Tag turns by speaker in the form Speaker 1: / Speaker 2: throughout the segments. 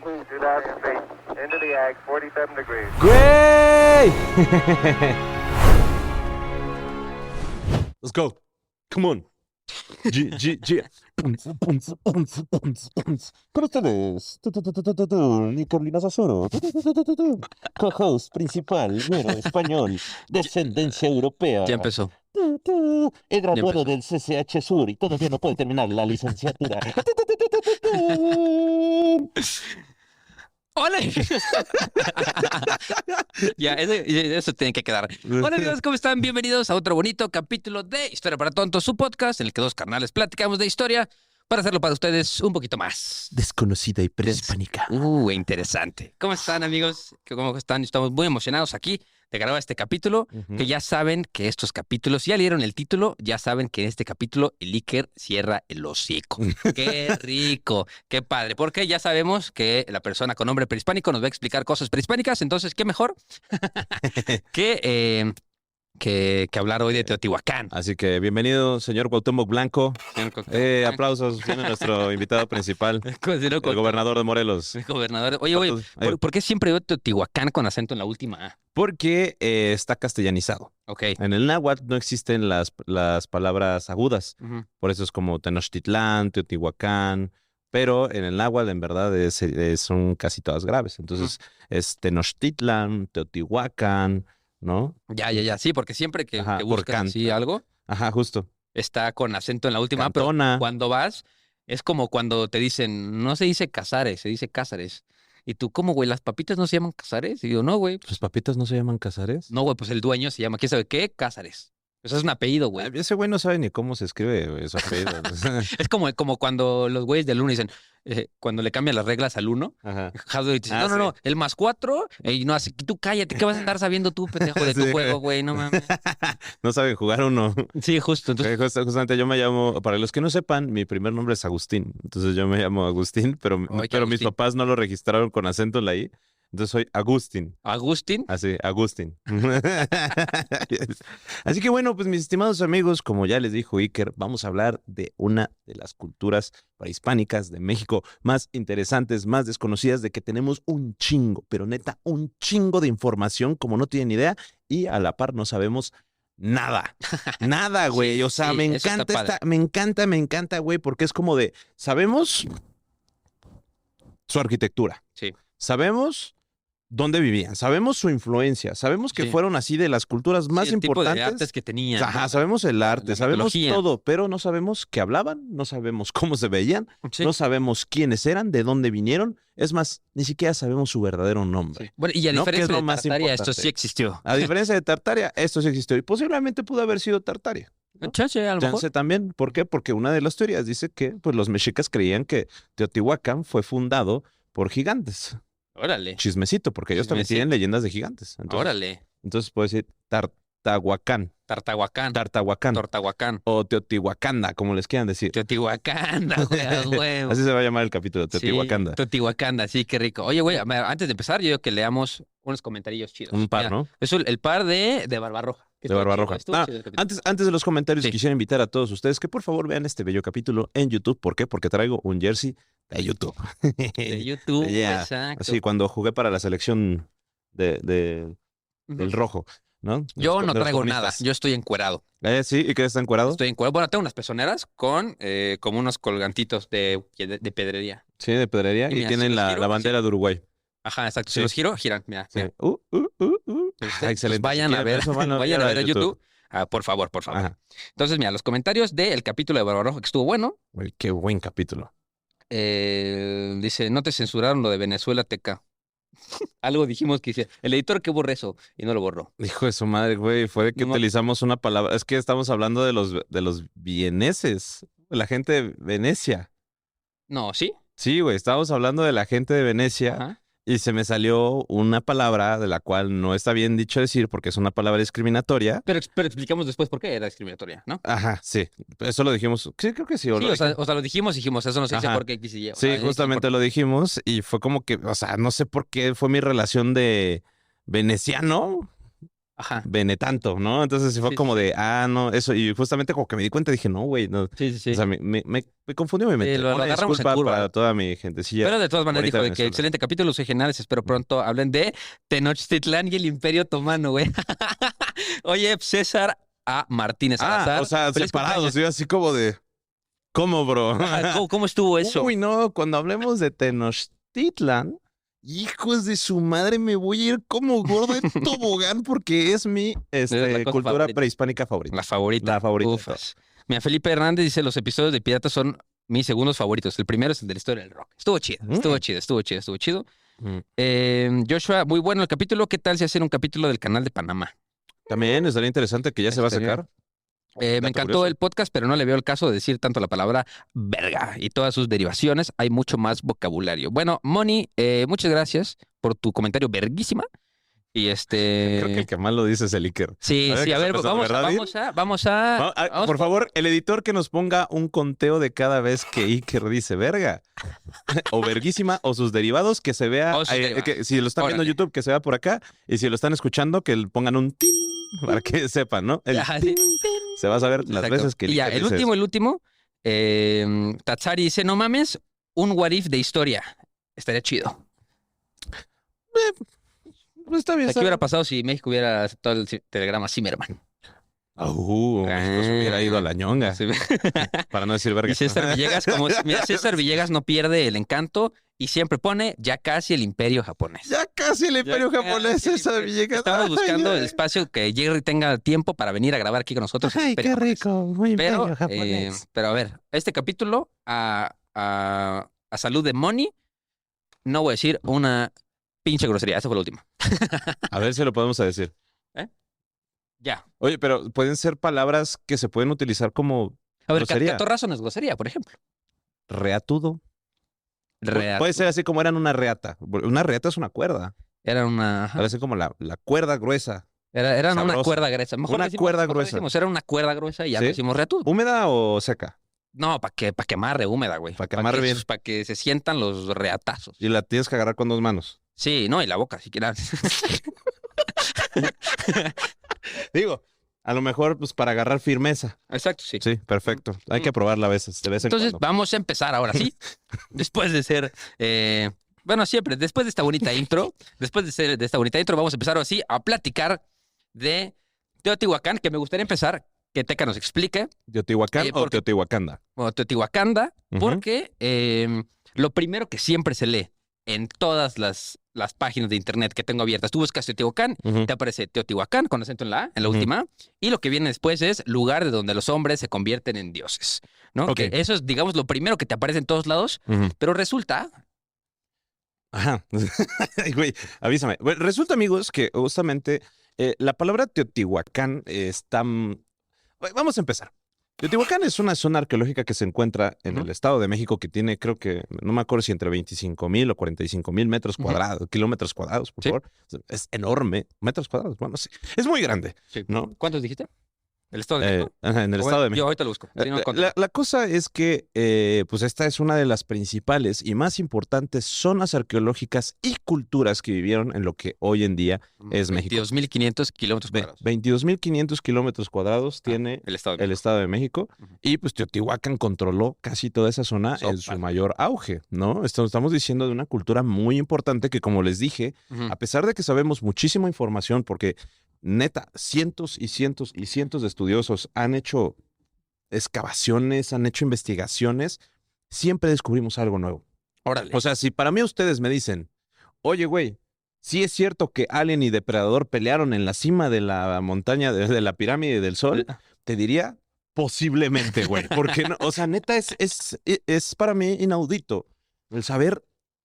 Speaker 1: 2000 feet. Into the ag, 47 degrees.
Speaker 2: Great! Let's go. Come on. Con ustedes, Carolina Sasoro, co-host principal, güero, español, descendencia europea.
Speaker 3: Ya empezó.
Speaker 2: He graduado del CCH Sur y todavía no puede terminar la licenciatura.
Speaker 3: ¡Hola! Ya, eso tiene que quedar. Hola amigos, ¿cómo están? Bienvenidos a otro bonito capítulo de Historia para Tontos, su podcast en el que dos carnales platicamos de historia para hacerlo para ustedes un poquito más
Speaker 2: Desconocida y prehispánica.
Speaker 3: interesante. ¿Cómo están amigos? ¿Cómo están? Estamos muy emocionados aquí de grabar este capítulo, que ya saben que estos capítulos, ya leyeron el título, ya saben que en este capítulo el Iker cierra el hocico. ¡Qué rico! ¡Qué padre! Porque ya sabemos que la persona con nombre prehispánico nos va a explicar cosas prehispánicas, entonces, ¿qué mejor que hablar hoy de Teotihuacán?
Speaker 2: Así que bienvenido, señor Cuauhtémoc Blanco. Aplausos. Viene nuestro invitado principal, el gobernador de Morelos.
Speaker 3: El gobernador. Oye, ¿por qué siempre veo Teotihuacán con acento en la última A?
Speaker 2: Porque está castellanizado.
Speaker 3: Ok.
Speaker 2: En el náhuatl no existen las palabras agudas.
Speaker 3: Ujú.
Speaker 2: Por eso es como Tenochtitlán, Teotihuacán. Pero en el náhuatl, en verdad, son casi todas graves. Entonces, es Tenochtitlán, Teotihuacán, ¿no?
Speaker 3: Ya. Sí, porque siempre que
Speaker 2: Ajá,
Speaker 3: buscas
Speaker 2: por
Speaker 3: así algo,
Speaker 2: Ajá, justo.
Speaker 3: está con acento en la última A, pero
Speaker 2: Cantona.
Speaker 3: cuando vas, es como cuando te dicen, no se dice Casares, se dice Cázares. Y tú, ¿cómo, güey? ¿Las papitas no se llaman Casares? Y yo, no, güey.
Speaker 2: ¿Sus papitas no se llaman Casares?
Speaker 3: No, güey, pues el dueño se llama, ¿quién sabe qué? Cázares. Eso es un apellido, güey.
Speaker 2: Ese güey no sabe ni cómo se escribe su apellido.
Speaker 3: Es como cuando los güeyes del uno dicen, cuando le cambian las reglas al uno,
Speaker 2: Ajá.
Speaker 3: Jadwe dice,
Speaker 2: Ah,
Speaker 3: no, el +4, y no, así, tú cállate, ¿qué vas a andar sabiendo tú, pendejo, de tu
Speaker 2: Sí.
Speaker 3: juego, güey? No mames.
Speaker 2: No saben jugar uno.
Speaker 3: Sí, justo, entonces,
Speaker 2: Justamente yo me llamo, para los que no sepan, mi primer nombre es Agustín. Entonces yo me llamo Agustín, pero
Speaker 3: Ay, qué
Speaker 2: mis
Speaker 3: Agustín.
Speaker 2: papás no lo registraron con acento en la I. Entonces soy Agustín.
Speaker 3: Agustín,
Speaker 2: Así, Agustín. Así que bueno, pues mis estimados amigos, como ya les dijo Iker, vamos a hablar de una de las culturas prehispánicas de México más interesantes, más desconocidas, de que tenemos un chingo, pero neta, un chingo de información como no tienen idea y a la par no sabemos nada. Nada, güey.
Speaker 3: Sí,
Speaker 2: O sea,
Speaker 3: sí,
Speaker 2: me
Speaker 3: eso está
Speaker 2: encanta
Speaker 3: padre.
Speaker 2: me encanta, güey, porque es como de, sabemos su arquitectura.
Speaker 3: Sí.
Speaker 2: Sabemos dónde vivían, sabemos su influencia, sabemos que
Speaker 3: Sí.
Speaker 2: fueron así de las culturas más
Speaker 3: Sí, el tipo de
Speaker 2: importantes.
Speaker 3: artes que tenían,
Speaker 2: Ajá,
Speaker 3: ¿no?
Speaker 2: sabemos el arte,
Speaker 3: La
Speaker 2: sabemos
Speaker 3: mitología.
Speaker 2: todo, pero no sabemos qué hablaban, no sabemos cómo se veían,
Speaker 3: Sí.
Speaker 2: no sabemos quiénes eran, de dónde vinieron. Es más, ni siquiera sabemos su verdadero nombre.
Speaker 3: Sí. Bueno, y a
Speaker 2: ¿No? ¿Qué es
Speaker 3: diferencia
Speaker 2: lo
Speaker 3: de
Speaker 2: más
Speaker 3: Tartaria, esto
Speaker 2: importante?
Speaker 3: sí existió.
Speaker 2: A diferencia de Tartaria, esto sí existió y posiblemente pudo haber sido Tartaria. ¿No?
Speaker 3: Chance, a lo mejor.
Speaker 2: Chance también. ¿Por qué? Porque una de las teorías dice que pues, los mexicas creían que Teotihuacán fue fundado por gigantes.
Speaker 3: Órale.
Speaker 2: Chismecito, porque ellos también
Speaker 3: Chismecito.
Speaker 2: tienen leyendas de gigantes.
Speaker 3: Órale.
Speaker 2: Entonces puede decir Tartahuacán,
Speaker 3: Tartahuacán.
Speaker 2: Tartahuacán
Speaker 3: Tortahuacán.
Speaker 2: o Teotihuacanda, como les quieran decir.
Speaker 3: Teotihuacán, güey, a huevo.
Speaker 2: Así se va a llamar el capítulo, Teotihuacanda.
Speaker 3: Sí, Teotihuacanda, sí, qué rico. Oye, güey, antes de empezar, yo digo que leamos unos comentarillos chidos.
Speaker 2: Un par,
Speaker 3: Mira,
Speaker 2: ¿no?
Speaker 3: Es el par de Barbarroja. Que
Speaker 2: De
Speaker 3: estuvo
Speaker 2: Barbarroja.
Speaker 3: chido, estuvo chido el capítulo.
Speaker 2: Antes de los comentarios,
Speaker 3: Sí.
Speaker 2: quisiera invitar a todos ustedes que por favor vean este bello capítulo en YouTube. ¿Por qué? Porque traigo un jersey de YouTube.
Speaker 3: De YouTube,
Speaker 2: Yeah.
Speaker 3: exacto.
Speaker 2: Así, cuando jugué para la selección del
Speaker 3: Ujú.
Speaker 2: rojo, ¿no?
Speaker 3: Yo
Speaker 2: De
Speaker 3: no
Speaker 2: los
Speaker 3: traigo nada,
Speaker 2: comunistas.
Speaker 3: yo estoy encuerado.
Speaker 2: Sí, ¿y qué está encuerado?
Speaker 3: Estoy encuerado. Bueno, tengo unas pezoneras con como unos colgantitos de pedrería.
Speaker 2: Sí, de pedrería.
Speaker 3: Y
Speaker 2: Y
Speaker 3: mira,
Speaker 2: tienen
Speaker 3: si los
Speaker 2: la
Speaker 3: giro,
Speaker 2: bandera de Uruguay.
Speaker 3: Ajá, exacto. Si
Speaker 2: Sí.
Speaker 3: los giro, giran. Mira,
Speaker 2: Sí.
Speaker 3: mira.
Speaker 2: Ah, excelente.
Speaker 3: Vayan
Speaker 2: Si
Speaker 3: a
Speaker 2: quieren
Speaker 3: ver,
Speaker 2: eso, van
Speaker 3: vayan a ver a YouTube. Ah, por favor, por favor.
Speaker 2: Ajá.
Speaker 3: Entonces, mira, los comentarios del capítulo de Barbarroja que estuvo bueno.
Speaker 2: Güey, qué buen capítulo.
Speaker 3: Dice, no te censuraron lo de Venezuela, TK. Algo dijimos que dice, el editor que borre eso y no lo borró.
Speaker 2: Hijo de su madre, güey, fue de que
Speaker 3: No,
Speaker 2: utilizamos una palabra. Es que estamos hablando de los vieneses, la gente de Venecia.
Speaker 3: No, ¿sí?
Speaker 2: Sí, güey, estábamos hablando de la gente de Venecia.
Speaker 3: Ajá.
Speaker 2: Y se me salió una palabra de la cual no está bien dicho decir porque es una palabra discriminatoria.
Speaker 3: Pero explicamos después por qué era discriminatoria, ¿no?
Speaker 2: Ajá, sí. Eso lo dijimos. Sí, creo que sí.
Speaker 3: Sí, o sea, lo dijimos, eso no se dice
Speaker 2: Ajá.
Speaker 3: por qué X y Y. O
Speaker 2: Sí,
Speaker 3: sea,
Speaker 2: justamente lo dijimos y fue como que, o sea, no sé por qué fue mi relación de veneciano
Speaker 3: Ajá.
Speaker 2: Benetanto, ¿no? Entonces fue
Speaker 3: Sí,
Speaker 2: como
Speaker 3: sí.
Speaker 2: de, no, eso. Y justamente como que me di cuenta, dije, no, güey, no.
Speaker 3: Sí, sí, sí.
Speaker 2: O sea, me confundió mi mente.
Speaker 3: Lo
Speaker 2: Una
Speaker 3: agarramos en
Speaker 2: disculpa
Speaker 3: curva.
Speaker 2: para toda mi gentecilla.
Speaker 3: Pero de todas maneras
Speaker 2: bonita
Speaker 3: dijo
Speaker 2: de
Speaker 3: de que
Speaker 2: Venezuela.
Speaker 3: excelente capítulo, soy geniales, espero pronto hablen de Tenochtitlán y el Imperio Otomano, güey. Oye, César A. Martínez Salazar.
Speaker 2: O sea,
Speaker 3: feliz
Speaker 2: separados,
Speaker 3: cumpleaños.
Speaker 2: yo así como de, ¿cómo, bro?
Speaker 3: Ajá, ¿cómo estuvo eso?
Speaker 2: Uy, no, cuando hablemos de Tenochtitlan, hijos de su madre, me voy a ir como gordo en tobogán porque es mi
Speaker 3: la cosa
Speaker 2: cultura
Speaker 3: favorita.
Speaker 2: prehispánica favorita.
Speaker 3: La favorita.
Speaker 2: La favorita de
Speaker 3: Ufas. Mira, Felipe Hernández dice, los episodios de Piratas son mis segundos favoritos. El primero es el de la historia del rock. Estuvo chido, estuvo chido, estuvo chido, estuvo chido. Joshua, muy bueno el capítulo. ¿Qué tal si hacen un capítulo del canal de Panamá?
Speaker 2: También estaría interesante que ya se va a
Speaker 3: Estaría-
Speaker 2: sacar.
Speaker 3: Me
Speaker 2: Dato
Speaker 3: encantó
Speaker 2: curioso.
Speaker 3: el podcast, pero no le veo el caso de decir tanto la palabra verga y todas sus derivaciones. Hay mucho más vocabulario. Bueno, Moni, muchas gracias por tu comentario verguísima. Y
Speaker 2: Creo que el que más lo dice es el Iker.
Speaker 3: Sí,
Speaker 2: A ver
Speaker 3: sí,
Speaker 2: qué
Speaker 3: a
Speaker 2: está
Speaker 3: ver,
Speaker 2: pasando, ¿verdad, Vir?
Speaker 3: vamos a... vamos
Speaker 2: Por favor, el editor que nos ponga un conteo de cada vez que Iker dice verga. O verguísima, o sus derivados, que se vea.
Speaker 3: O sus derivados.
Speaker 2: Que si lo están viendo en
Speaker 3: Órale.
Speaker 2: YouTube, que se vea por acá. Y si lo están escuchando, que le pongan un tin para que sepan, ¿no? El
Speaker 3: Ajá,
Speaker 2: tin.
Speaker 3: sí.
Speaker 2: Se va a saber las
Speaker 3: Exacto.
Speaker 2: veces que
Speaker 3: Y ya,
Speaker 2: Iker
Speaker 3: el
Speaker 2: dice
Speaker 3: último, Tatsari dice, no mames, un what if de historia. Estaría chido.
Speaker 2: eso. Pues está bien.
Speaker 3: ¿Qué hubiera pasado si México hubiera aceptado el telegrama Zimmerman?
Speaker 2: México se hubiera ido a la ñonga.
Speaker 3: Sí.
Speaker 2: Para no decir verga.
Speaker 3: Y César Villegas, mira, César Villegas no pierde el encanto y siempre pone ya casi el imperio japonés.
Speaker 2: Ya casi el imperio
Speaker 3: Ya
Speaker 2: japonés,
Speaker 3: casi el
Speaker 2: César
Speaker 3: imperio.
Speaker 2: Villegas.
Speaker 3: Estamos buscando
Speaker 2: Ay,
Speaker 3: el espacio que Jerry tenga tiempo para venir a grabar aquí con nosotros. el
Speaker 2: Ay,
Speaker 3: Imperio
Speaker 2: qué
Speaker 3: Japonés.
Speaker 2: rico. Muy
Speaker 3: Pero,
Speaker 2: imperio japonés.
Speaker 3: pero a ver, este capítulo a salud de Moni, no voy a decir una pinche grosería. Esa fue la última.
Speaker 2: A ver si lo podemos decir.
Speaker 3: Ya.
Speaker 2: Oye, pero pueden ser palabras que se pueden utilizar como
Speaker 3: A ver,
Speaker 2: grosería.
Speaker 3: catorrazo no es grosería, por ejemplo.
Speaker 2: Reatudo.
Speaker 3: Real.
Speaker 2: Puede ser así como eran una reata. Una reata es una cuerda.
Speaker 3: Era una... ajá.
Speaker 2: Parece como la cuerda gruesa.
Speaker 3: Eran una
Speaker 2: sabrosa.
Speaker 3: cuerda gruesa. Mejor
Speaker 2: Una
Speaker 3: decimos-
Speaker 2: cuerda
Speaker 3: mejor
Speaker 2: gruesa.
Speaker 3: decimos, era una cuerda gruesa y ya
Speaker 2: ¿Sí?
Speaker 3: decimos reatudo.
Speaker 2: ¿Húmeda o seca?
Speaker 3: No, para que amarre húmeda, güey.
Speaker 2: Pa' que amarre bien.
Speaker 3: Para que se sientan los reatazos.
Speaker 2: Y la tienes que agarrar con 2 manos.
Speaker 3: Sí, no, y la boca, si quieres.
Speaker 2: Digo, a lo mejor pues para agarrar firmeza.
Speaker 3: Exacto, sí.
Speaker 2: Sí, perfecto. Hay que probarla a veces, de vez en
Speaker 3: Entonces,
Speaker 2: cuando.
Speaker 3: vamos a empezar ahora sí. Después de ser. Bueno, siempre, después de esta bonita intro, vamos a empezar ahora sí a platicar de Teotihuacán, que me gustaría empezar que Teca nos explique.
Speaker 2: ¿Teotihuacán o
Speaker 3: porque-
Speaker 2: Teotihuacanda?
Speaker 3: Bueno, Teotihuacanda,
Speaker 2: Ujú.
Speaker 3: porque lo primero que siempre se lee en todas las páginas de internet que tengo abiertas, tú buscas Teotihuacán,
Speaker 2: Ujú.
Speaker 3: te aparece Teotihuacán con acento en la A, en la
Speaker 2: Ujú.
Speaker 3: última, y lo que viene después es lugar de donde los hombres se convierten en dioses, ¿no?
Speaker 2: Ok.
Speaker 3: Que eso es, digamos, lo primero que te aparece en todos lados,
Speaker 2: Ujú.
Speaker 3: pero resulta,
Speaker 2: Ajá. Ay, güey, avísame. Bueno, resulta, amigos, que justamente la palabra Teotihuacán está... Vamos a empezar. Teotihuacán es una zona arqueológica que se encuentra en
Speaker 3: Ujú.
Speaker 2: el Estado de México que tiene, creo que, no me acuerdo si entre 25,000 o 45,000 metros
Speaker 3: Ujú.
Speaker 2: cuadrados, kilómetros cuadrados, por
Speaker 3: Sí.
Speaker 2: favor. Es enorme. Metros cuadrados, bueno, sí. Es muy grande, ¿no?
Speaker 3: ¿cuántos dijiste? ¿El Estado de México?
Speaker 2: Ajá, en el
Speaker 3: O
Speaker 2: Estado de
Speaker 3: bueno,
Speaker 2: México.
Speaker 3: Yo ahorita lo busco. Si no,
Speaker 2: La cosa es que pues esta es una de las principales y más importantes zonas arqueológicas y culturas que vivieron en lo que hoy en día es México.
Speaker 3: 22.500 kilómetros cuadrados.
Speaker 2: 22,500 kilómetros cuadrados tiene
Speaker 3: El Estado de
Speaker 2: el
Speaker 3: México.
Speaker 2: Estado de México
Speaker 3: Ujú.
Speaker 2: y pues Teotihuacán controló casi toda esa zona en su
Speaker 3: Sópale.
Speaker 2: mayor auge, ¿no? Estamos diciendo de una cultura muy importante que, como les dije,
Speaker 3: Ujú.
Speaker 2: a pesar de que sabemos muchísima información, porque neta, cientos y cientos y cientos de estudiosos han hecho excavaciones, han hecho investigaciones, siempre descubrimos algo nuevo.
Speaker 3: Órale.
Speaker 2: O sea, si para mí ustedes me dicen, oye, güey, sí es cierto que Alien y Depredador pelearon en la cima de la montaña, de la pirámide del Sol, te diría posiblemente, güey. Porque, no, o sea, neta, es para mí inaudito el saber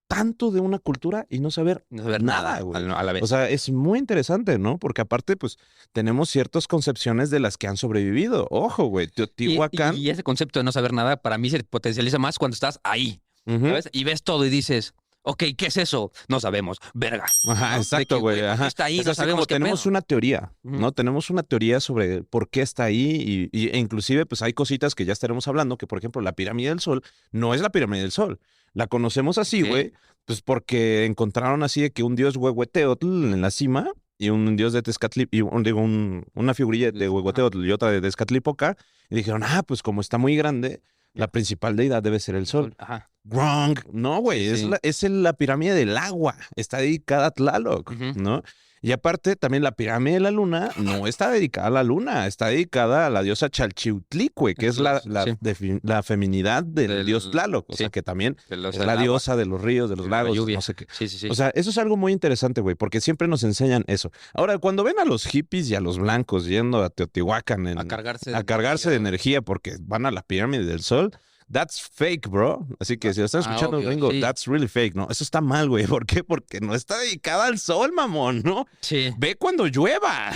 Speaker 2: tanto de una cultura y no saber
Speaker 3: No saber
Speaker 2: nada, güey.
Speaker 3: a la vez.
Speaker 2: O sea, es muy interesante, ¿no? Porque aparte, pues, tenemos ciertas concepciones de las que han sobrevivido. Ojo, güey, Teotihuacán.
Speaker 3: Y ese concepto de no saber nada, para mí se potencializa más cuando estás ahí,
Speaker 2: Ujú.
Speaker 3: ¿sabes? Y ves todo y dices, ok, ¿qué es eso? No sabemos, verga.
Speaker 2: Ajá,
Speaker 3: ¿no? De
Speaker 2: exacto,
Speaker 3: que,
Speaker 2: güey.
Speaker 3: ¿por qué
Speaker 2: Ajá.
Speaker 3: está ahí?
Speaker 2: Es
Speaker 3: No
Speaker 2: así
Speaker 3: sabemos
Speaker 2: como
Speaker 3: qué
Speaker 2: tenemos
Speaker 3: pedo.
Speaker 2: una teoría,
Speaker 3: Ujú.
Speaker 2: ¿no? Tenemos una teoría sobre por qué está ahí e inclusive, pues, hay cositas que ya estaremos hablando, que, por ejemplo, la pirámide del Sol no es la pirámide del Sol. La conocemos así,
Speaker 3: Ok.
Speaker 2: güey, pues porque encontraron así de que un dios huehueteotl en la cima y un dios de Tezcatlipoca, y una figurilla de Huehueteotl y otra de Tezcatlipoca, y dijeron, pues como está muy grande, la principal deidad debe ser el sol.
Speaker 3: Ajá.
Speaker 2: Wrong. No, güey,
Speaker 3: Sí.
Speaker 2: es la pirámide del agua, está dedicada a Tlaloc,
Speaker 3: Ujú.
Speaker 2: ¿no? Y aparte, también la pirámide de la luna no está dedicada a la luna, está dedicada a la diosa Chalchiutlicue, que es la feminidad del dios Tlaloc, o sea, que también es la diosa de los ríos, de los lagos, no sé qué.
Speaker 3: Sí.
Speaker 2: O sea, eso es algo muy interesante, güey, porque siempre nos enseñan eso. Ahora, cuando ven a los hippies y a los blancos yendo a Teotihuacán
Speaker 3: a cargarse
Speaker 2: a cargarse de energía porque van a la pirámide del sol, that's fake, bro. Así que si lo están escuchando,
Speaker 3: obvio,
Speaker 2: gringo,
Speaker 3: sí.
Speaker 2: that's really fake, ¿no? Eso está mal, güey. ¿Por qué? Porque no está dedicada al sol, mamón, ¿no?
Speaker 3: Sí.
Speaker 2: Ve cuando llueva.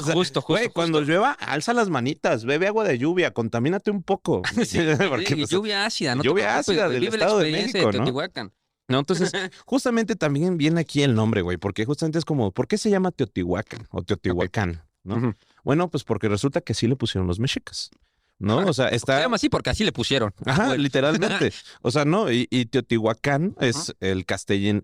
Speaker 2: O sea,
Speaker 3: Justo.
Speaker 2: güey, cuando llueva, alza las manitas, bebe agua de lluvia, contamínate un poco. Porque,
Speaker 3: Y
Speaker 2: pues,
Speaker 3: lluvia ácida, ¿no?
Speaker 2: lluvia ácida del
Speaker 3: vive
Speaker 2: Estado
Speaker 3: la
Speaker 2: de
Speaker 3: experiencia
Speaker 2: México,
Speaker 3: de
Speaker 2: ¿no?
Speaker 3: Teotihuacán.
Speaker 2: No, entonces, justamente también viene aquí el nombre, güey, porque justamente es como, ¿por qué se llama Teotihuacán o Teotihuacán? ¿No?
Speaker 3: Ujú.
Speaker 2: Bueno, pues porque resulta que sí le pusieron los mexicas, ¿no? O sea,
Speaker 3: Se llama así porque así le pusieron.
Speaker 2: Ajá,
Speaker 3: Bueno.
Speaker 2: literalmente. O sea, no, y Teotihuacán es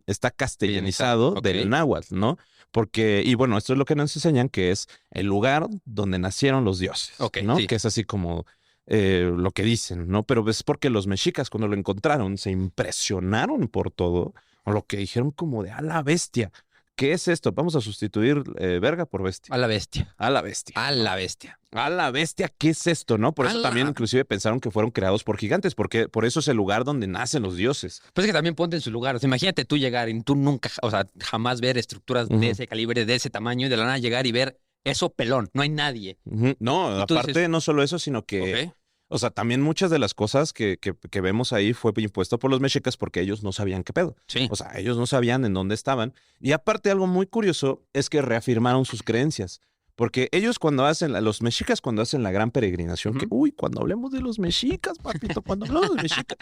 Speaker 2: está castellanizado
Speaker 3: Ok.
Speaker 2: del náhuatl, ¿no? Porque, y bueno, esto es lo que nos enseñan, que es el lugar donde nacieron los dioses,
Speaker 3: Ok,
Speaker 2: ¿no?
Speaker 3: sí.
Speaker 2: Que es así como lo que dicen, ¿no? Pero es porque los mexicas cuando lo encontraron se impresionaron por todo, o lo que dijeron como de a la bestia. ¿Qué es esto? Vamos a sustituir verga por bestia.
Speaker 3: A la bestia.
Speaker 2: A la bestia.
Speaker 3: A la bestia.
Speaker 2: A la bestia, ¿qué es esto, no? Por
Speaker 3: A
Speaker 2: eso
Speaker 3: la-
Speaker 2: también inclusive pensaron que fueron creados por gigantes, porque por eso es el lugar donde nacen los dioses.
Speaker 3: Pues es que también ponte en su lugar. O sea, imagínate tú llegar y tú nunca, o sea, jamás ver estructuras
Speaker 2: Ujú.
Speaker 3: de ese calibre, de ese tamaño, y de la nada llegar y ver eso pelón. No hay nadie.
Speaker 2: Ujú. No,
Speaker 3: Y tú
Speaker 2: aparte
Speaker 3: dices-
Speaker 2: no solo eso, sino que,
Speaker 3: Ok.
Speaker 2: o sea, también muchas de las cosas que vemos ahí fue impuesto por los mexicas porque ellos no sabían qué pedo.
Speaker 3: Sí.
Speaker 2: O sea, ellos no sabían en dónde estaban. Y aparte algo muy curioso es que reafirmaron sus creencias. Porque ellos los mexicas cuando hacen la gran peregrinación, que,
Speaker 3: Ujú.
Speaker 2: cuando hablemos de los mexicas, papito, cuando hablamos de los mexicas,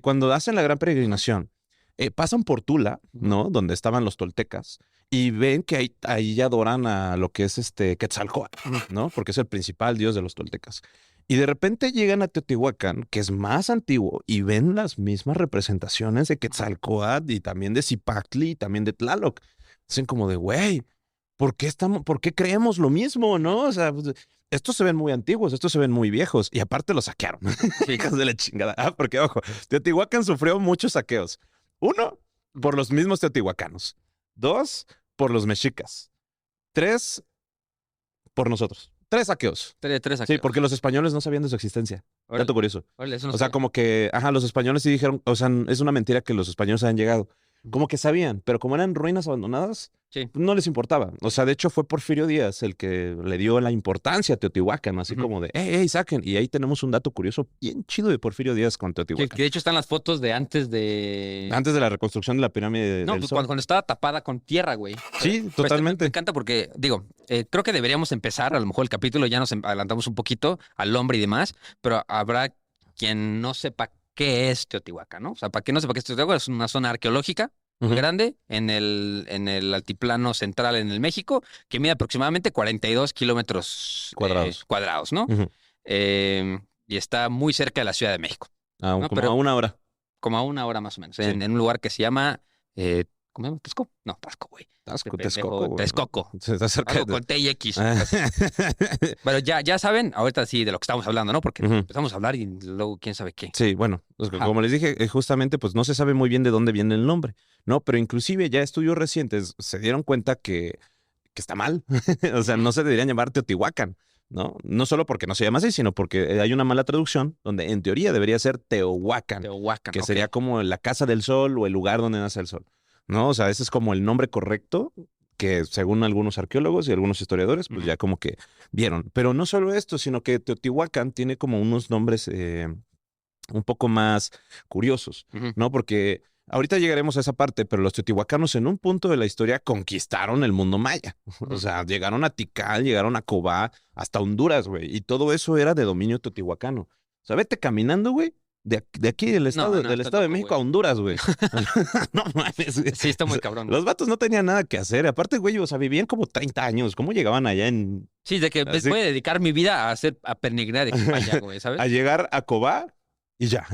Speaker 2: cuando hacen la gran peregrinación, pasan por Tula, ¿no? Donde estaban los toltecas, y ven que ahí adoran a lo que es Quetzalcóatl, ¿no? Porque es el principal dios de los toltecas. Y de repente llegan a Teotihuacán, que es más antiguo, y ven las mismas representaciones de Quetzalcóatl y también de Zipactli y también de Tlaloc. Dicen como de, güey, ¿por qué creemos lo mismo, no? O sea, pues, estos se ven muy antiguos, estos se ven muy viejos, y aparte los saquearon. Hijos de la chingada. Porque, ojo, Teotihuacán sufrió muchos saqueos. Uno, por los mismos teotihuacanos. Dos, por los mexicas. Tres, por nosotros. 3 saqueos.
Speaker 3: Tres aquí.
Speaker 2: Sí, porque los españoles no sabían de su existencia.
Speaker 3: Órale,
Speaker 2: Dato curioso.
Speaker 3: órale, eso no
Speaker 2: O sea,
Speaker 3: sabía.
Speaker 2: como que, los españoles sí dijeron, o sea, es una mentira que los españoles hayan llegado. Como que sabían, pero como eran ruinas abandonadas,
Speaker 3: Sí.
Speaker 2: no les importaba. O sea, de hecho fue Porfirio Díaz el que le dio la importancia a Teotihuacán, así
Speaker 3: Ujú.
Speaker 2: como de, hey, saquen. Y ahí tenemos un dato curioso bien chido de Porfirio Díaz con
Speaker 3: Que
Speaker 2: Teotihuacán.
Speaker 3: de hecho están las fotos de antes de...
Speaker 2: Antes de la reconstrucción de la pirámide
Speaker 3: No,
Speaker 2: del
Speaker 3: pues
Speaker 2: Sol.
Speaker 3: cuando estaba tapada con tierra, güey.
Speaker 2: Sí,
Speaker 3: Me
Speaker 2: totalmente.
Speaker 3: encanta porque, digo, creo que deberíamos empezar, a lo mejor el capítulo ya nos adelantamos un poquito al hombre y demás, pero habrá quien no sepa qué es Teotihuacán, ¿no? O sea, para quien no sepa qué es Teotihuacán, es una zona arqueológica
Speaker 2: Ujú.
Speaker 3: grande en el altiplano central en el México, que mide aproximadamente 42 kilómetros
Speaker 2: Cuadrados.
Speaker 3: ¿no?
Speaker 2: Ujú.
Speaker 3: Y está muy cerca de la Ciudad de México,
Speaker 2: Como
Speaker 3: pero-
Speaker 2: a 1 hora.
Speaker 3: como a 1 hora más o menos,
Speaker 2: Sí.
Speaker 3: en un lugar que se llama, ¿cómo se llama? ¿Tasco? No, Tasco, güey.
Speaker 2: Tasco,
Speaker 3: Pendejo,
Speaker 2: Texcoco, güey.
Speaker 3: Texcoco.
Speaker 2: Se está cerca
Speaker 3: Algo
Speaker 2: de...
Speaker 3: con T y X.
Speaker 2: Ah.
Speaker 3: Pero ya saben, ahorita sí, de lo que estamos hablando, ¿no? Porque
Speaker 2: Ujú.
Speaker 3: empezamos a hablar y luego quién sabe qué.
Speaker 2: Sí, bueno, pues,
Speaker 3: Ajá.
Speaker 2: como les dije, justamente pues no se sabe muy bien de dónde viene el nombre, ¿no? Pero inclusive ya estudios recientes se dieron cuenta que está mal. O sea, no se deberían llamar Teotihuacán, ¿no? No solo porque no se llama así, sino porque hay una mala traducción donde en teoría debería ser Teohuacán,
Speaker 3: Teotihuacán.
Speaker 2: que
Speaker 3: ok.
Speaker 2: sería como la casa del sol o el lugar donde nace el sol, ¿no? O sea, ese es como el nombre correcto que según algunos arqueólogos y algunos historiadores, pues
Speaker 3: Ujú.
Speaker 2: ya como que vieron. Pero no solo esto, sino que Teotihuacán tiene como unos nombres un poco más curiosos,
Speaker 3: Ujú.
Speaker 2: ¿no? Porque ahorita llegaremos a esa parte, pero los teotihuacanos en un punto de la historia conquistaron el mundo maya. O sea, llegaron a Tikal, llegaron a Cobá, hasta Honduras, güey. Y todo eso era de dominio teotihuacano. O sea, vete caminando, güey. De aquí del estado,
Speaker 3: no,
Speaker 2: del
Speaker 3: estás
Speaker 2: estado de
Speaker 3: loco,
Speaker 2: México
Speaker 3: güey.
Speaker 2: a Honduras, güey. No mames, güey.
Speaker 3: Sí, está muy cabrón.
Speaker 2: Los vatos no tenían nada que hacer. Aparte, güey, o sea, vivían como 30 años. ¿Cómo llegaban allá
Speaker 3: Sí, de que
Speaker 2: Así-
Speaker 3: voy a dedicar mi vida a peregrinar de aquí para allá, güey, ¿sabes?
Speaker 2: a llegar a Cobá y ya,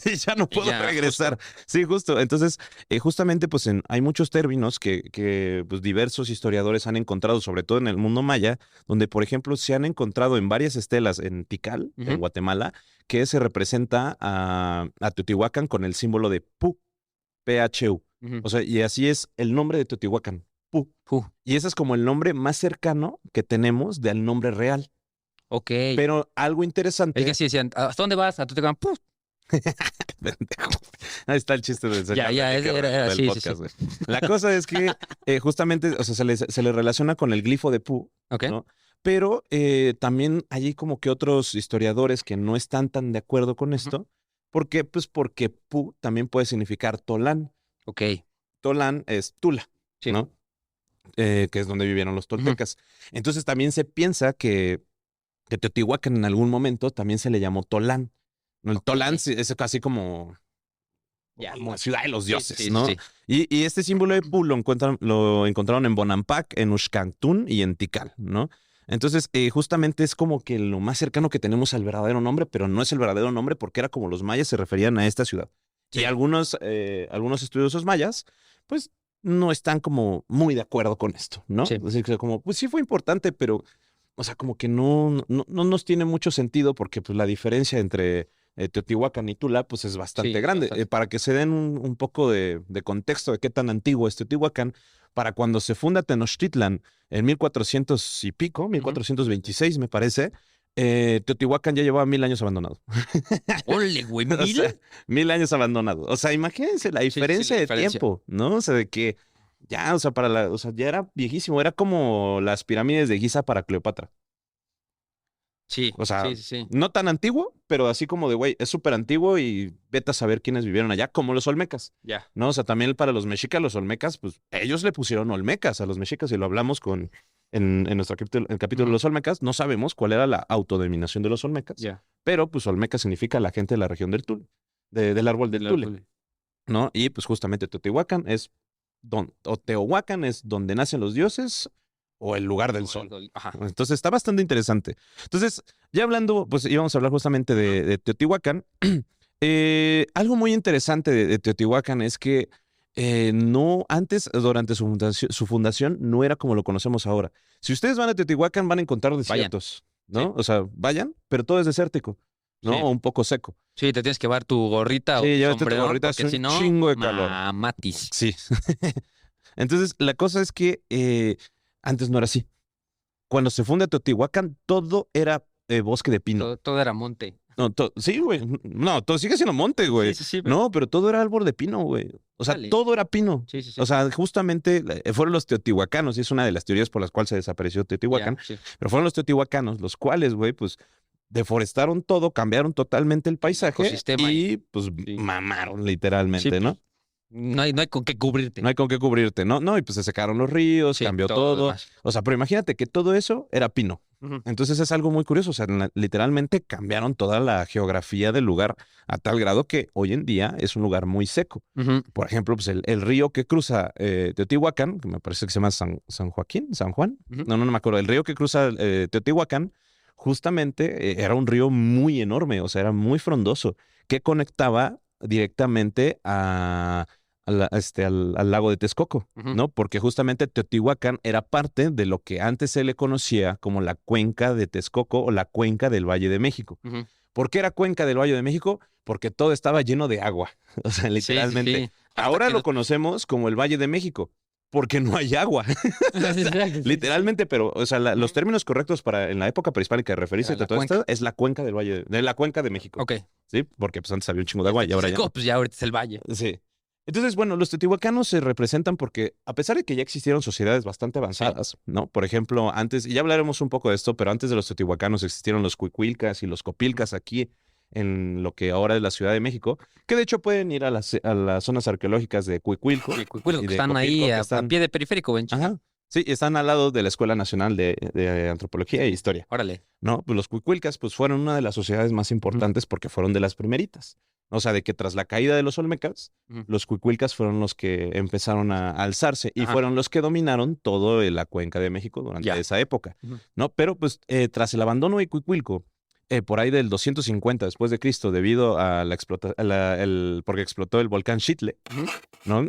Speaker 2: y ya no puedo
Speaker 3: ya,
Speaker 2: regresar. Sí, justo. Entonces, justamente, pues hay muchos términos que pues, diversos historiadores han encontrado, sobre todo en el mundo maya, donde, por ejemplo, se han encontrado en varias estelas en Tikal, en Guatemala, que se representa a Teotihuacán con el símbolo de Pu, P-H-U. O sea, y así es el nombre de Teotihuacán, Pu. Y ese es como el nombre más cercano que tenemos del nombre real.
Speaker 3: Ok.
Speaker 2: Pero algo interesante.
Speaker 3: Es que así decían, ¿hasta dónde vas? A Teotihuacán. ¡Puf!
Speaker 2: Pendejo. Ahí está el chiste del señor.
Speaker 3: Ya, era
Speaker 2: del
Speaker 3: sí,
Speaker 2: podcast,
Speaker 3: sí.
Speaker 2: güey. La cosa es que justamente, o sea, se le relaciona con el glifo de Pu,
Speaker 3: Ok.
Speaker 2: ¿no? Pero también hay como que otros historiadores que no están tan de acuerdo con esto. ¿Por qué? Pues porque Pu también puede significar Tolán.
Speaker 3: Ok.
Speaker 2: Tolán es Tula,
Speaker 3: Sí.
Speaker 2: ¿no? Que es donde vivieron los toltecas. Entonces también se piensa que Teotihuacán en algún momento también se le llamó Tolán. ¿No? El Tolán es casi como la ciudad de los dioses, ¿no?
Speaker 3: Sí.
Speaker 2: Y este símbolo de Pu lo encontraron en Bonampak, en Uxcantún y en Tikal, ¿no? Entonces, justamente es como que lo más cercano que tenemos al verdadero nombre, pero no es el verdadero nombre porque era como los mayas se referían a esta ciudad.
Speaker 3: Sí.
Speaker 2: Y algunos estudiosos mayas, pues, no están como muy de acuerdo con esto, ¿no?
Speaker 3: Sí.
Speaker 2: Es decir, que como, pues sí fue importante, pero, o sea, como que no nos tiene mucho sentido porque, pues, la diferencia entre Teotihuacán y Tula, pues es bastante grande.
Speaker 3: Bastante.
Speaker 2: Para que se den un poco de contexto de qué tan antiguo es Teotihuacán, para cuando se funda Tenochtitlan en 1400 y pico, 1426 me parece, Teotihuacán ya llevaba 1000 años abandonado.
Speaker 3: ¡Ole, güey!
Speaker 2: O sea, 1000 años abandonado. O sea, imagínense la diferencia
Speaker 3: la
Speaker 2: de
Speaker 3: diferencia.
Speaker 2: tiempo, ¿no? O sea, de que ya, o sea, o sea, ya era viejísimo. Era como las pirámides de Giza para Cleopatra.
Speaker 3: Sí,
Speaker 2: O sea,
Speaker 3: sí.
Speaker 2: no tan antiguo, pero así como de, güey, es súper antiguo y vete a saber quiénes vivieron allá, como los olmecas,
Speaker 3: Ya.
Speaker 2: ¿no? O sea, también para los mexicas, los olmecas, pues ellos le pusieron olmecas a los mexicas y lo hablamos en nuestro capítulo, el capítulo de los olmecas. No sabemos cuál era la autodenominación de los olmecas,
Speaker 3: Ya.
Speaker 2: pero pues olmeca significa la gente de la región del Tule, del árbol del Tule, ¿no? Y pues justamente Teotihuacán o Teohuacán es donde nacen los dioses o el lugar del sol.
Speaker 3: Ajá.
Speaker 2: Entonces está bastante interesante. Entonces, ya hablando, pues íbamos a hablar justamente de Teotihuacán. Algo muy interesante de Teotihuacán es que no, antes, durante su fundación, no era como lo conocemos ahora. Si ustedes van a Teotihuacán, van a encontrar desiertos, ¿no?
Speaker 3: Sí.
Speaker 2: O sea, vayan, pero todo es desértico, ¿no?
Speaker 3: Sí.
Speaker 2: O un poco seco.
Speaker 3: Sí, te tienes que llevar tu gorrita o
Speaker 2: Sí,
Speaker 3: tu
Speaker 2: llévate tu
Speaker 3: sombrerón,
Speaker 2: gorrita,
Speaker 3: porque
Speaker 2: hace
Speaker 3: si
Speaker 2: un
Speaker 3: no,
Speaker 2: chingo de calor.
Speaker 3: mamatis.
Speaker 2: Sí. Entonces, la cosa es que antes no era así. Cuando se funda Teotihuacán, todo era bosque de pino.
Speaker 3: Todo era monte.
Speaker 2: No, sí, güey. No, todo sigue siendo monte, güey.
Speaker 3: Sí.
Speaker 2: No, pero todo era árbol de pino, güey. O sea,
Speaker 3: Dale.
Speaker 2: todo era pino.
Speaker 3: Sí.
Speaker 2: O sea, justamente fueron los teotihuacanos, y es una de las teorías por las cuales se desapareció Teotihuacán.
Speaker 3: Ya, sí.
Speaker 2: Pero fueron los teotihuacanos, los cuales, güey, pues deforestaron todo, cambiaron totalmente el paisaje
Speaker 3: ecosistema
Speaker 2: y pues
Speaker 3: sí.
Speaker 2: mamaron literalmente,
Speaker 3: Sí,
Speaker 2: ¿no?
Speaker 3: No hay con qué cubrirte.
Speaker 2: No hay con qué cubrirte, ¿no? No, y pues se secaron los ríos,
Speaker 3: Sí,
Speaker 2: cambió
Speaker 3: lo
Speaker 2: todo.
Speaker 3: demás.
Speaker 2: O sea, pero imagínate que todo eso era pino.
Speaker 3: Ujú.
Speaker 2: Entonces es algo muy curioso. O sea, literalmente cambiaron toda la geografía del lugar a tal grado que hoy en día es un lugar muy seco.
Speaker 3: Ujú.
Speaker 2: Por ejemplo, pues el río que cruza Teotihuacán, que me parece que se llama San Juan.
Speaker 3: Ujú.
Speaker 2: No me acuerdo. El río que cruza Teotihuacán, justamente era un río muy enorme, o sea, era muy frondoso, que conectaba directamente al lago de Texcoco,
Speaker 3: Ujú.
Speaker 2: ¿no? Porque justamente Teotihuacán era parte de lo que antes se le conocía como la cuenca de Texcoco o la cuenca del Valle de México.
Speaker 3: Ujú.
Speaker 2: ¿Por qué era cuenca del Valle de México? Porque todo estaba lleno de agua, o sea, literalmente.
Speaker 3: Sí. Hasta
Speaker 2: Ahora
Speaker 3: que
Speaker 2: lo conocemos como el Valle de México, porque no hay agua. Literalmente, pero, o sea, los términos correctos para en la época prehispánica de referirse
Speaker 3: Era
Speaker 2: a
Speaker 3: la
Speaker 2: todo esto
Speaker 3: cuenca.
Speaker 2: es la cuenca del Valle, de la cuenca de México.
Speaker 3: Ok.
Speaker 2: Sí, porque pues antes había un chingo de agua y ahora ya.
Speaker 3: Pues ya ahorita es el valle.
Speaker 2: Sí. Entonces, bueno, los teotihuacanos se representan porque, a pesar de que ya existieron sociedades bastante avanzadas, ¿no? Por ejemplo, antes, y ya hablaremos un poco de esto, pero antes de los teotihuacanos existieron los cuicuilcas y los copilcas aquí en lo que ahora es la Ciudad de México, que de hecho pueden ir a las zonas arqueológicas de Cuicuilco.
Speaker 3: Sí, Cuicuilco,
Speaker 2: y
Speaker 3: que
Speaker 2: de
Speaker 3: están
Speaker 2: Copilco,
Speaker 3: ahí
Speaker 2: que
Speaker 3: a
Speaker 2: están-
Speaker 3: pie de periférico, ven.
Speaker 2: Ajá. Sí, están al lado de la Escuela Nacional de Antropología e Historia.
Speaker 3: Órale.
Speaker 2: ¿No? Pues los cuicuilcas pues fueron una de las sociedades más importantes porque fueron de las primeritas. O sea, de que tras la caída de los olmecas,
Speaker 3: Ujú.
Speaker 2: los cuicuilcas fueron los que empezaron a alzarse y
Speaker 3: Ajá.
Speaker 2: fueron los que dominaron todo la cuenca de México durante
Speaker 3: Ya.
Speaker 2: esa época,
Speaker 3: Ujú.
Speaker 2: ¿no? Pero pues tras el abandono de Cuicuilco por ahí del 250 después de Cristo, debido a porque explotó el volcán Xitle,
Speaker 3: Ujú.
Speaker 2: ¿no?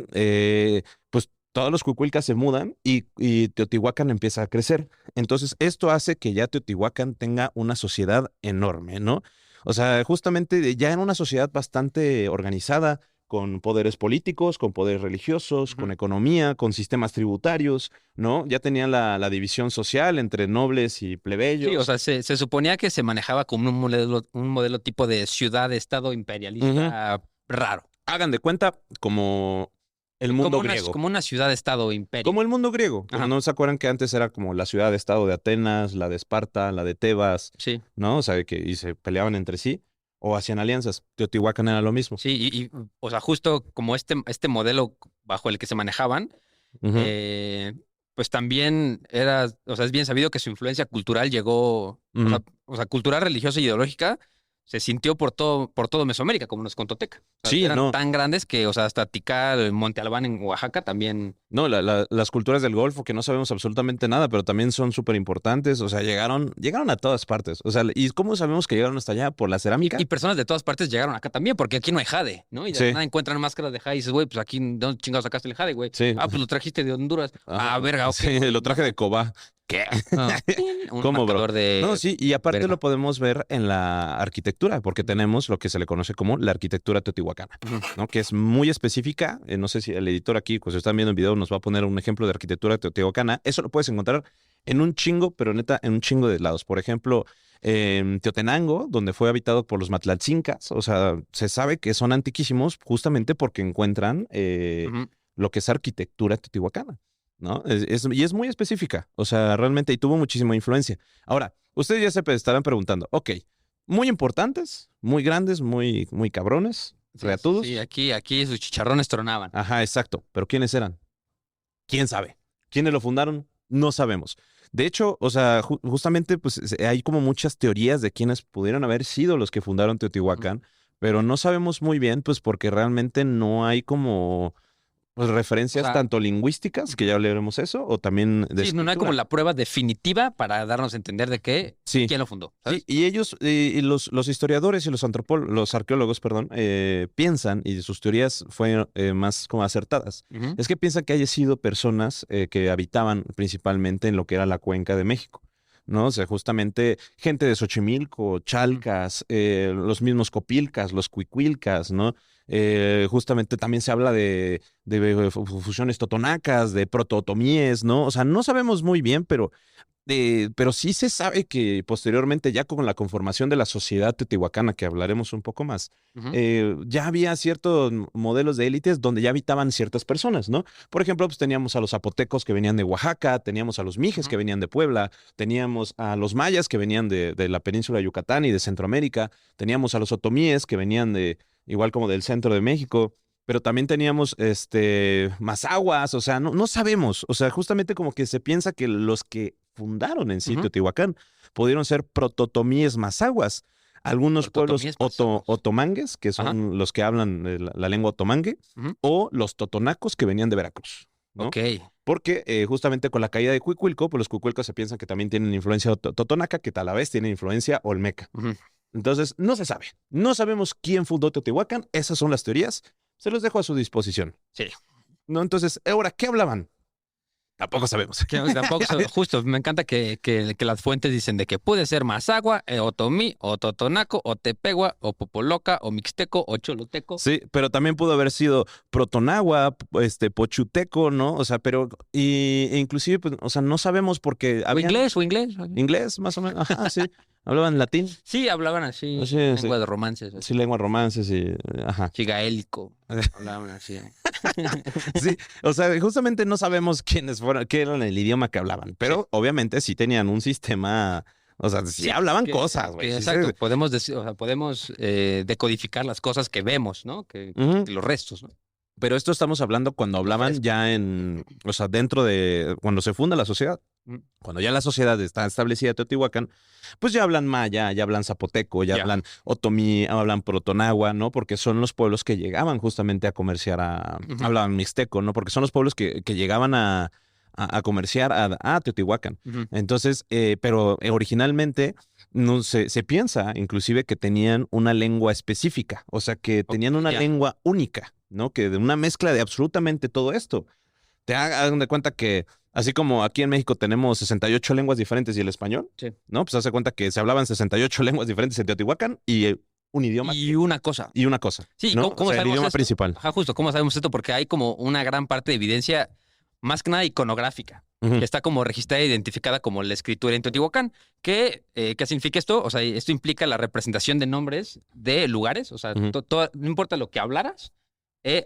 Speaker 2: Pues todos los cuicuilcas se mudan y Teotihuacán empieza a crecer. Entonces, esto hace que ya Teotihuacán tenga una sociedad enorme, ¿no? O sea, justamente ya en una sociedad bastante organizada, con poderes políticos, con poderes religiosos, con
Speaker 3: Ujú.
Speaker 2: economía, con sistemas tributarios, ¿no? Ya tenían la división social entre nobles y plebeyos.
Speaker 3: Sí, o sea, se suponía que se manejaba como un modelo tipo de ciudad-estado imperialista raro.
Speaker 2: Hagan de cuenta como el mundo griego.
Speaker 3: Como una ciudad-estado imperio.
Speaker 2: Como el mundo griego.
Speaker 3: Ajá.
Speaker 2: ¿No se acuerdan que antes era como la ciudad-estado de Atenas, la de Esparta, la de Tebas,
Speaker 3: Sí,
Speaker 2: ¿no? O sea, y se peleaban entre sí o hacían alianzas. Teotihuacán era lo mismo.
Speaker 3: sí, o sea, justo como este modelo bajo el que se manejaban,
Speaker 2: Ujú.
Speaker 3: pues también era, o sea, es bien sabido que su influencia cultural llegó,
Speaker 2: Ujú.
Speaker 3: o sea, cultural, religiosa e ideológica, se sintió por todo Mesoamérica, como nos contó Teca. O sea,
Speaker 2: Sí,
Speaker 3: eran
Speaker 2: no.
Speaker 3: tan grandes que, o sea, hasta Tikal, Monte Albán en Oaxaca también.
Speaker 2: No, las culturas del Golfo, que no sabemos absolutamente nada, pero también son súper importantes. O sea, llegaron a todas partes. O sea, ¿y cómo sabemos que llegaron hasta allá? ¿Por la cerámica?
Speaker 3: Y personas de todas partes llegaron acá también, porque aquí no hay jade, ¿no? Y de
Speaker 2: Sí.
Speaker 3: nada encuentran máscaras de jade y dices, güey, pues aquí, ¿de dónde chingados sacaste el jade, güey?
Speaker 2: Sí.
Speaker 3: Ah, pues lo trajiste de Honduras.
Speaker 2: Ajá.
Speaker 3: Ah, verga, ok.
Speaker 2: Sí, lo traje de Cobá. ¿Qué?
Speaker 3: Ah, un
Speaker 2: ¿Cómo, bro?
Speaker 3: marcador de...
Speaker 2: No, sí, y aparte
Speaker 3: verga.
Speaker 2: lo podemos ver en la arquitectura, porque tenemos lo que se le conoce como la arquitectura teotihuacana,
Speaker 3: Ujú.
Speaker 2: ¿no? Que es muy específica. No sé si el editor aquí, pues si están viendo el video, nos va a poner un ejemplo de arquitectura teotihuacana. Eso lo puedes encontrar en un chingo, pero neta, en un chingo de lados. Por ejemplo, en Teotenango, donde fue habitado por los Matlaltzincas, o sea, se sabe que son antiquísimos justamente porque encuentran
Speaker 3: Ujú.
Speaker 2: lo que es arquitectura teotihuacana, ¿no? Y es muy específica, o sea, realmente, y tuvo muchísima influencia. Ahora, ustedes ya se estarán preguntando, ok, muy importantes, muy grandes, muy, muy cabrones,
Speaker 3: Sí,
Speaker 2: reatudos.
Speaker 3: sí, aquí sus chicharrones tronaban.
Speaker 2: Ajá, exacto. Pero ¿quiénes eran? ¿Quién sabe? ¿Quiénes lo fundaron? No sabemos. De hecho, o sea, justamente pues hay como muchas teorías de quiénes pudieron haber sido los que fundaron Teotihuacán, pero no sabemos muy bien, pues porque realmente no hay como pues referencias
Speaker 3: O sea,
Speaker 2: tanto lingüísticas, que ya hablaremos eso, o también de
Speaker 3: Sí, no hay como
Speaker 2: escritura.
Speaker 3: la prueba definitiva para darnos a entender de que
Speaker 2: Sí.
Speaker 3: quién lo fundó,
Speaker 2: Sí,
Speaker 3: ¿sabes?
Speaker 2: y ellos, y los historiadores y los arqueólogos, perdón, piensan, y sus teorías fueron más como acertadas,
Speaker 3: Ujú.
Speaker 2: es que piensan que haya sido personas que habitaban principalmente en lo que era la Cuenca de México, ¿no? O sea, justamente gente de Xochimilco, Chalcas, los mismos Copilcas, los Cuicuilcas, ¿no? Justamente también se habla de fusiones totonacas, de proto-otomíes, ¿no? O sea, no sabemos muy bien, pero sí se sabe que posteriormente, ya con la conformación de la sociedad teotihuacana, que hablaremos un poco más,
Speaker 3: Ujú.
Speaker 2: ya había ciertos modelos de élites donde ya habitaban ciertas personas, ¿no? Por ejemplo, pues teníamos a los zapotecos que venían de Oaxaca, teníamos a los mijes que
Speaker 3: Ujú.
Speaker 2: venían de Puebla, teníamos a los mayas que venían de la península de Yucatán y de Centroamérica, teníamos a los otomíes que venían igual como del centro de México. Pero también teníamos mazahuas, o sea, no sabemos. O sea, justamente como que se piensa que los que fundaron en sí
Speaker 3: Ujú.
Speaker 2: Teotihuacán pudieron ser prototomíes mazahuas. Algunos pueblos
Speaker 3: Prototomíes mazahuas.
Speaker 2: otomangues, que
Speaker 3: Ajá.
Speaker 2: son los que hablan la lengua otomangue,
Speaker 3: Ujú.
Speaker 2: o los totonacos que venían de Veracruz, ¿no?
Speaker 3: Ok.
Speaker 2: Porque justamente con la caída de Cuicuilco, pues los cuicuilcos se piensan que también tienen influencia totonaca, que a la vez tienen influencia olmeca.
Speaker 3: Ujú.
Speaker 2: Entonces, no se sabe. No sabemos quién fundó Teotihuacán. Esas son las teorías. Se los dejo a su disposición.
Speaker 3: Sí.
Speaker 2: ¿No? Entonces, ahora, ¿qué hablaban? Tampoco sabemos.
Speaker 3: Que tampoco, justo, me encanta que las fuentes dicen de que puede ser Mazagua, Otomí, o Totonaco, o Tepegua, o Popoloca, o Mixteco, o Choloteco.
Speaker 2: Sí, pero también pudo haber sido protonagua, pochuteco, ¿no? O sea, pero, e inclusive, pues, o sea, no sabemos porque
Speaker 3: O
Speaker 2: había
Speaker 3: inglés, o inglés.
Speaker 2: inglés, más o menos. Ajá, sí. Hablaban latín.
Speaker 3: Sí, hablaban así,
Speaker 2: Sí,
Speaker 3: lengua
Speaker 2: sí.
Speaker 3: de romances.
Speaker 2: Sí, lengua romances y, ajá.
Speaker 3: Sí, gaélico. Hablaban así.
Speaker 2: Sí, o sea, justamente no sabemos quiénes fueron, qué era el idioma que hablaban, pero obviamente sí tenían un sistema, o sea, sí hablaban cosas, güey. Sí
Speaker 3: Exacto, podemos decir, o sea, podemos decodificar las cosas que vemos, ¿no?
Speaker 2: Ujú.
Speaker 3: Los restos, ¿no?
Speaker 2: Pero esto estamos hablando cuando hablaban
Speaker 3: fresco.
Speaker 2: ya o sea, dentro de, cuando se funda la sociedad.
Speaker 3: Mm.
Speaker 2: Cuando ya la sociedad está establecida, Teotihuacán, pues ya hablan maya, ya hablan zapoteco, ya
Speaker 3: Ya.
Speaker 2: hablan otomí, hablan protonagua, ¿no? Porque son los pueblos que llegaban justamente a comerciar
Speaker 3: Ujú.
Speaker 2: hablaban mixteco, ¿no? Porque son los pueblos que llegaban a comerciar a Teotihuacán.
Speaker 3: Ujú.
Speaker 2: Entonces, pero originalmente no se piensa inclusive que tenían una lengua específica, o sea, que tenían una
Speaker 3: ya.
Speaker 2: lengua única, ¿no? Que de una mezcla de absolutamente todo esto. Te hagan de cuenta que, así como aquí en México tenemos 68 lenguas diferentes y el español,
Speaker 3: Sí.
Speaker 2: ¿no? Pues hace cuenta que se hablaban 68 lenguas diferentes en Teotihuacán y un idioma
Speaker 3: Y una cosa.
Speaker 2: y una cosa,
Speaker 3: Sí,
Speaker 2: ¿no?
Speaker 3: ¿cómo
Speaker 2: O sea, el
Speaker 3: sabemos
Speaker 2: idioma
Speaker 3: esto?
Speaker 2: principal.
Speaker 3: Ajá, justo, ¿cómo sabemos esto? Porque hay como una gran parte de evidencia, más que nada iconográfica,
Speaker 2: Ujú.
Speaker 3: que está como registrada e identificada como la escritura en Teotihuacán. ¿Qué significa esto? O sea, esto implica la representación de nombres de lugares. O sea,
Speaker 2: Ujú.
Speaker 3: no importa lo que hablaras,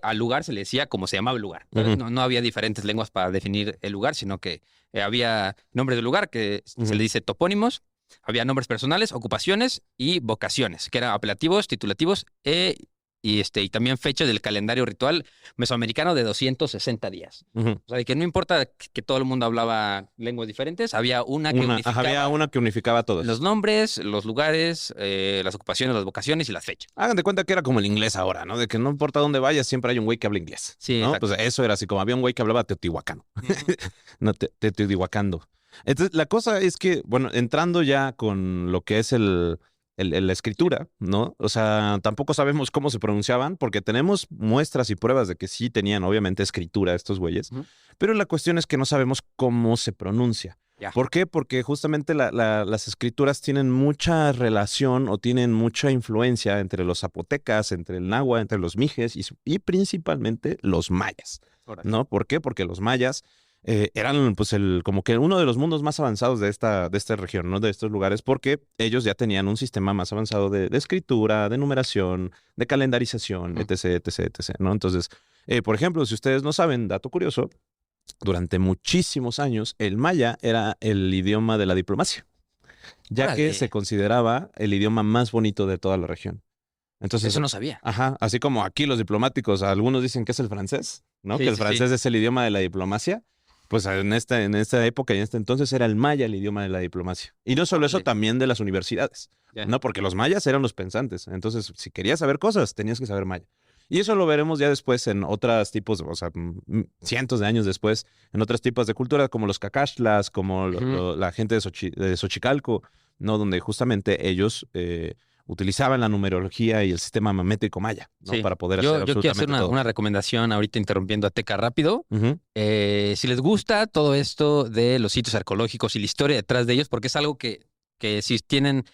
Speaker 3: al lugar se le decía como se llamaba el lugar. ¿Sabes?
Speaker 2: Ujú.
Speaker 3: No había diferentes lenguas para definir el lugar, sino que había nombres del lugar que
Speaker 2: Ujú.
Speaker 3: se le dice topónimos, había nombres personales, ocupaciones y vocaciones, que eran apelativos, titulativos y también fechas del calendario ritual mesoamericano de 260 días.
Speaker 2: Ujú.
Speaker 3: O sea, de que no importa que todo el mundo hablaba lenguas diferentes, había una que unificaba
Speaker 2: Había una que unificaba a todos.
Speaker 3: los nombres, los lugares, las ocupaciones, las vocaciones y las fechas.
Speaker 2: Hagan de cuenta que era como el inglés ahora, ¿no? De que no importa dónde vayas, siempre hay un güey que habla inglés.
Speaker 3: Sí,
Speaker 2: ¿no?
Speaker 3: exacto.
Speaker 2: Pues eso era así, como había un güey que hablaba teotihuacano. No, teotihuacando. Entonces, la cosa es que, bueno, entrando ya con lo que es la escritura, ¿no? O sea, tampoco sabemos cómo se pronunciaban, porque tenemos muestras y pruebas de que sí tenían, obviamente, escritura estos güeyes,
Speaker 3: Ujú.
Speaker 2: pero la cuestión es que no sabemos cómo se pronuncia.
Speaker 3: Ya.
Speaker 2: ¿Por qué? Porque justamente las escrituras tienen mucha relación o tienen mucha influencia entre los zapotecas, entre el náhuatl, entre los mijes y principalmente los mayas,
Speaker 3: Órale.
Speaker 2: ¿no? ¿Por qué? Porque los mayas eran pues como que uno de los mundos más avanzados de esta región, ¿no? De estos lugares, porque ellos ya tenían un sistema más avanzado de escritura, de numeración, de calendarización, etc., ¿no? Entonces, por ejemplo, si ustedes no saben, dato curioso, durante muchísimos años el maya era el idioma de la diplomacia, ya que
Speaker 3: Órale.
Speaker 2: se consideraba el idioma más bonito de toda la región. Entonces,
Speaker 3: Eso no sabía.
Speaker 2: ajá, así como aquí los diplomáticos, algunos dicen que es el francés, ¿no?
Speaker 3: Sí,
Speaker 2: Que el
Speaker 3: sí,
Speaker 2: francés es el idioma de la diplomacia. Pues en esta época y en este entonces era el maya el idioma de la diplomacia. Y no solo eso,
Speaker 3: Órale.
Speaker 2: también de las universidades,
Speaker 3: Ya.
Speaker 2: ¿no? Porque los mayas eran los pensantes. Entonces, si querías saber cosas, tenías que saber maya. Y eso lo veremos ya después en otros tipos, o sea, cientos de años después, en otros tipos de cultura, como los cacaxtlas, como
Speaker 3: Ujú.
Speaker 2: la gente de Xochicalco, ¿no? Donde justamente ellos utilizaban la numerología y el sistema métrico maya, ¿no?
Speaker 3: Sí.
Speaker 2: Para poder hacer
Speaker 3: Yo quiero hacer
Speaker 2: absolutamente todo.
Speaker 3: una recomendación ahorita interrumpiendo a Teca rápido.
Speaker 2: Ujú.
Speaker 3: Si les gusta todo esto de los sitios arqueológicos y la historia detrás de ellos, porque es algo que si tienen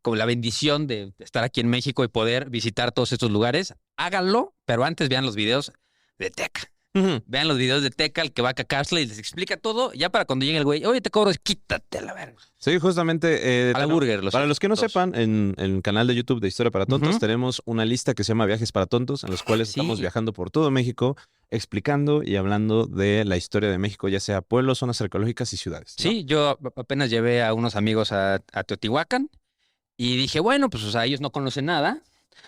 Speaker 3: como la bendición de estar aquí en México y poder visitar todos estos lugares, háganlo, pero antes vean los videos de Teca.
Speaker 2: Ujú.
Speaker 3: Vean los videos de Teca, el que va a Cacaxtla y les explica todo. Ya para cuando llegue el güey, oye, te cobro, quítate a la verga.
Speaker 2: Sí, justamente.
Speaker 3: A la burger.
Speaker 2: Para los que no
Speaker 3: dos.
Speaker 2: sepan, en el canal de YouTube de Historia para Tontos
Speaker 3: Ujú.
Speaker 2: tenemos una lista que se llama Viajes para Tontos, en los cuales
Speaker 3: Sí.
Speaker 2: estamos viajando por todo México, explicando y hablando de la historia de México, ya sea pueblos, zonas arqueológicas y ciudades, ¿no?
Speaker 3: Sí, yo apenas llevé a unos amigos a Teotihuacán y dije, bueno, pues o sea, ellos no conocen nada.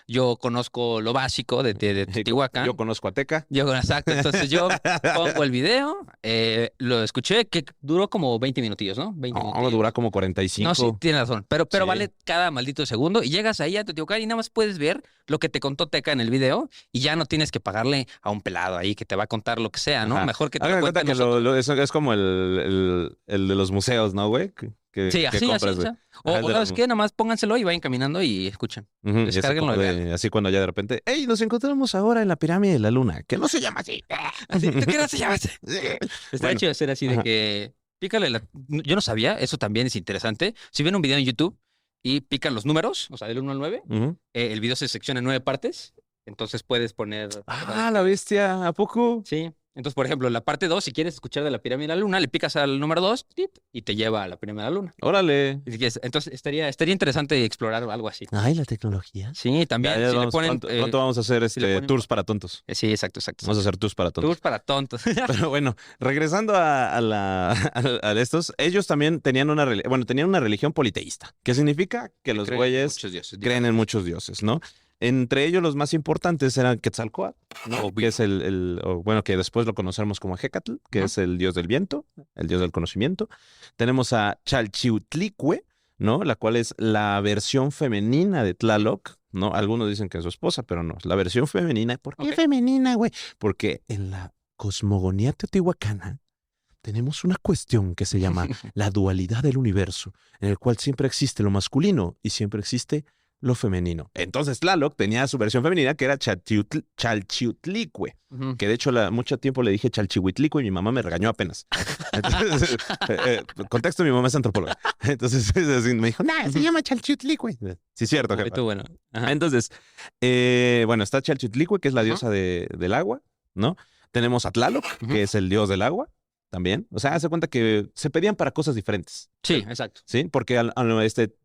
Speaker 3: Yo conozco lo básico de Teotihuacán.
Speaker 2: Yo conozco a Teca.
Speaker 3: Exacto, entonces yo pongo el video, lo escuché, que duró como 20 minutillos, ¿no? 20
Speaker 2: No,
Speaker 3: minutillos.
Speaker 2: dura como 45.
Speaker 3: No, sí, tienes razón, pero
Speaker 2: Sí.
Speaker 3: vale cada maldito segundo y llegas ahí a Teotihuacán y nada más puedes ver lo que te contó Teca en el video y ya no tienes que pagarle a un pelado ahí que te va a contar lo que sea, ¿no?
Speaker 2: Ajá.
Speaker 3: Mejor que te
Speaker 2: Hagan
Speaker 3: lo
Speaker 2: de cuenta
Speaker 3: cuenten
Speaker 2: que
Speaker 3: nosotros.
Speaker 2: eso es como el de los museos, ¿no, güey?
Speaker 3: Sí,
Speaker 2: que
Speaker 3: así,
Speaker 2: compras,
Speaker 3: o
Speaker 2: güey.
Speaker 3: sea.
Speaker 2: Ajá, el
Speaker 3: O
Speaker 2: de
Speaker 3: ¿sabes
Speaker 2: los-
Speaker 3: qué? Nada más pónganselo y vayan caminando y escuchen.
Speaker 2: Ujú, y así
Speaker 3: Descárguenlo
Speaker 2: como
Speaker 3: y vean.
Speaker 2: así cuando ya de repente, ¡hey! Nos encontramos ahora en la pirámide de la luna, que no se llama así.
Speaker 3: Así, ¿de qué no se llama? Estaría
Speaker 2: Bueno,
Speaker 3: chido hacer así de
Speaker 2: ajá.
Speaker 3: que pícale Yo no sabía, eso también es interesante. Si ven un video en YouTube y pican los números, o sea, del 1 al 9,
Speaker 2: Ujú.
Speaker 3: el video se secciona en 9 partes, entonces puedes poner...
Speaker 2: Ah, la bestia, ¿a poco?
Speaker 3: Sí. Entonces, por ejemplo, la parte 2, si quieres escuchar de la pirámide de la luna, le picas al número 2 y te lleva a la pirámide de la luna.
Speaker 2: Órale.
Speaker 3: Y si quieres- Entonces, estaría interesante explorar algo así.
Speaker 2: Ay, la tecnología.
Speaker 3: Sí, también.
Speaker 2: Ya
Speaker 3: Si le
Speaker 2: vamos,
Speaker 3: ponen,
Speaker 2: pronto vamos a hacer
Speaker 3: si le ponen-
Speaker 2: tours para tontos.
Speaker 3: sí, exacto.
Speaker 2: Vamos a hacer tours para tontos.
Speaker 3: Tours para tontos.
Speaker 2: Pero bueno, regresando a estos, ellos también tenían tenían una religión politeísta, que significa que los
Speaker 3: Creen
Speaker 2: güeyes
Speaker 3: muchos dioses.
Speaker 2: creen en muchos dioses, ¿no? Entre ellos los más importantes eran Quetzalcóatl, ¿no?
Speaker 3: Obvio.
Speaker 2: Que es que después lo conocemos como Hécatl, que
Speaker 3: Ajá.
Speaker 2: es el dios del viento, el dios del conocimiento. Tenemos a Chalchiutlicue, ¿no? La cual es la versión femenina de Tlaloc, ¿no? Algunos dicen que es su esposa, pero no, es la versión femenina. ¿Por qué
Speaker 3: Ok.
Speaker 2: femenina, güey? Porque en la cosmogonía teotihuacana, tenemos una cuestión que se llama la dualidad del universo, en el cual siempre existe lo masculino y siempre existe lo femenino. Entonces Tlaloc tenía su versión femenina que era Chalchiutlicue, que de hecho mucho tiempo le dije Chalchihuitlicue y mi mamá me regañó apenas. Entonces, contexto, mi mamá es antropóloga. Entonces me dijo, se llama Chalchiutlicue. Sí, cierto.
Speaker 3: Muy bueno. Ajá.
Speaker 2: Entonces, bueno, está Chalchiutlicue, que es la diosa del agua, ¿no? Tenemos a Tlaloc, que es el dios del agua. También. O sea, hace cuenta que se pedían para cosas diferentes.
Speaker 3: Sí, exacto.
Speaker 2: Sí, porque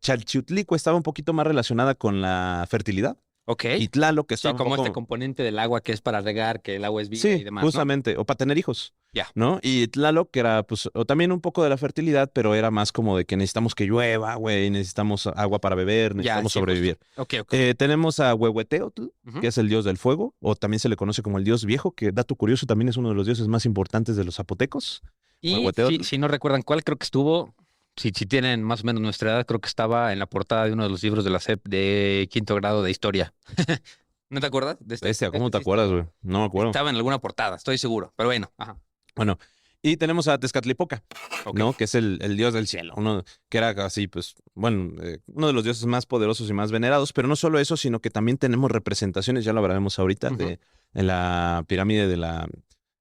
Speaker 2: Chalchiutlicue estaba un poquito más relacionada con la fertilidad.
Speaker 3: Ok.
Speaker 2: Y Tlaloc, que
Speaker 3: Sí,
Speaker 2: estaba
Speaker 3: como
Speaker 2: un poco...
Speaker 3: este componente del agua que es para regar, que el agua es viva
Speaker 2: Sí,
Speaker 3: y demás, ¿no?
Speaker 2: justamente. O para tener hijos.
Speaker 3: Ya.
Speaker 2: ¿No? Y Tlaloc, que era, pues, o también un poco de la fertilidad, pero era más como de que necesitamos que llueva, güey, necesitamos agua para beber, necesitamos
Speaker 3: sí,
Speaker 2: sobrevivir.
Speaker 3: Ok.
Speaker 2: Tenemos a Huehueteotl, que es el dios del fuego, o también se le conoce como el dios viejo, que, dato curioso, también es uno de los dioses más importantes de los zapotecos.
Speaker 3: Y
Speaker 2: Huehueteotl.
Speaker 3: si no recuerdan cuál, creo que estuvo, si tienen más o menos nuestra edad, creo que estaba en la portada de uno de los libros de la SEP de quinto grado de historia. ¿No te acuerdas?
Speaker 2: Bestia, ¿cómo te acuerdas, güey? No me acuerdo.
Speaker 3: Estaba en alguna portada, estoy seguro, pero bueno. Ajá.
Speaker 2: Bueno, y tenemos a Tezcatlipoca,
Speaker 3: Ok.
Speaker 2: ¿no? Que es el dios del cielo, uno que era así, pues, bueno, uno de los dioses más poderosos y más venerados, pero no solo eso, sino que también tenemos representaciones, ya lo hablaremos ahorita, en la pirámide de la...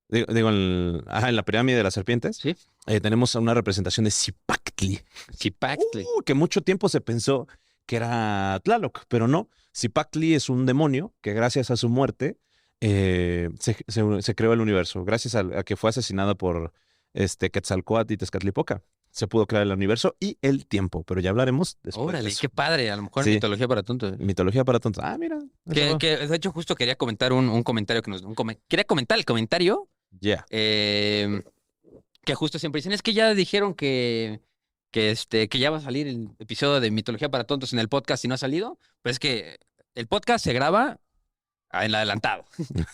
Speaker 2: en la pirámide de las serpientes.
Speaker 3: Sí.
Speaker 2: Tenemos una representación de Zipactli.
Speaker 3: Zipactli.
Speaker 2: Que mucho tiempo se pensó que era Tlaloc, pero no. Zipactli es un demonio que gracias a su muerte se creó el universo. Gracias a que fue asesinada por Quetzalcóatl y Tezcatlipoca, se pudo crear el universo y el tiempo, pero ya hablaremos después de
Speaker 3: Órale,
Speaker 2: eso.
Speaker 3: qué padre. A lo mejor
Speaker 2: Sí.
Speaker 3: mitología para tontos.
Speaker 2: Mitología para tontos. Ah, mira.
Speaker 3: Que de hecho justo quería comentar un comentario que quería comentar el comentario
Speaker 2: Ya.
Speaker 3: que justo siempre dicen, es que ya dijeron que ya va a salir el episodio de Mitología para Tontos en el podcast y no ha salido. Pues es que el podcast se graba en adelantado.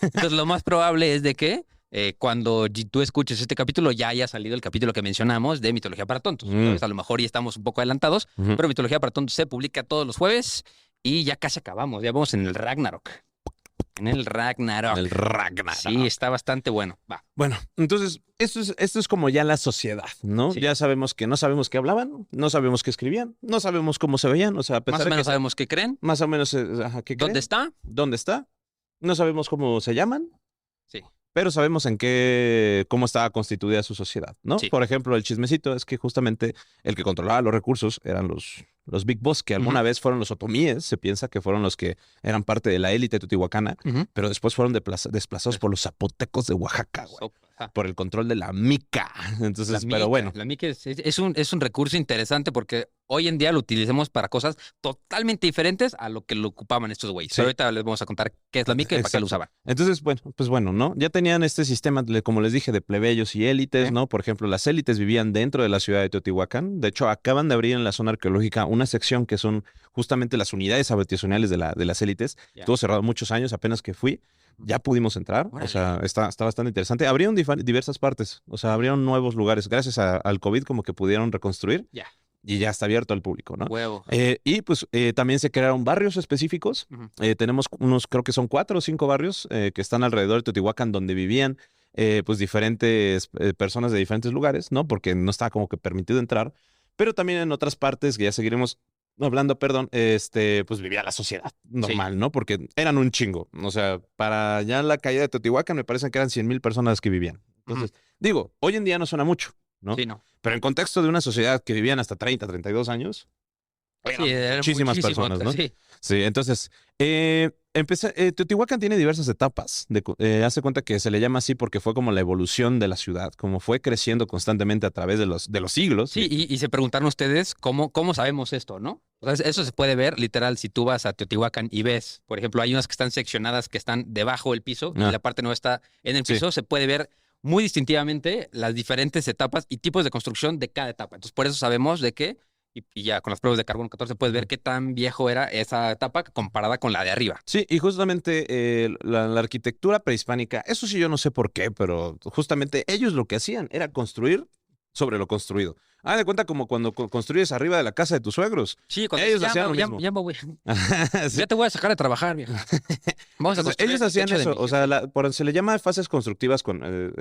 Speaker 3: Entonces lo más probable es de que cuando tú escuches este capítulo ya haya salido el capítulo que mencionamos de Mitología para Tontos. ¿Sabes? A lo mejor ya estamos un poco adelantados, pero Mitología para Tontos se publica todos los jueves y ya casi acabamos. Ya vamos en el Ragnarok. En el Ragnarok.
Speaker 2: El Ragnarok.
Speaker 3: Sí, está bastante bueno. Va.
Speaker 2: Bueno, entonces, esto es como ya la sociedad, ¿no?
Speaker 3: Sí.
Speaker 2: Ya sabemos que no sabemos qué hablaban, no sabemos qué escribían, no sabemos cómo se veían, o sea, a pesar
Speaker 3: Más o
Speaker 2: de
Speaker 3: menos
Speaker 2: que
Speaker 3: sabemos qué creen.
Speaker 2: más o menos qué
Speaker 3: ¿Dónde
Speaker 2: creen,
Speaker 3: está?
Speaker 2: dónde está, no sabemos cómo se llaman,
Speaker 3: Sí.
Speaker 2: pero sabemos cómo estaba constituida su sociedad, ¿no?
Speaker 3: Sí.
Speaker 2: Por ejemplo, el chismecito es que justamente el que controlaba los recursos eran los Big Boss, que alguna vez fueron los otomíes, se piensa que fueron los que eran parte de la élite teotihuacana, pero después fueron desplazados por los zapotecos de Oaxaca, güey, por el control de la mica. Entonces, pero bueno.
Speaker 3: La mica es un recurso interesante porque hoy en día lo utilizamos para cosas totalmente diferentes a lo que lo ocupaban estos güeyes.
Speaker 2: Sí.
Speaker 3: Pero ahorita les vamos a contar qué es la mica y para qué lo usaban.
Speaker 2: Entonces, bueno, pues bueno, ¿no? Ya tenían este sistema, como les dije, de plebeyos y élites, ¿no? Por ejemplo, las élites vivían dentro de la ciudad de Teotihuacán. De hecho, acaban de abrir en la zona arqueológica una sección que son justamente las unidades habitacionales de las élites.
Speaker 3: Ya.
Speaker 2: Estuvo cerrado muchos años, apenas que fui. Ya pudimos entrar,
Speaker 3: Órale.
Speaker 2: o sea, está bastante interesante. Abrieron diversas partes, o sea, abrieron nuevos lugares. Gracias al COVID como que pudieron reconstruir.
Speaker 3: Ya.
Speaker 2: Y ya está abierto al público, ¿no?
Speaker 3: Huevo.
Speaker 2: Y pues también se crearon barrios específicos. Tenemos creo que son 4 o 5 barrios que están alrededor de Teotihuacán donde vivían pues diferentes personas de diferentes lugares, ¿no? Porque no estaba como que permitido entrar. Pero también en otras partes, que ya seguiremos hablando, perdón, pues vivía la sociedad normal, ¿no? Porque eran un chingo. O sea, para ya la caída de Teotihuacán me parece que eran 100,000 personas que vivían. Entonces, digo, hoy en día no suena mucho, ¿no?
Speaker 3: Sí, no.
Speaker 2: Pero en contexto de una sociedad que vivían hasta 30, 32 años,
Speaker 3: Sí, eran
Speaker 2: muchísimas
Speaker 3: muchísimo,
Speaker 2: personas, ¿no?
Speaker 3: Sí.
Speaker 2: Sí, entonces, Teotihuacán tiene diversas etapas. Hace cuenta que se le llama así porque fue como la evolución de la ciudad, como fue creciendo constantemente a través de los siglos.
Speaker 3: Sí, y se preguntaron ustedes cómo sabemos esto, ¿no? O sea, eso se puede ver literal si tú vas a Teotihuacán y ves, por ejemplo, hay unas que están seccionadas que están debajo del piso y la parte no está en el piso, se puede ver muy distintivamente las diferentes etapas y tipos de construcción de cada etapa. Entonces, por eso sabemos de que, y ya con las pruebas de carbono 14 puedes ver qué tan viejo era esa etapa comparada con la de arriba.
Speaker 2: Sí, y justamente la arquitectura prehispánica, eso sí yo no sé por qué, pero justamente ellos lo que hacían era construir sobre lo construido. De cuenta como cuando construyes arriba de la casa de tus suegros.
Speaker 3: Sí, cuando
Speaker 2: Ellos
Speaker 3: ya,
Speaker 2: hacían lo
Speaker 3: ya,
Speaker 2: mismo.
Speaker 3: ya me voy.
Speaker 2: Sí.
Speaker 3: Ya te voy a sacar de trabajar, vieja. Vamos a
Speaker 2: O sea,
Speaker 3: construir
Speaker 2: ellos
Speaker 3: el
Speaker 2: hacían
Speaker 3: techo de
Speaker 2: eso,
Speaker 3: mi
Speaker 2: o sea, se le llama fases constructivas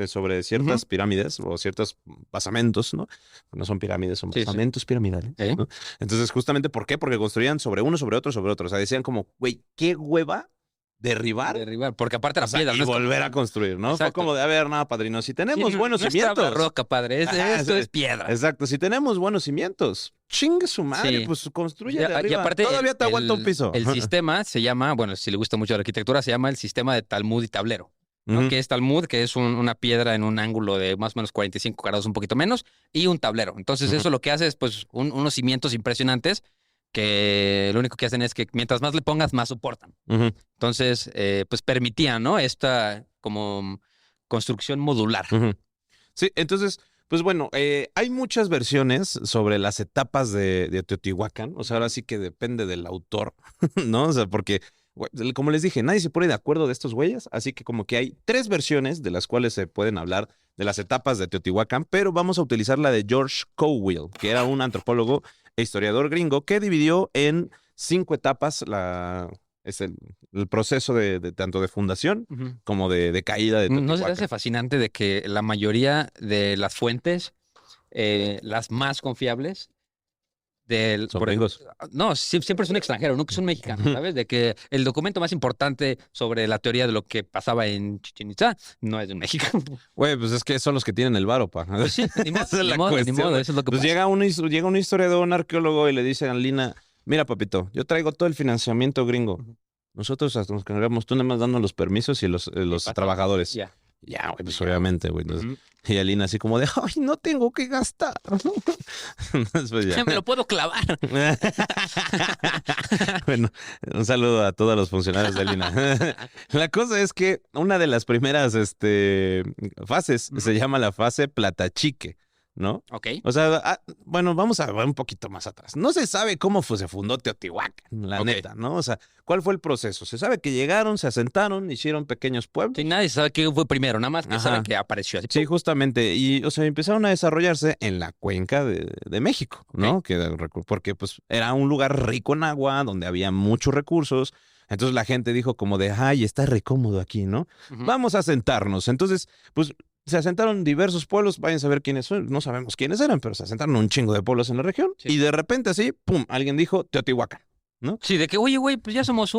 Speaker 2: sobre ciertas
Speaker 3: Ujú.
Speaker 2: pirámides o ciertos basamentos, ¿no? No son pirámides, son
Speaker 3: Sí, sí.
Speaker 2: basamentos piramidales,
Speaker 3: ¿Eh?
Speaker 2: ¿no? Entonces, justamente, ¿por qué? Porque construían sobre uno, sobre otro, sobre otro. O sea, decían como, güey, qué hueva derribar,
Speaker 3: Derribar, porque aparte la
Speaker 2: o sea,
Speaker 3: piedra
Speaker 2: y
Speaker 3: no es como-
Speaker 2: volver a construir, ¿no? Fue
Speaker 3: Exacto.
Speaker 2: como de, a ver, no, padrino, si
Speaker 3: Sí,
Speaker 2: tenemos buenos
Speaker 3: no es tabla
Speaker 2: cimientos.
Speaker 3: roca, padre.
Speaker 2: Ajá,
Speaker 3: Esto
Speaker 2: sí.
Speaker 3: es piedra.
Speaker 2: Exacto, si tenemos buenos cimientos, chingue su madre,
Speaker 3: Sí.
Speaker 2: pues construye
Speaker 3: Y
Speaker 2: de
Speaker 3: y
Speaker 2: arriba.
Speaker 3: aparte,
Speaker 2: Todavía te aguanta un piso.
Speaker 3: el sistema se llama, bueno, si le gusta mucho la arquitectura, se llama el sistema de talmud y tablero. ¿no?
Speaker 2: Ujú.
Speaker 3: Que es talmud, que es una piedra en un ángulo de más o menos 45 grados, un poquito menos, y un tablero. Entonces,
Speaker 2: Ujú.
Speaker 3: eso lo que hace es, pues, unos cimientos impresionantes que lo único que hacen es que mientras más le pongas, más soportan.
Speaker 2: Ujú.
Speaker 3: Entonces, pues permitían, ¿no? Esta como construcción modular.
Speaker 2: Ujú. Sí, entonces, pues bueno, hay muchas versiones sobre las etapas de Teotihuacán. O sea, ahora sí que depende del autor, ¿no? O sea, porque, como les dije, nadie se pone de acuerdo de estos güeyes. Así que como que hay 3 versiones de las cuales se pueden hablar de las etapas de Teotihuacán, pero vamos a utilizar la de George Cowell, que era un antropólogo e historiador gringo que dividió en 5 etapas el proceso de tanto de fundación
Speaker 3: Ujú.
Speaker 2: como de caída de
Speaker 3: ¿No se te
Speaker 2: Teotihuacán.
Speaker 3: hace fascinante de que la mayoría de las fuentes, las más confiables,
Speaker 2: Son
Speaker 3: por-
Speaker 2: gringos.
Speaker 3: no, siempre es un extranjero, nunca es un mexicano, ¿sabes? De que el documento más importante sobre la teoría de lo que pasaba en Chichén Itzá no es de un mexicano.
Speaker 2: Güey, pues es que son los que tienen el varo, pa.
Speaker 3: Pues sí, ni modo,
Speaker 2: Esa es
Speaker 3: ni
Speaker 2: la
Speaker 3: modo, ni
Speaker 2: cuestión,
Speaker 3: modo,
Speaker 2: güey.
Speaker 3: eso es lo que
Speaker 2: Pues
Speaker 3: pasa.
Speaker 2: llega un historiador, un arqueólogo y le dice a Lina, mira, papito, yo traigo todo el financiamiento gringo.
Speaker 3: Ujú.
Speaker 2: Nosotros hasta nos encargamos, tú nada más dando los permisos y los
Speaker 3: pasa.
Speaker 2: trabajadores.
Speaker 3: Ya.
Speaker 2: Ya, güey, pues
Speaker 3: Ya.
Speaker 2: obviamente, güey. Entonces,
Speaker 3: Ujú.
Speaker 2: y Alina así como de, ay, no tengo que gastar. Después ya.
Speaker 3: Ya me lo puedo clavar.
Speaker 2: Bueno, un saludo a todos los funcionarios de Lina. La cosa es que una de las primeras fases
Speaker 3: Ujú.
Speaker 2: se llama la fase platachique, ¿no?
Speaker 3: Ok.
Speaker 2: O sea, bueno, vamos a ver un poquito más atrás. No se sabe cómo se fundó Teotihuacán, la
Speaker 3: Ok.
Speaker 2: neta, ¿no? O sea, ¿cuál fue el proceso? Se sabe que llegaron, se asentaron, hicieron pequeños pueblos.
Speaker 3: Sí, nadie sabe qué fue primero, nada más que
Speaker 2: Ajá.
Speaker 3: saben que apareció así.
Speaker 2: Sí, justamente. Y, o sea, empezaron a desarrollarse en la cuenca de México, ¿no? Porque, pues, era un lugar rico en agua, donde había muchos recursos. Entonces la gente dijo como de, ay, está re cómodo aquí, ¿no?
Speaker 3: Ujú.
Speaker 2: Vamos a sentarnos. Entonces, pues, se asentaron diversos pueblos. Vayan a saber quiénes son. No sabemos quiénes eran, pero se asentaron un chingo de pueblos en la región.
Speaker 3: Sí.
Speaker 2: Y de repente así, pum, alguien dijo Teotihuacán.
Speaker 3: Sí, de que, oye, güey, pues ya somos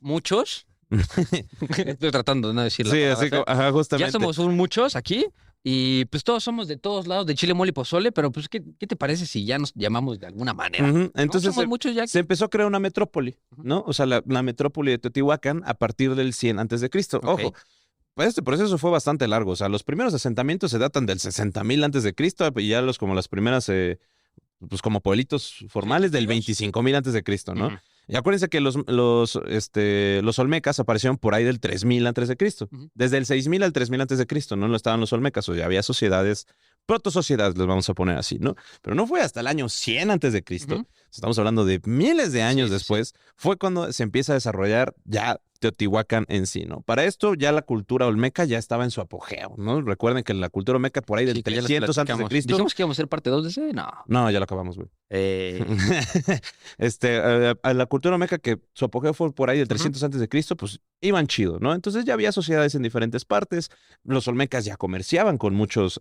Speaker 3: muchos. Estoy tratando de no decir la
Speaker 2: Sí,
Speaker 3: palabra
Speaker 2: así
Speaker 3: fea.
Speaker 2: como, ajá, justamente.
Speaker 3: Ya somos muchos aquí y pues todos somos de todos lados de Chile, mole y pozole, pero pues ¿qué te parece si ya nos llamamos de alguna manera?
Speaker 2: Ujú.
Speaker 3: ¿No?
Speaker 2: Entonces
Speaker 3: Somos muchos ya.
Speaker 2: se empezó a crear una metrópoli, ¿no? O sea, la metrópoli de Teotihuacán a partir del 100 antes de Cristo.
Speaker 3: Ok.
Speaker 2: Ojo, pues este proceso fue bastante largo. O sea, los primeros asentamientos se datan del 60,000 antes de Cristo y ya como las primeras, pues como pueblitos formales del
Speaker 3: castillos.
Speaker 2: 25,000 antes de Cristo, ¿no?
Speaker 3: Ujú.
Speaker 2: Y acuérdense que los olmecas aparecieron por ahí del 3,000 antes de Cristo.
Speaker 3: Ujú.
Speaker 2: Desde el 6,000 al 3,000 antes de Cristo, ¿no? No estaban los olmecas, o ya había sociedades, protosociedades, les vamos a poner así, ¿no? Pero no fue hasta el año 100 antes de Cristo.
Speaker 3: Ujú.
Speaker 2: Estamos hablando de miles de años
Speaker 3: Sí, sí, sí.
Speaker 2: después, fue cuando se empieza a desarrollar ya Teotihuacán en sí, ¿no? Para esto ya la cultura olmeca ya estaba en su apogeo, ¿no? Recuerden que la cultura olmeca por ahí del
Speaker 3: Sí, que ya les
Speaker 2: 300 antes de
Speaker 3: platicamos.
Speaker 2: Cristo.
Speaker 3: Dijimos que íbamos a ser parte 2 de ese. No.
Speaker 2: No, ya lo acabamos, güey.
Speaker 3: Eh,
Speaker 2: A la cultura olmeca que su apogeo fue por ahí del 300 antes de Cristo, pues iban chido, ¿no? Entonces ya había sociedades en diferentes partes. Los olmecas ya comerciaban con muchos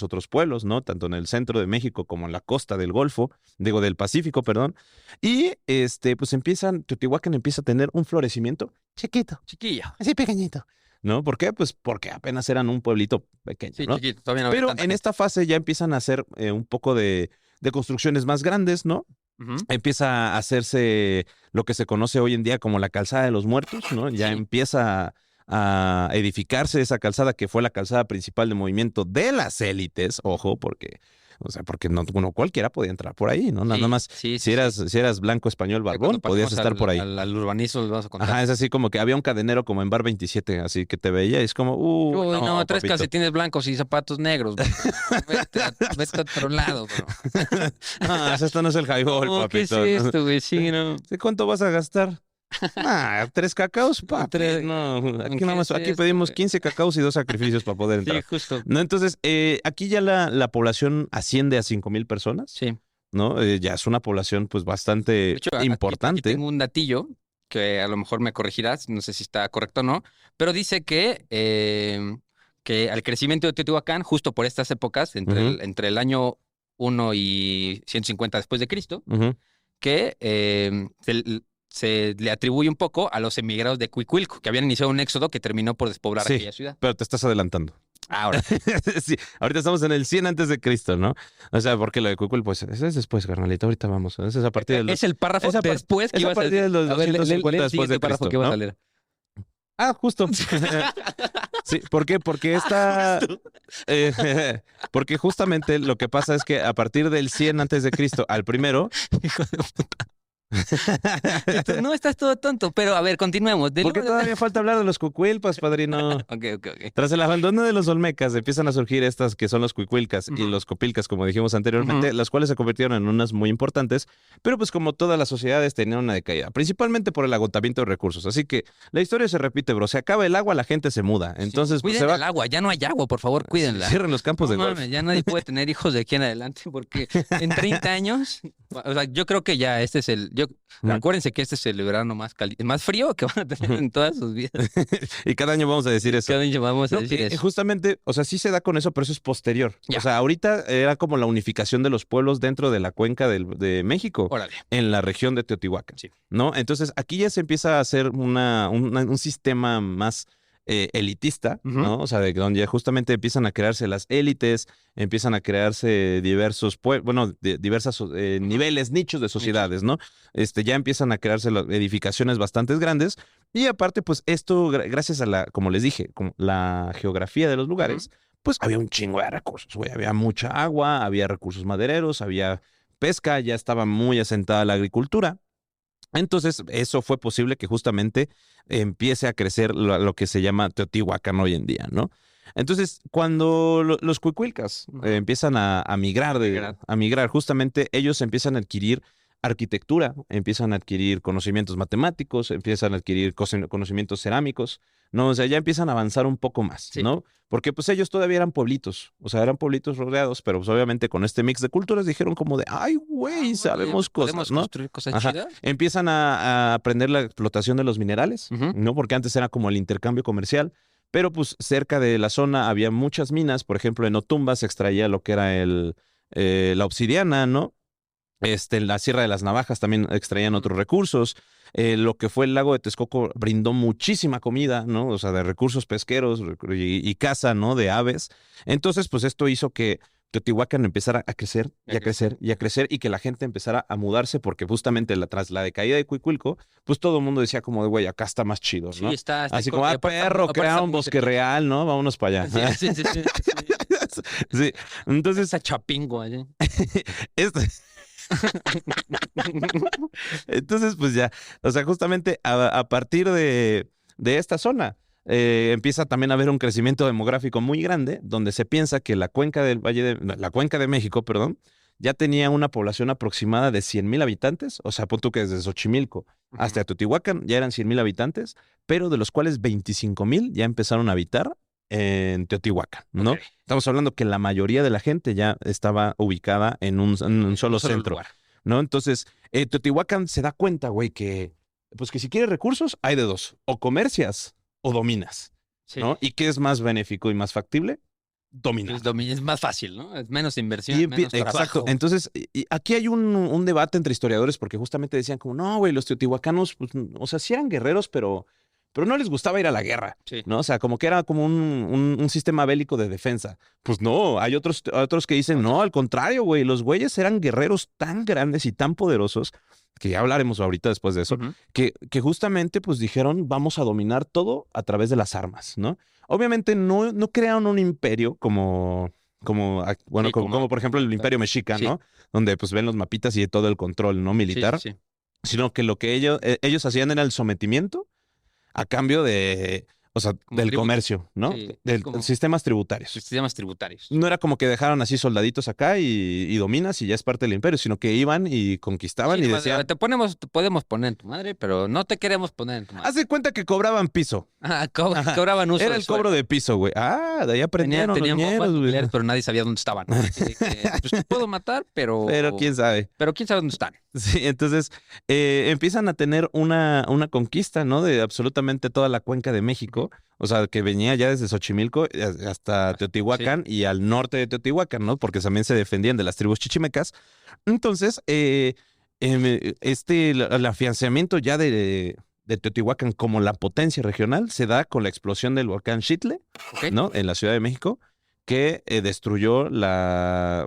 Speaker 2: otros pueblos, ¿no? Tanto en el centro de México como en la costa del Golfo, del Pacífico, perdón. Y pues Teotihuacán empieza a tener un florecimiento chiquito,
Speaker 3: chiquilla.
Speaker 2: así pequeñito. ¿No? ¿Por qué? Pues porque apenas eran un pueblito pequeño,
Speaker 3: Sí,
Speaker 2: ¿no?
Speaker 3: chiquito. Todavía no había
Speaker 2: Pero
Speaker 3: tanta
Speaker 2: en
Speaker 3: gente.
Speaker 2: esta fase ya empiezan a hacer un poco de construcciones más grandes, ¿no?
Speaker 3: Ujú.
Speaker 2: Empieza a hacerse lo que se conoce hoy en día como la calzada de los muertos, ¿no? Ya
Speaker 3: Sí.
Speaker 2: empieza a edificarse esa calzada que fue la calzada principal de movimiento de las élites, ojo, porque no cualquiera podía entrar por ahí, ¿no? Nada
Speaker 3: Sí,
Speaker 2: más
Speaker 3: sí,
Speaker 2: si eras blanco español
Speaker 3: Ya
Speaker 2: barbón,
Speaker 3: cuando
Speaker 2: podías
Speaker 3: pasemos
Speaker 2: estar por ahí.
Speaker 3: Al urbanismo les vamos a contar.
Speaker 2: Ajá, es así como que había un cadenero como en Bar 27, así que te veía y es como,
Speaker 3: Uy, no, tres
Speaker 2: papito.
Speaker 3: calcetines blancos y zapatos negros. Bro. Vete a otro lado, bro.
Speaker 2: Ah, esto no es el highball,
Speaker 3: No, ¿qué es
Speaker 2: papito.
Speaker 3: esto, güey? Sí, no.
Speaker 2: ¿Sí, cuánto vas a gastar? 3 cacaos, papi. No, aquí nada más, aquí pedimos 15 cacaos y 2 sacrificios para poder entrar.
Speaker 3: Sí, justo.
Speaker 2: No, entonces, aquí ya la población asciende a 5,000 personas,
Speaker 3: Sí.
Speaker 2: ¿no? Ya es una población pues
Speaker 3: De
Speaker 2: bastante
Speaker 3: hecho, aquí
Speaker 2: importante.
Speaker 3: tengo un datillo que a lo mejor me corregirás, no sé si está correcto o no, pero dice que al crecimiento de Teotihuacán, justo por estas épocas, entre el año 1 y 150 después de Cristo,
Speaker 2: Ujú.
Speaker 3: que se le atribuye un poco a los emigrados de Cuicuilco, que habían iniciado un éxodo que terminó por despoblar
Speaker 2: Sí.
Speaker 3: aquella ciudad.
Speaker 2: Pero te estás adelantando.
Speaker 3: Ahora,
Speaker 2: Sí, ahorita estamos en el 100 antes de Cristo, ¿no? O sea, porque lo de Cuicul, pues, eso es después, carnalito, ahorita vamos. Eso es a partir del...
Speaker 3: es el párrafo
Speaker 2: esa par-
Speaker 3: después que
Speaker 2: esa
Speaker 3: ibas a
Speaker 2: partida
Speaker 3: leer.
Speaker 2: de los
Speaker 3: A ver,
Speaker 2: 250
Speaker 3: lee el
Speaker 2: después
Speaker 3: siguiente
Speaker 2: de
Speaker 3: párrafo
Speaker 2: Cristo,
Speaker 3: que ibas
Speaker 2: ¿no?
Speaker 3: a leer.
Speaker 2: Ah, justo. Sí, ¿por qué? Porque porque justamente lo que pasa es que a partir del 100 antes de Cristo al primero...
Speaker 3: Hijo de puta. Entonces, no estás todo tonto, pero a ver, continuemos.
Speaker 2: Porque todavía falta hablar de los cuicuilpas, padrino.
Speaker 3: Ok.
Speaker 2: Tras el abandono de los olmecas, empiezan a surgir estas que son los cuicuilcas y los copilcas, como dijimos anteriormente, las cuales se convirtieron en unas muy importantes, pero pues como todas las sociedades tenían una decaída, principalmente por el agotamiento de recursos. Así que la historia se repite, bro. Se acaba el agua, la gente se muda. Entonces, pues,
Speaker 3: cuiden
Speaker 2: se va...
Speaker 3: el agua, ya no hay agua, por favor, cuídenla.
Speaker 2: Cierren los campos
Speaker 3: No
Speaker 2: de golf.
Speaker 3: mames, ya nadie puede tener hijos de aquí en adelante porque en 30 años, o sea, yo creo que ya este es acuérdense que este es el verano más frío que van a tener en todas sus vidas.
Speaker 2: Y cada año vamos a decir eso.
Speaker 3: Cada año vamos a
Speaker 2: No,
Speaker 3: decir eso.
Speaker 2: justamente, o sea, sí se da con eso, pero eso es posterior.
Speaker 3: Ya.
Speaker 2: O sea, ahorita era como la unificación de los pueblos dentro de la cuenca de México,
Speaker 3: Órale.
Speaker 2: en la región de Teotihuacán,
Speaker 3: Sí.
Speaker 2: ¿no? Entonces, aquí ya se empieza a hacer un sistema más elitista, ¿no? O sea, de donde justamente empiezan a crearse las élites, empiezan a crearse diversos diversos niveles, nichos de sociedades, ¿no? Ya empiezan a crearse edificaciones bastante grandes y aparte, pues esto, gracias a como les dije, como la geografía de los lugares, pues había un chingo de recursos, güey. Había mucha agua, había recursos madereros, había pesca, ya estaba muy asentada la agricultura. Entonces, eso fue posible que justamente empiece a crecer lo que se llama Teotihuacán hoy en día, ¿no? Entonces, cuando los cuicuilcas empiezan a migrar, justamente ellos empiezan a adquirir arquitectura, empiezan a adquirir conocimientos matemáticos, empiezan a adquirir conocimientos cerámicos, ¿no? O sea, ya empiezan a avanzar un poco más,
Speaker 3: Sí.
Speaker 2: ¿no? Porque pues ellos todavía eran pueblitos, o sea, eran pueblitos rodeados, pero pues obviamente con este mix de culturas dijeron como de, ay, güey, sabemos cosas,
Speaker 3: ¿Podemos
Speaker 2: ¿no?
Speaker 3: construir cosas
Speaker 2: Ajá.
Speaker 3: chidas?
Speaker 2: Empiezan a aprender la explotación de los minerales,
Speaker 3: Ujú.
Speaker 2: ¿no? Porque antes era como el intercambio comercial, pero pues cerca de la zona había muchas minas, por ejemplo, en Otumba se extraía lo que era la obsidiana, ¿no? En la Sierra de las Navajas también extraían otros recursos. Lo que fue el lago de Texcoco brindó muchísima comida, ¿no? O sea, de recursos pesqueros y caza, ¿no? De aves. Entonces, pues esto hizo que Teotihuacán empezara a crecer y a crecer y a crecer y que la gente empezara a mudarse porque justamente tras la decaída de Cuicuilco, pues todo el mundo decía como de, güey, acá está más chido, ¿no?
Speaker 3: Sí, está
Speaker 2: Así
Speaker 3: cool.
Speaker 2: como,
Speaker 3: Y
Speaker 2: ah,
Speaker 3: aparte está-
Speaker 2: perro,
Speaker 3: aparte
Speaker 2: crea
Speaker 3: está
Speaker 2: un
Speaker 3: muy
Speaker 2: bosque
Speaker 3: cerquita.
Speaker 2: real, ¿no? Vámonos para allá.
Speaker 3: Sí.
Speaker 2: Sí, entonces,
Speaker 3: Esa chapingo allí.
Speaker 2: esto... Entonces, pues ya, o sea, justamente a partir de esta zona empieza también a haber un crecimiento demográfico muy grande, donde se piensa que la cuenca la cuenca de México, perdón, ya tenía una población aproximada de 100,000 habitantes, o sea, pon tú que desde Xochimilco hasta Teotihuacán ya eran 100,000 habitantes, pero de los cuales 25,000 ya empezaron a habitar en Teotihuacán, ¿no?
Speaker 3: Ok.
Speaker 2: Estamos hablando que la mayoría de la gente ya estaba ubicada en un solo centro.
Speaker 3: lugar.
Speaker 2: ¿No? Entonces, Teotihuacán se da cuenta, güey, pues que si quieres recursos, hay de dos. O comercias o dominas,
Speaker 3: Sí.
Speaker 2: ¿no? ¿Y qué es más benéfico y más factible? Dominar.
Speaker 3: Es más fácil, ¿no? Es menos inversión,
Speaker 2: Y
Speaker 3: menos
Speaker 2: exacto.
Speaker 3: trabajo.
Speaker 2: Entonces, y aquí hay un debate entre historiadores porque justamente decían como, no, güey, los teotihuacanos, pues, o sea, sí eran guerreros, pero no les gustaba ir a la guerra,
Speaker 3: Sí.
Speaker 2: ¿no? O sea, como que era como un sistema bélico de defensa. Pues no, hay otros que dicen, no, al contrario, güey, los güeyes eran guerreros tan grandes y tan poderosos, que ya hablaremos ahorita después de eso,
Speaker 3: Ujú.
Speaker 2: que justamente pues dijeron, vamos a dominar todo a través de las armas, ¿no? Obviamente no crearon un imperio como
Speaker 3: Sí,
Speaker 2: como por ejemplo el Imperio Mexica,
Speaker 3: Sí.
Speaker 2: ¿no? Donde pues ven los mapitas y todo el control, ¿no? Militar,
Speaker 3: Sí.
Speaker 2: sino que lo que ellos hacían era el sometimiento a cambio de, O sea, del
Speaker 3: tributo.
Speaker 2: comercio, ¿no?
Speaker 3: Sí,
Speaker 2: Del
Speaker 3: como-
Speaker 2: sistemas tributarios.
Speaker 3: Sistemas tributarios.
Speaker 2: No era como que dejaron así soldaditos acá y dominas y ya es parte del imperio, sino que iban y conquistaban
Speaker 3: Sí,
Speaker 2: y
Speaker 3: nomás,
Speaker 2: decían,
Speaker 3: te podemos poner en tu madre, pero no te queremos poner en tu madre.
Speaker 2: haz de cuenta que cobraban piso.
Speaker 3: Ajá, cobraban uso
Speaker 2: Era
Speaker 3: de
Speaker 2: el cobro
Speaker 3: sueldo.
Speaker 2: de piso, güey. Ah, de ahí aprendieron
Speaker 3: Tenían
Speaker 2: los
Speaker 3: bombas
Speaker 2: ñeros, güey.
Speaker 3: nucleares, pero nadie sabía dónde estaban. Así de que, pues te puedo matar,
Speaker 2: Pero quién sabe.
Speaker 3: pero quién sabe dónde están.
Speaker 2: Sí, entonces empiezan a tener una conquista, ¿no? De absolutamente toda la cuenca de México. O sea, que venía ya desde Xochimilco hasta Teotihuacán y al norte de Teotihuacán, ¿no? Porque también se defendían de las tribus chichimecas. Entonces, el afianzamiento ya de Teotihuacán como la potencia regional se da con la explosión del volcán Xitle,
Speaker 3: ¿Ok?
Speaker 2: ¿no? En la Ciudad de México, que destruyó la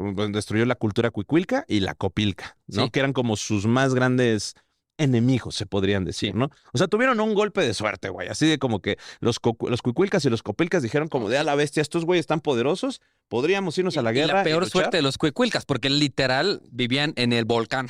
Speaker 2: cultura cuicuilca y la copilca, ¿no?
Speaker 3: Sí.
Speaker 2: Que eran como sus más grandes enemigos, se podrían decir,
Speaker 3: Sí.
Speaker 2: ¿no? O sea, tuvieron un golpe de suerte, güey. Así de como que los cuicuilcas y los copilcas dijeron como de a la bestia, estos güeyes están poderosos, podríamos irnos a la guerra.
Speaker 3: Y la peor
Speaker 2: luchar".
Speaker 3: suerte de los cuicuilcas, porque literal vivían en el volcán,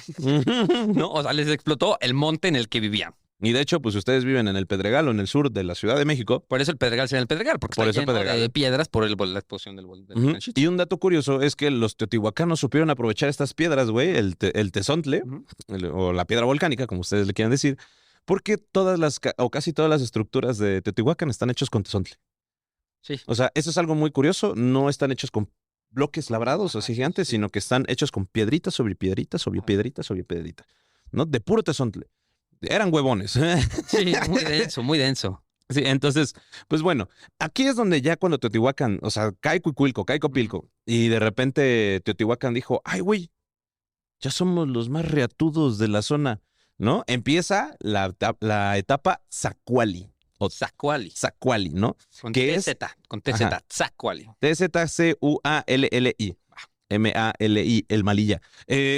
Speaker 3: ¿no? O sea, les explotó el monte en el que vivían.
Speaker 2: Y de hecho, pues ustedes viven en el Pedregal o en el sur de la Ciudad de México.
Speaker 3: Por eso el Pedregal se llama el Pedregal, porque
Speaker 2: Por
Speaker 3: está
Speaker 2: eso el
Speaker 3: lleno
Speaker 2: Pedregal.
Speaker 3: de piedras por la explosión del
Speaker 2: Ujú.
Speaker 3: volcán Xitle.
Speaker 2: Y un dato curioso es que los teotihuacanos supieron aprovechar estas piedras, güey, el tezontle,
Speaker 3: Ujú.
Speaker 2: o la piedra volcánica, como ustedes le quieran decir, porque casi todas las estructuras de Teotihuacán están hechos con tezontle.
Speaker 3: Sí.
Speaker 2: O sea, eso es algo muy curioso, no están hechos con bloques labrados así
Speaker 3: Ajá,
Speaker 2: gigantes,
Speaker 3: sí.
Speaker 2: sino que están hechos con piedrita sobre piedrita sobre
Speaker 3: Ajá.
Speaker 2: piedrita sobre piedrita, ¿no? De puro tezontle. Eran huevones.
Speaker 3: Sí, muy denso, muy denso.
Speaker 2: Sí, entonces, pues bueno, aquí es donde ya cuando Teotihuacán, o sea, cae Cuicuilco, cae Copilco, y de repente Teotihuacán dijo, ay, güey, ya somos los más reatudos de la zona, ¿no? Empieza la etapa Zacuali, o
Speaker 3: Zacuali.
Speaker 2: Zacuali, ¿no?
Speaker 3: Con
Speaker 2: ¿Qué es?
Speaker 3: TZ, con TZ,
Speaker 2: Ajá.
Speaker 3: Zacuali.
Speaker 2: TZCUALLI. MALI, el malilla.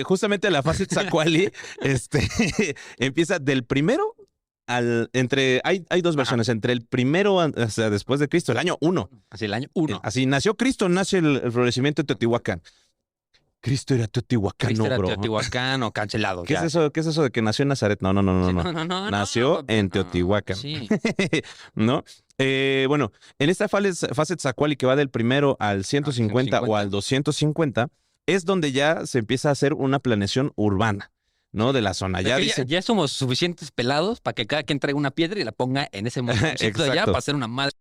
Speaker 2: Justamente la fase Zacuali empieza del primero hay dos versiones, entre el primero, o sea, después de Cristo, el año 1.
Speaker 3: Así el año 1.
Speaker 2: Así nació Cristo, nace el florecimiento de Teotihuacán. Cristo era teotihuacano,
Speaker 3: Cristo era
Speaker 2: bro.
Speaker 3: Teotihuacán o cancelado.
Speaker 2: ¿Qué
Speaker 3: ya.
Speaker 2: es eso? ¿Qué es eso de que nació en Nazaret? No.
Speaker 3: Sí, no,
Speaker 2: Nació en
Speaker 3: no,
Speaker 2: Teotihuacán.
Speaker 3: Sí.
Speaker 2: ¿No? Bueno, en esta fase Tzacuali que va del primero al 150 o al 250, es donde ya se empieza a hacer una planeación urbana, ¿no? De la zona. Ya
Speaker 3: Es que
Speaker 2: dicen,
Speaker 3: ya somos suficientes pelados para que cada quien traiga una piedra y la ponga en ese montoncito allá
Speaker 2: Exacto.
Speaker 3: para hacer una madre.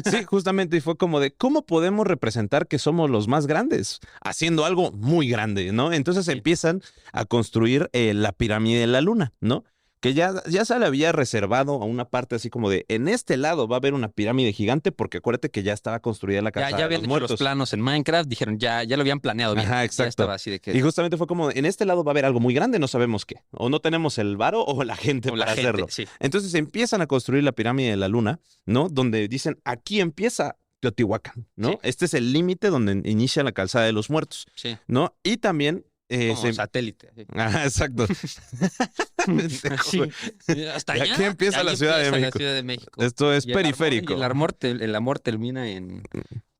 Speaker 2: sí, justamente, y fue como de, ¿cómo podemos representar que somos los más grandes? Haciendo algo muy grande, ¿no? Entonces
Speaker 3: Sí.
Speaker 2: empiezan a construir la pirámide de la luna, ¿no? Que ya se le había reservado a una parte así como de, en este lado va a haber una pirámide gigante, porque acuérdate que ya estaba construida la casa
Speaker 3: Ya
Speaker 2: de
Speaker 3: habían
Speaker 2: los
Speaker 3: hecho los
Speaker 2: muertos.
Speaker 3: planos en Minecraft, dijeron, ya lo habían planeado bien.
Speaker 2: Ajá,
Speaker 3: Ya
Speaker 2: exacto.
Speaker 3: estaba así de que.
Speaker 2: Y justamente fue como, en este lado va a haber algo muy grande, no sabemos qué. O no tenemos el varo o la gente
Speaker 3: o la
Speaker 2: para
Speaker 3: gente,
Speaker 2: hacerlo.
Speaker 3: sí.
Speaker 2: Entonces empiezan a construir la pirámide de la luna, ¿no? Donde dicen, aquí empieza Teotihuacán, ¿no?
Speaker 3: Sí.
Speaker 2: Este es el límite donde inicia la calzada de los muertos,
Speaker 3: Sí.
Speaker 2: ¿no? Y también...
Speaker 3: Como satélite. Sí.
Speaker 2: Ajá, exacto.
Speaker 3: Sí. Hasta
Speaker 2: Y
Speaker 3: allá.
Speaker 2: aquí empieza
Speaker 3: ahí
Speaker 2: la Ciudad de
Speaker 3: empieza
Speaker 2: México.
Speaker 3: La Ciudad de México.
Speaker 2: Esto es
Speaker 3: Y el
Speaker 2: periférico.
Speaker 3: el amor termina en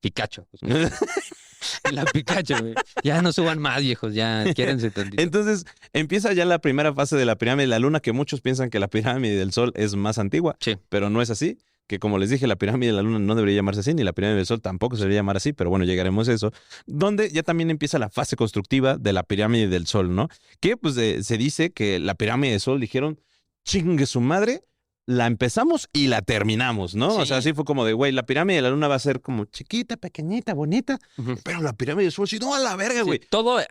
Speaker 3: Pikachu. En la Pikachu, güey. Ya no suban más, viejos. Ya quiérense tantito.
Speaker 2: Entonces empieza ya la primera fase de la pirámide de la luna, que muchos piensan que la pirámide del sol es más antigua,
Speaker 3: Sí.
Speaker 2: pero no es así. Que como les dije, la pirámide de la luna no debería llamarse así, ni la pirámide del sol tampoco se debería llamar así, pero bueno, llegaremos a eso. Donde ya también empieza la fase constructiva de la pirámide del sol, ¿no? Que pues se dice que la pirámide del sol dijeron, chingue su madre, la empezamos y la terminamos, ¿no?
Speaker 3: Sí.
Speaker 2: O sea, así fue como de, güey, la pirámide de la luna va a ser como chiquita, pequeñita, bonita,
Speaker 3: Ujú.
Speaker 2: pero la pirámide del sol, sí, no, a la verga, güey.
Speaker 3: Sí, todo.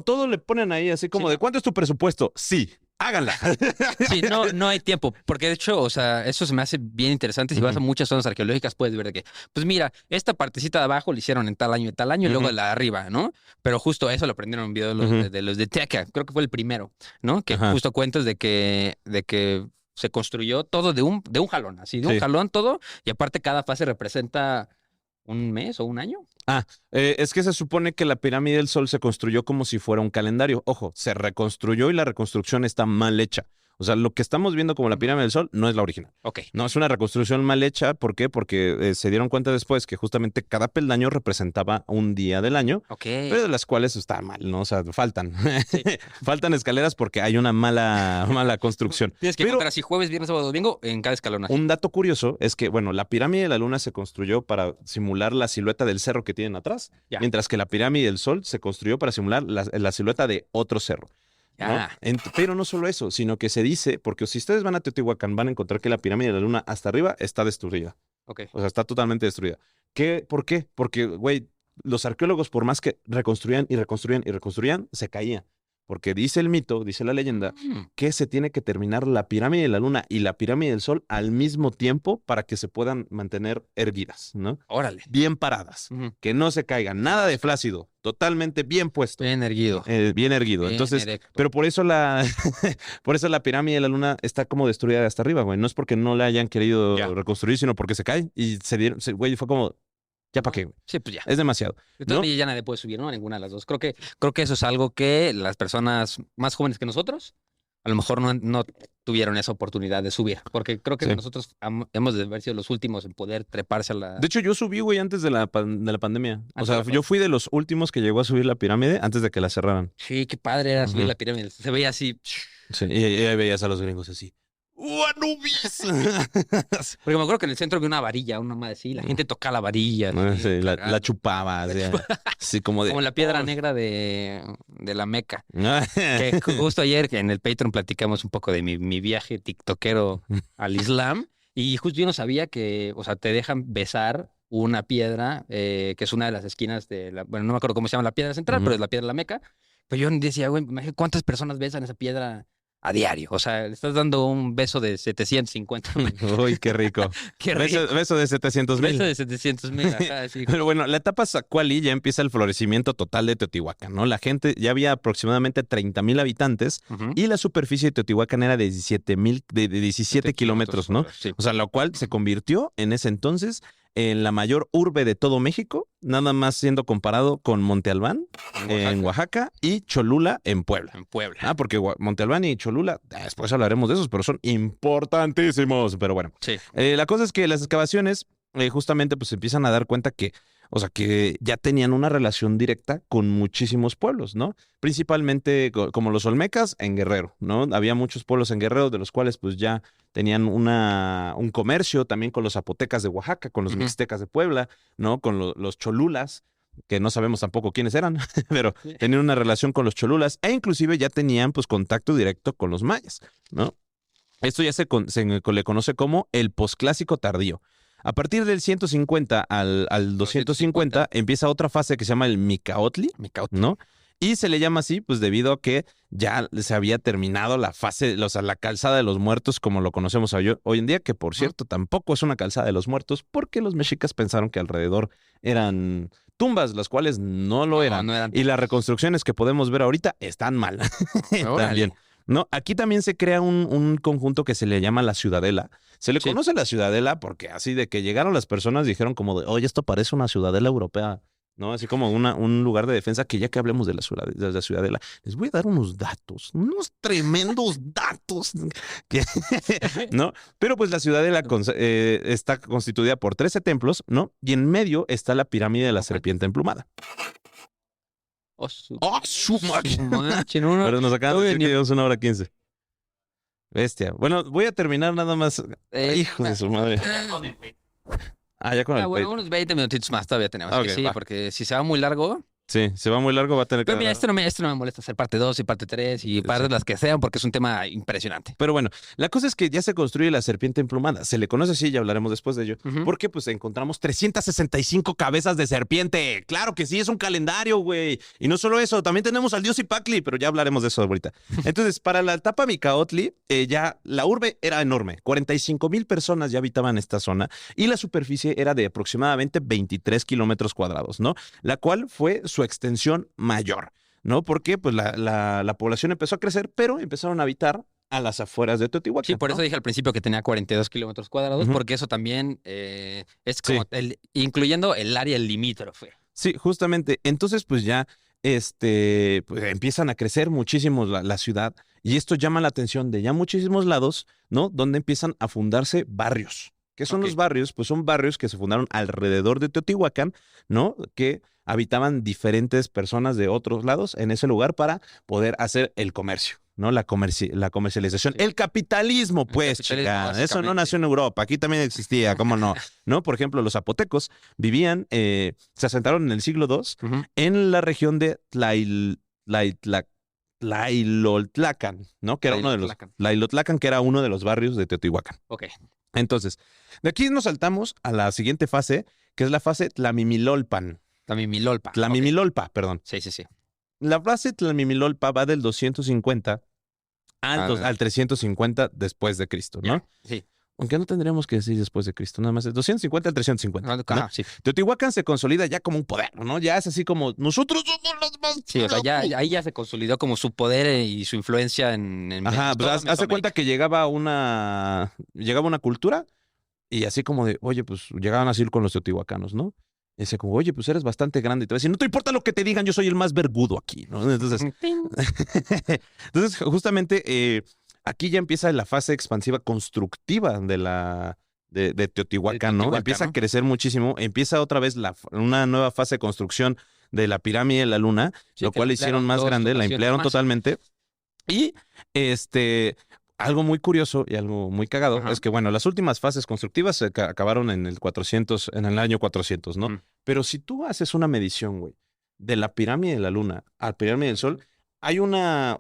Speaker 2: Todo le ponen ahí así como
Speaker 3: Sí,
Speaker 2: de,
Speaker 3: ¿no?
Speaker 2: ¿cuánto es tu presupuesto? Sí, háganla.
Speaker 3: Sí, no hay tiempo. Porque de hecho, o sea, eso se me hace bien interesante. Si vas a
Speaker 2: Ujú.
Speaker 3: muchas zonas arqueológicas, puedes ver de que, pues mira, esta partecita de abajo la hicieron en tal año y tal año, y luego
Speaker 2: Ujú.
Speaker 3: la de arriba, ¿no? Pero justo eso lo aprendieron en un video
Speaker 2: Ujú.
Speaker 3: de los de Teca. Creo que fue el primero, ¿no? Que
Speaker 2: Ajá.
Speaker 3: justo cuentas de que se construyó todo de un jalón, así, de un
Speaker 2: Sí.
Speaker 3: jalón todo. Y aparte, cada fase representa un mes o un año.
Speaker 2: Es que se supone que la pirámide del sol se construyó como si fuera un calendario. Ojo, se reconstruyó y la reconstrucción está mal hecha. O sea, lo que estamos viendo como la pirámide del Sol no es la original.
Speaker 3: Ok.
Speaker 2: No, es una reconstrucción mal hecha. ¿Por qué? Porque se dieron cuenta después que justamente cada peldaño representaba un día del año,
Speaker 3: Ok.
Speaker 2: pero de las cuales está mal, ¿no? O sea, faltan.
Speaker 3: Sí.
Speaker 2: Faltan escaleras porque hay una mala construcción.
Speaker 3: Tienes que
Speaker 2: Pero
Speaker 3: contar así jueves, viernes, sábado, domingo en cada escalonaje.
Speaker 2: un dato curioso es que, bueno, la pirámide de la Luna se construyó para simular la silueta del cerro que tienen atrás,
Speaker 3: Ya.
Speaker 2: mientras que la pirámide del Sol se construyó para simular la silueta de otro cerro. ¿no?
Speaker 3: Ya.
Speaker 2: Pero no solo eso, sino que se dice, porque si ustedes van a Teotihuacán van a encontrar que la pirámide de la Luna hasta arriba está destruida.
Speaker 3: Ok.
Speaker 2: O sea, está totalmente destruida. ¿Por qué? Porque, güey, los arqueólogos por más que reconstruían y reconstruían y reconstruían, se caían. Porque dice el mito, dice la leyenda, que se tiene que terminar la pirámide de la Luna y la pirámide del Sol al mismo tiempo para que se puedan mantener erguidas, ¿no?
Speaker 3: Órale.
Speaker 2: Bien paradas,
Speaker 3: Ujú.
Speaker 2: que no se caigan, nada de flácido, totalmente bien puesto,
Speaker 3: Bien erguido.
Speaker 2: bien erguido.
Speaker 3: Bien
Speaker 2: Entonces,
Speaker 3: erecto.
Speaker 2: pero por eso por eso la pirámide de la Luna está como destruida de hasta arriba, güey. No es porque no la hayan querido
Speaker 3: Ya.
Speaker 2: reconstruir, sino porque se cae y güey, fue como, ya para qué, güey.
Speaker 3: Sí, pues ya.
Speaker 2: Es demasiado.
Speaker 3: Entonces
Speaker 2: ¿no?
Speaker 3: ya nadie puede subir, ¿no? A ninguna de las dos. Creo que eso es algo que las personas más jóvenes que nosotros a lo mejor no tuvieron esa oportunidad de subir. Porque creo que
Speaker 2: Sí.
Speaker 3: nosotros hemos de haber sido los últimos en poder treparse a la...
Speaker 2: De hecho, yo subí, güey, antes de la pandemia. O
Speaker 3: Antes
Speaker 2: sea,
Speaker 3: de la
Speaker 2: yo fui de los últimos que llegó a subir la pirámide antes de que la cerraran.
Speaker 3: Sí, qué padre era subir
Speaker 2: Ujú.
Speaker 3: la pirámide. Se veía así.
Speaker 2: Sí, y ahí veías a los gringos así. ¡Anubis!
Speaker 3: Porque me acuerdo que en el centro había una varilla, una madre así. La gente tocaba la varilla. así,
Speaker 2: Sí, la
Speaker 3: cagando.
Speaker 2: chupaba. Así como de.
Speaker 3: Como la piedra negra de la Meca. Que justo ayer en el Patreon platicamos un poco de mi viaje tiktokero al Islam. Y justo yo no sabía que, o sea, te dejan besar una piedra, que es una de las esquinas de la... Bueno, no me acuerdo cómo se llama la piedra central,
Speaker 2: Ujú.
Speaker 3: pero es la piedra de la Meca. Pero yo decía, güey, imagínate ¿cuántas personas besan esa piedra a diario? O sea, le estás dando un beso de 750.
Speaker 2: Uy, qué rico.
Speaker 3: Qué rico.
Speaker 2: Beso de 700,000.
Speaker 3: Beso de 700,000. Ajá, sí.
Speaker 2: Pero bueno, la etapa Zacualí ya empieza el florecimiento total de Teotihuacán, ¿no? La gente, ya había aproximadamente 30,000 habitantes
Speaker 3: Ujú.
Speaker 2: y la superficie de Teotihuacán era de 17 kilómetros, ¿no?
Speaker 3: Sí.
Speaker 2: O sea, lo cual se convirtió en ese entonces en la mayor urbe de todo México, nada más siendo comparado con Monte Albán en Oaxaca y Cholula en Puebla.
Speaker 3: En Puebla.
Speaker 2: Ah, porque Monte Albán y Cholula, después hablaremos de esos, pero son importantísimos. Pero bueno,
Speaker 3: Sí.
Speaker 2: la cosa es que las excavaciones justamente pues se empiezan a dar cuenta que, o sea, que ya tenían una relación directa con muchísimos pueblos, ¿no? Principalmente como los olmecas en Guerrero, ¿no? Había muchos pueblos en Guerrero de los cuales pues ya tenían un comercio también con los zapotecas de Oaxaca, con los
Speaker 3: Ujú.
Speaker 2: mixtecas de Puebla, ¿no? Con los cholulas, que no sabemos tampoco quiénes eran, pero
Speaker 3: Sí.
Speaker 2: tenían una relación con los cholulas e inclusive ya tenían pues contacto directo con los mayas, ¿no? Esto ya le conoce como el posclásico tardío. A partir del 150 al 250 empieza otra fase que se llama el Micaotli, ¿no? Y se le llama así, pues debido a que ya se había terminado la fase, o sea, la calzada de los muertos, como lo conocemos hoy en día, que por cierto tampoco es una calzada de los muertos, porque los mexicas pensaron que alrededor eran tumbas, las cuales no lo eran.
Speaker 3: No eran
Speaker 2: Y las reconstrucciones que podemos ver ahorita están mal. También. No, aquí también se crea un conjunto que se le llama la Ciudadela. Se le
Speaker 3: Sí.
Speaker 2: conoce la Ciudadela porque así de que llegaron las personas dijeron como de, oye, esto parece una ciudadela europea, ¿no? Así como un lugar de defensa que ya que hablemos de la Ciudadela, les voy a dar unos datos, unos tremendos datos, ¿no? Pero pues la Ciudadela está constituida por 13 templos, ¿no? Y en medio está la pirámide de la serpiente emplumada.
Speaker 3: Oh, su
Speaker 2: ¡Oh,
Speaker 3: manche, no, no.
Speaker 2: Pero nos acaban de
Speaker 3: Oye,
Speaker 2: decir
Speaker 3: ni-
Speaker 2: que llevamos 1 hora 15. Bestia. Bueno, voy a terminar nada más. Hijo de su madre. Ah, ya con el
Speaker 3: bueno,
Speaker 2: Patreon.
Speaker 3: unos 20 minutitos más todavía tenemos.
Speaker 2: Ah,
Speaker 3: que
Speaker 2: ok,
Speaker 3: sí,
Speaker 2: va.
Speaker 3: porque si se va muy largo.
Speaker 2: Sí, se va muy largo, va a tener que...
Speaker 3: Pero mira, esto no me molesta hacer parte 2 y parte 3 y partes las que sean porque es un tema impresionante.
Speaker 2: Pero bueno, la cosa es que ya se construye la serpiente emplumada. Se le conoce así, ya hablaremos después de ello.
Speaker 3: Ujú.
Speaker 2: Porque pues encontramos 365 cabezas de serpiente. Claro que sí, es un calendario, güey. Y no solo eso, también tenemos al dios Ipacli, pero ya hablaremos de eso ahorita. Entonces, para la etapa Micaotli, ya la urbe era enorme. 45,000 personas ya habitaban esta zona y la superficie era de aproximadamente 23 kilómetros cuadrados, ¿no? La cual fue su extensión mayor, ¿no? Porque pues la población empezó a crecer, pero empezaron a habitar a las afueras de Teotihuacán.
Speaker 3: Sí, por
Speaker 2: ¿no?
Speaker 3: eso dije al principio que tenía 42 kilómetros cuadrados,
Speaker 2: Ujú.
Speaker 3: porque eso también es como, incluyendo el área limítrofe.
Speaker 2: Sí, justamente. Entonces, pues ya pues, empiezan a crecer muchísimo la ciudad y esto llama la atención de ya muchísimos lados, ¿no? Donde empiezan a fundarse barrios. ¿Qué son los barrios? Pues son barrios que se fundaron alrededor de Teotihuacán, ¿no? Que habitaban diferentes personas de otros lados en ese lugar para poder hacer el comercio, ¿no? La comercialización.
Speaker 3: Sí.
Speaker 2: El capitalismo,
Speaker 3: El
Speaker 2: pues,
Speaker 3: capitalismo,
Speaker 2: chica. Eso no
Speaker 3: básicamente.
Speaker 2: nació en Europa. Aquí también existía, ¿cómo no? ¿No? Por ejemplo, los zapotecos vivían, se asentaron en el siglo II
Speaker 3: Ujú.
Speaker 2: en la región de Tlailotlacan, ¿no? Que era uno de los
Speaker 3: Tlailotlacan.
Speaker 2: Tlailotlacan, que era uno de los barrios de Teotihuacán.
Speaker 3: Ok.
Speaker 2: Entonces, de aquí nos saltamos a la siguiente fase, que es la fase Tlamimilolpan.
Speaker 3: Tlamimilolpa.
Speaker 2: Tlamimilolpa, perdón.
Speaker 3: Sí, sí, sí.
Speaker 2: La fase Tlamimilolpa va del 250 al 350 después de Cristo, ¿no?
Speaker 3: Ya. Sí.
Speaker 2: Aunque no tendríamos que decir después de Cristo, nada más es 250 al 350. ¿no?
Speaker 3: Ajá, sí.
Speaker 2: Teotihuacán se consolida ya como un poder, ¿no? Ya es así como nosotros somos los más.
Speaker 3: Sí, o sea, ahí ya se consolidó como su poder y su influencia en
Speaker 2: Ajá,
Speaker 3: toda
Speaker 2: pues hace cuenta
Speaker 3: Mesoamérica.
Speaker 2: que llegaba una cultura y así como de, oye, pues llegaban así con los teotihuacanos, ¿no? Y dice como, oye, pues eres bastante grande. Y te va a decir, no te importa lo que te digan, yo soy el más vergudo aquí, ¿no? Entonces,
Speaker 3: Ting.
Speaker 2: entonces justamente aquí ya empieza la fase expansiva constructiva de Teotihuacán, ¿no?
Speaker 3: Teotihuacán,
Speaker 2: Empieza a
Speaker 3: ¿no?
Speaker 2: crecer muchísimo, empieza otra vez una nueva fase de construcción de la pirámide de la luna,
Speaker 3: Sí,
Speaker 2: lo
Speaker 3: que
Speaker 2: cual
Speaker 3: la
Speaker 2: la hicieron
Speaker 3: ampliaron
Speaker 2: más
Speaker 3: dos
Speaker 2: grande, la
Speaker 3: ocasiones
Speaker 2: ampliaron
Speaker 3: más.
Speaker 2: totalmente. Y algo muy curioso y algo muy cagado
Speaker 3: Ajá.
Speaker 2: es que, bueno, las últimas fases constructivas se acabaron en el año 400, ¿no?
Speaker 3: Mm.
Speaker 2: Pero si tú haces una medición, güey, de la pirámide de la luna a la pirámide del sol, hay o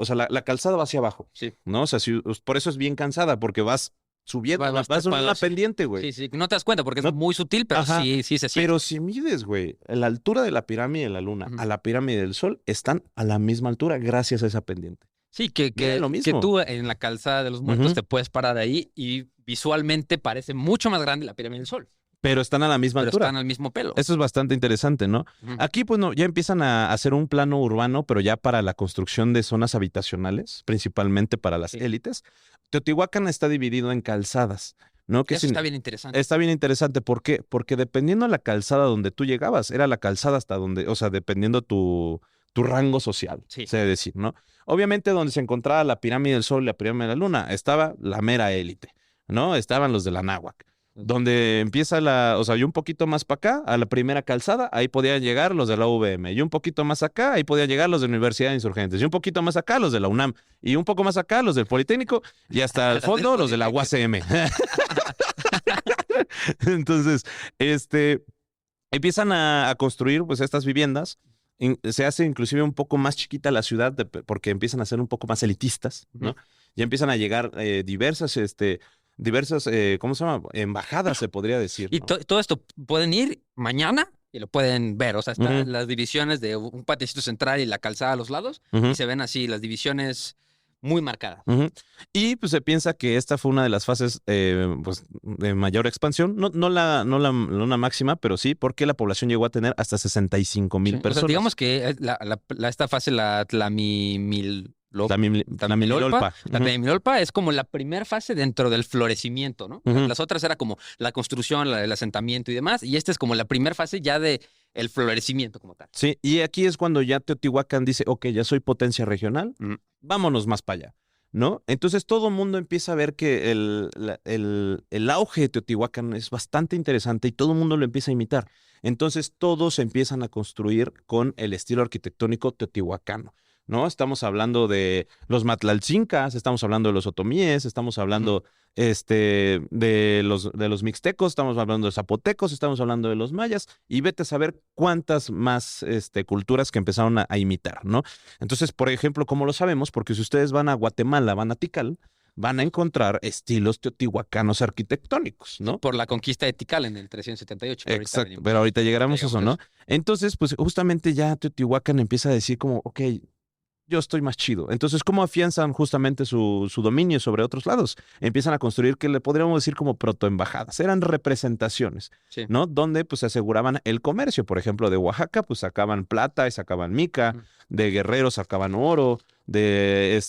Speaker 2: sea, la calzada va hacia abajo,
Speaker 3: Sí.
Speaker 2: ¿no? O sea, por eso es bien cansada, porque vas subiendo, vas en una
Speaker 3: trepando, sí.
Speaker 2: pendiente, güey.
Speaker 3: Sí, sí. No te das cuenta porque es
Speaker 2: No-
Speaker 3: muy sutil, pero
Speaker 2: Ajá.
Speaker 3: sí se siente.
Speaker 2: Pero si mides, güey, la altura de la pirámide de la luna
Speaker 3: Ujú.
Speaker 2: a la pirámide del sol, están a la misma altura gracias a esa pendiente.
Speaker 3: Sí, que
Speaker 2: lo mismo.
Speaker 3: tú en la calzada de los muertos
Speaker 2: Ujú.
Speaker 3: te puedes parar ahí y visualmente parece mucho más grande la pirámide del Sol,
Speaker 2: Pero están a la misma
Speaker 3: pero
Speaker 2: altura.
Speaker 3: están al mismo pelo.
Speaker 2: Eso es bastante interesante, ¿no?
Speaker 3: Ujú.
Speaker 2: Aquí, pues, no, ya empiezan a hacer un plano urbano, pero ya para la construcción de zonas habitacionales, principalmente para las
Speaker 3: Sí.
Speaker 2: élites. Teotihuacán está dividido en calzadas, ¿no?
Speaker 3: Eso está bien interesante.
Speaker 2: Está bien interesante. ¿Por qué? Porque dependiendo de la calzada donde tú llegabas, era la calzada hasta donde, o sea, dependiendo tu rango social,
Speaker 3: Sí.
Speaker 2: se debe decir, ¿no? Obviamente, donde se encontraba la pirámide del Sol y la pirámide de la Luna, estaba la mera élite, ¿no? Estaban los de la náhuac. Donde empieza o sea, y un poquito más para acá, a la primera calzada, ahí podían llegar los de la UVM. Y un poquito más acá, ahí podían llegar los de la Universidad de Insurgentes. Y un poquito más acá, los de la UNAM. Y un poco más acá, los del Politécnico. Y hasta el
Speaker 3: Los del
Speaker 2: fondo, los de la UACM. Entonces, empiezan a construir pues estas viviendas. Se hace inclusive un poco más chiquita la ciudad porque empiezan a ser un poco más elitistas, ¿no?
Speaker 3: Ujú.
Speaker 2: Ya empiezan a llegar diversas, ¿cómo se llama? Embajadas, se podría decir.
Speaker 3: Y
Speaker 2: ¿no?
Speaker 3: todo esto pueden ir mañana y lo pueden ver. O sea, están
Speaker 2: Ujú.
Speaker 3: las divisiones de un patiecito central y la calzada a los lados.
Speaker 2: Ujú.
Speaker 3: Y se ven así las divisiones muy marcadas.
Speaker 2: Ujú. Y pues se piensa que esta fue una de las fases pues, de mayor expansión, no la máxima, pero sí, porque la población llegó a tener hasta 65,000
Speaker 3: Sí. O
Speaker 2: personas.
Speaker 3: sea, digamos que esta fase, la
Speaker 2: Tlamimilolpa.
Speaker 3: La Tlamimilolpa es como la primera fase dentro del florecimiento, ¿no?
Speaker 2: Ujú.
Speaker 3: Las otras era como la construcción, el asentamiento y demás, y esta es como la primera fase ya de el florecimiento como tal.
Speaker 2: Sí, y aquí es cuando ya Teotihuacán dice, ok, ya soy potencia regional, vámonos más para allá, ¿no? Entonces todo el mundo empieza a ver que el auge de Teotihuacán es bastante interesante y todo el mundo lo empieza a imitar. Entonces todos empiezan a construir con el estilo arquitectónico teotihuacano, ¿no? Estamos hablando de los Matlaltzincas, estamos hablando de los otomíes, estamos hablando de los mixtecos, estamos hablando de los zapotecos, estamos hablando de los mayas, y vete a saber cuántas más culturas que empezaron a imitar, ¿no? Entonces, por ejemplo, ¿cómo lo sabemos? Porque si ustedes van a Guatemala, van a Tikal, van a encontrar estilos teotihuacanos arquitectónicos, ¿no?
Speaker 3: Por la conquista de Tikal en el 378. pero ahorita
Speaker 2: Exacto,
Speaker 3: venimos.
Speaker 2: pero ahorita llegaremos a eso, ¿no?
Speaker 3: Llegamos
Speaker 2: Entonces, pues justamente ya Teotihuacán empieza a decir como, ok, yo estoy más chido. Entonces, ¿cómo afianzan justamente su dominio sobre otros lados? Empiezan a construir que le podríamos decir como protoembajadas. Eran representaciones,
Speaker 3: Sí.
Speaker 2: ¿no? Donde pues se aseguraban el comercio. Por ejemplo, de Oaxaca, pues sacaban plata y sacaban mica.
Speaker 3: Ujú.
Speaker 2: De Guerrero sacaban oro. De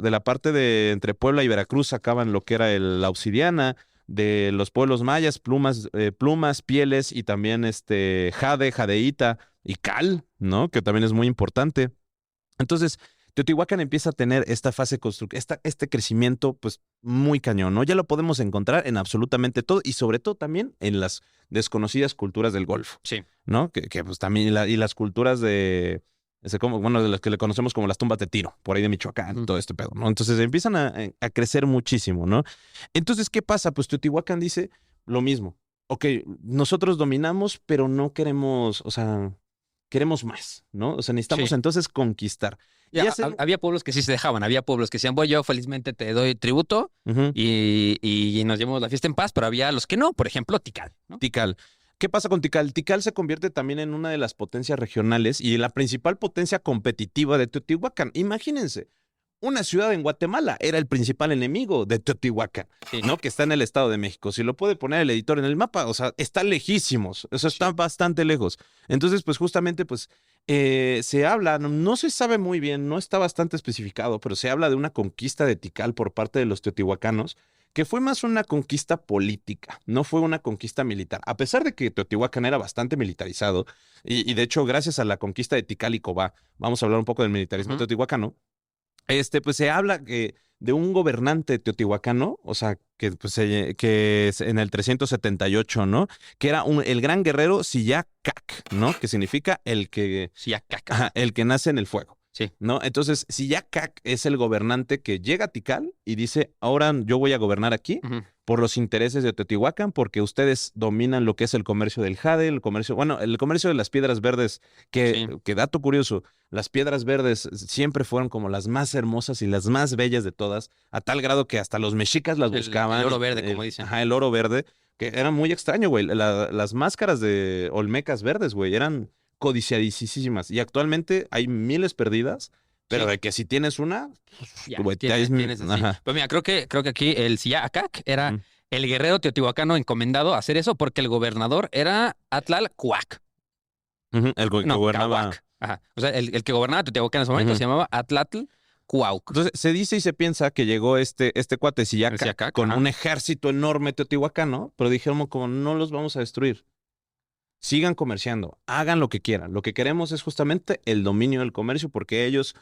Speaker 2: la parte de entre Puebla y Veracruz sacaban lo que era la obsidiana. de los pueblos mayas, plumas, pieles y también jadeíta y cal, ¿no? Que también es muy importante. Entonces, Teotihuacán empieza a tener esta fase este crecimiento, pues, muy cañón, ¿no? Ya lo podemos encontrar en absolutamente todo y sobre todo también en las desconocidas culturas del Golfo,
Speaker 3: Sí.
Speaker 2: ¿no? Que pues también, y las culturas de las que le conocemos como las tumbas de Tiro, por ahí de Michoacán, todo este pedo, ¿no? Entonces empiezan a crecer muchísimo, ¿no? Entonces, ¿qué pasa? Pues Teotihuacán dice lo mismo. Ok, nosotros dominamos, pero no queremos, o sea, queremos más, ¿no? O sea, necesitamos entonces conquistar.
Speaker 3: Había pueblos que sí se dejaban, había pueblos que decían, voy, yo felizmente te doy tributo y nos llevamos la fiesta en paz, pero había los que no, por ejemplo, Tikal, ¿no?
Speaker 2: Tikal. ¿Qué pasa con Tikal? Tikal se convierte también en una de las potencias regionales y la principal potencia competitiva de Teotihuacán. Imagínense, una ciudad en Guatemala era el principal enemigo de Teotihuacán, ¿no? Que está en el Estado de México. Si lo puede poner el editor en el mapa, o sea, está lejísimos, eso está bastante lejos. Entonces, pues justamente, pues, se habla, no se sabe muy bien, no está bastante especificado, pero se habla de una conquista de Tikal por parte de los teotihuacanos, que fue más una conquista política, no fue una conquista militar. A pesar de que Teotihuacán era bastante militarizado, y de hecho, gracias a la conquista de Tikal y Cobá, vamos a hablar un poco del militarismo teotihuacano, pues se habla de un gobernante teotihuacano, o sea, que es en el 378, ¿no? Que era el gran guerrero Siyacac, ¿no? Que significa el que nace en el fuego.
Speaker 3: Sí.
Speaker 2: ¿No? Entonces, Siyacac es el gobernante que llega a Tikal y dice, ahora yo voy a gobernar aquí por los intereses de Teotihuacán, porque ustedes dominan lo que es el comercio del jade, el comercio de las piedras verdes, que dato curioso, las piedras verdes siempre fueron como las más hermosas y las más bellas de todas, a tal grado que hasta los mexicas las buscaban.
Speaker 3: El oro verde, como dicen.
Speaker 2: Ajá, el oro verde, que era muy extraño, güey. Las máscaras de olmecas verdes, güey, eran codiciadísimas. Y actualmente hay miles perdidas, pero de que si tienes una,
Speaker 3: güey, tienes así. Pues mira, creo que aquí el Siyacac era el guerrero teotihuacano encomendado a hacer eso porque el gobernador era Atlalcuac.
Speaker 2: El que gobernaba.
Speaker 3: Cahuac. Ajá. O sea, el que gobernaba Teotihuacán en ese momento se llamaba Atlalcuauc.
Speaker 2: Entonces, se dice y se piensa que llegó este cuate Siyacac con un ejército enorme teotihuacano, pero dijeron como no los vamos a destruir. Sigan comerciando, hagan lo que quieran. Lo que queremos es justamente el dominio del comercio, porque ellos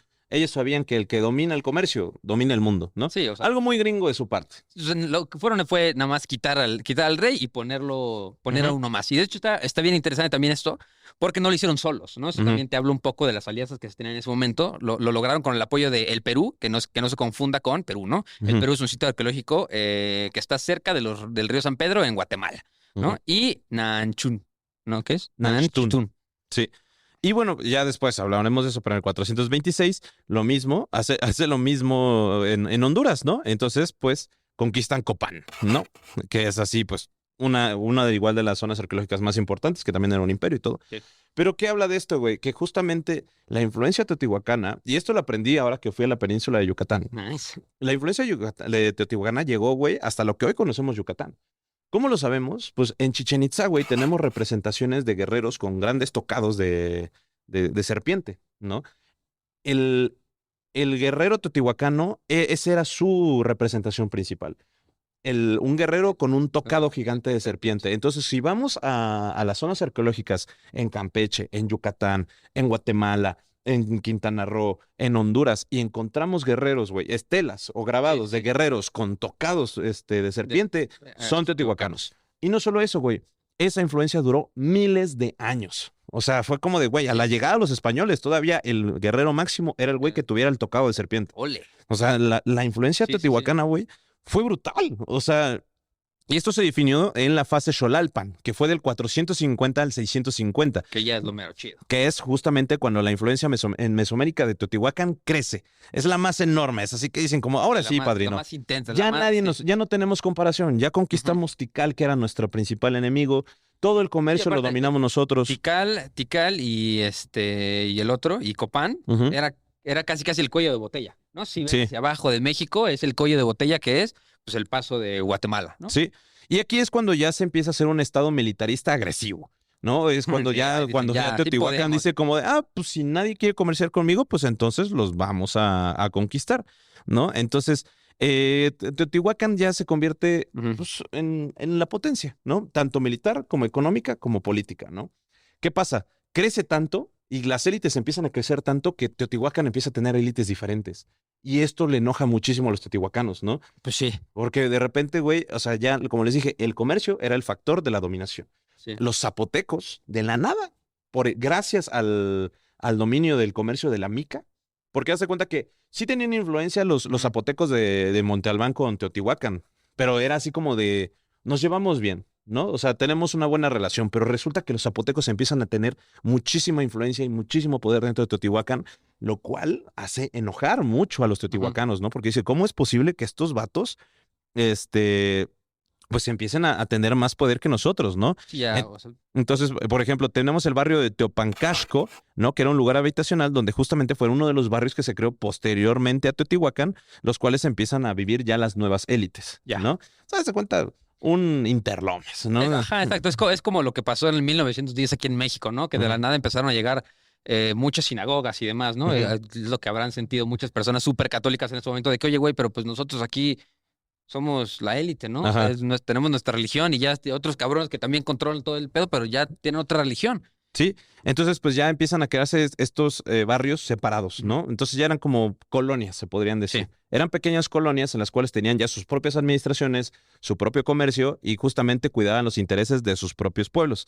Speaker 2: sabían que el que domina el comercio domina el mundo, ¿no?
Speaker 3: Sí, o sea,
Speaker 2: algo muy gringo de su parte.
Speaker 3: Lo que fueron fue nada más quitar al rey y poner a uno más. Y de hecho está bien interesante también esto, porque no lo hicieron solos, ¿no? Eso también te habla un poco de las alianzas que se tenían en ese momento. Lo lograron con el apoyo del Perú, que no se confunda con Perú, ¿no? El Perú es un sitio arqueológico que está cerca del río San Pedro en Guatemala, ¿no? Y Nanchún, ¿no? ¿Qué es? Nanchún.
Speaker 2: Sí. Y bueno, ya después hablaremos de eso, pero en el 426 lo mismo, hace lo mismo en Honduras, ¿no? Entonces, pues, conquistan Copán, ¿no? Que es así, pues, una de igual de las zonas arqueológicas más importantes, que también era un imperio y todo. Sí. Pero ¿qué habla de esto, güey? Que justamente la influencia teotihuacana, y esto lo aprendí ahora que fui a la península de Yucatán.
Speaker 3: Nice.
Speaker 2: La influencia de teotihuacana llegó, güey, hasta lo que hoy conocemos Yucatán. ¿Cómo lo sabemos? Pues en Chichén Itzá, güey, tenemos representaciones de guerreros con grandes tocados de serpiente, ¿no? El guerrero teotihuacano, esa era su representación principal. Un guerrero con un tocado gigante de serpiente. Entonces, si vamos a las zonas arqueológicas en Campeche, en Yucatán, en Guatemala, en Quintana Roo, en Honduras, y encontramos guerreros, güey, estelas o grabados de guerreros con tocados de serpiente, son teotihuacanos. Y no solo eso, güey, esa influencia duró miles de años. O sea, fue como de, güey, a la llegada de los españoles, todavía el guerrero máximo era el güey que tuviera el tocado de serpiente.
Speaker 3: Ole.
Speaker 2: O sea, la influencia teotihuacana, güey, fue brutal. O sea, y esto se definió en la fase Xolalpan, que fue del 450 al 650.
Speaker 3: Que ya es lo mero chido.
Speaker 2: Que es justamente cuando la influencia en Mesoamérica de Teotihuacán crece. Es la más enorme. Es así que dicen como, ahora sí, padrino.
Speaker 3: La más intensa.
Speaker 2: Ya ya no tenemos comparación. Ya conquistamos Tikal, que era nuestro principal enemigo. Todo el comercio lo dominamos nosotros.
Speaker 3: Tikal y el otro, y Copán, era casi el cuello de botella, ¿no? Si ves hacia abajo de México, es el cuello de botella que es pues el paso de Guatemala, ¿no?
Speaker 2: Sí. Y aquí es cuando ya se empieza a hacer un estado militarista agresivo, ¿no? Es cuando ya Teotihuacán dice como de, pues si nadie quiere comerciar conmigo, pues entonces los vamos a conquistar, ¿no? Entonces, Teotihuacán ya se convierte
Speaker 3: Ujú.
Speaker 2: pues, en la potencia, ¿no? Tanto militar como económica como política, ¿no? ¿Qué pasa? Crece tanto y las élites empiezan a crecer tanto que Teotihuacán empieza a tener élites diferentes. Y esto le enoja muchísimo a los teotihuacanos, ¿no?
Speaker 3: Pues sí,
Speaker 2: Porque de repente, güey, o sea, ya, como les dije, el comercio era el factor de la dominación.
Speaker 3: sí.
Speaker 2: Los zapotecos, de la nada, gracias al dominio del comercio de la mica, porque haz de cuenta que sí tenían influencia los zapotecos de Monte Albán con Teotihuacán, pero era así como de, nos llevamos bien, ¿no? O sea, tenemos una buena relación, pero resulta que los zapotecos empiezan a tener muchísima influencia y muchísimo poder dentro de Teotihuacán, lo cual hace enojar mucho a los teotihuacanos, ¿no? Porque dice, ¿cómo es posible que estos vatos, este, pues empiecen a tener más poder que nosotros, ¿no?
Speaker 3: Sí, ya,
Speaker 2: En-
Speaker 3: o sea,
Speaker 2: Entonces, por ejemplo, tenemos el barrio de Teopancasco, ¿no? Que era un lugar habitacional donde justamente fue uno de los barrios que se creó posteriormente a Teotihuacán, los cuales empiezan a vivir ya las nuevas élites,
Speaker 3: Ya.
Speaker 2: ¿no? ¿Sabes de cuenta? Un Interlomas, ¿no?
Speaker 3: ajá, exacto. Es como lo que pasó en el 1910 aquí en México, ¿no? Que de la
Speaker 2: Ujú.
Speaker 3: nada empezaron a llegar muchas sinagogas y demás, ¿no?
Speaker 2: Ujú.
Speaker 3: Es lo que habrán sentido muchas personas súper católicas en ese momento de que, oye, güey, pero pues nosotros aquí somos la élite, ¿no? O sea,
Speaker 2: Ajá.
Speaker 3: tenemos nuestra religión y ya otros cabrones que también controlan todo el pedo, pero ya tienen otra religión.
Speaker 2: Sí, entonces pues ya empiezan a crearse estos barrios separados, ¿no? Entonces ya eran como colonias, se podrían decir.
Speaker 3: Sí.
Speaker 2: Eran pequeñas colonias en las cuales tenían ya sus propias administraciones, su propio comercio y justamente cuidaban los intereses de sus propios pueblos.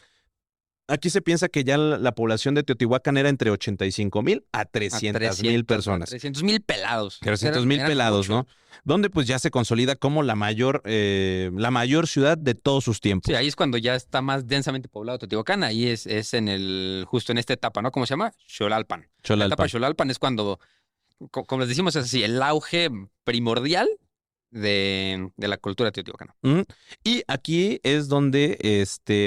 Speaker 2: Aquí se piensa que ya la población de Teotihuacán era entre 85,000 a 300,000 personas.
Speaker 3: 300,000 pelados.
Speaker 2: 300,000
Speaker 3: Eran
Speaker 2: pelados,
Speaker 3: muchos.
Speaker 2: ¿no? Donde pues ya se consolida como la mayor ciudad de todos sus tiempos.
Speaker 3: Sí, ahí es cuando ya está más densamente poblado Teotihuacán. Ahí es justo en esta etapa, ¿no? ¿Cómo se llama? Xolalpan. La etapa
Speaker 2: Xolalpan.
Speaker 3: de Xolalpan es cuando, como les decimos, es así, el auge primordial de la cultura teotihuacana.
Speaker 2: Y aquí es donde,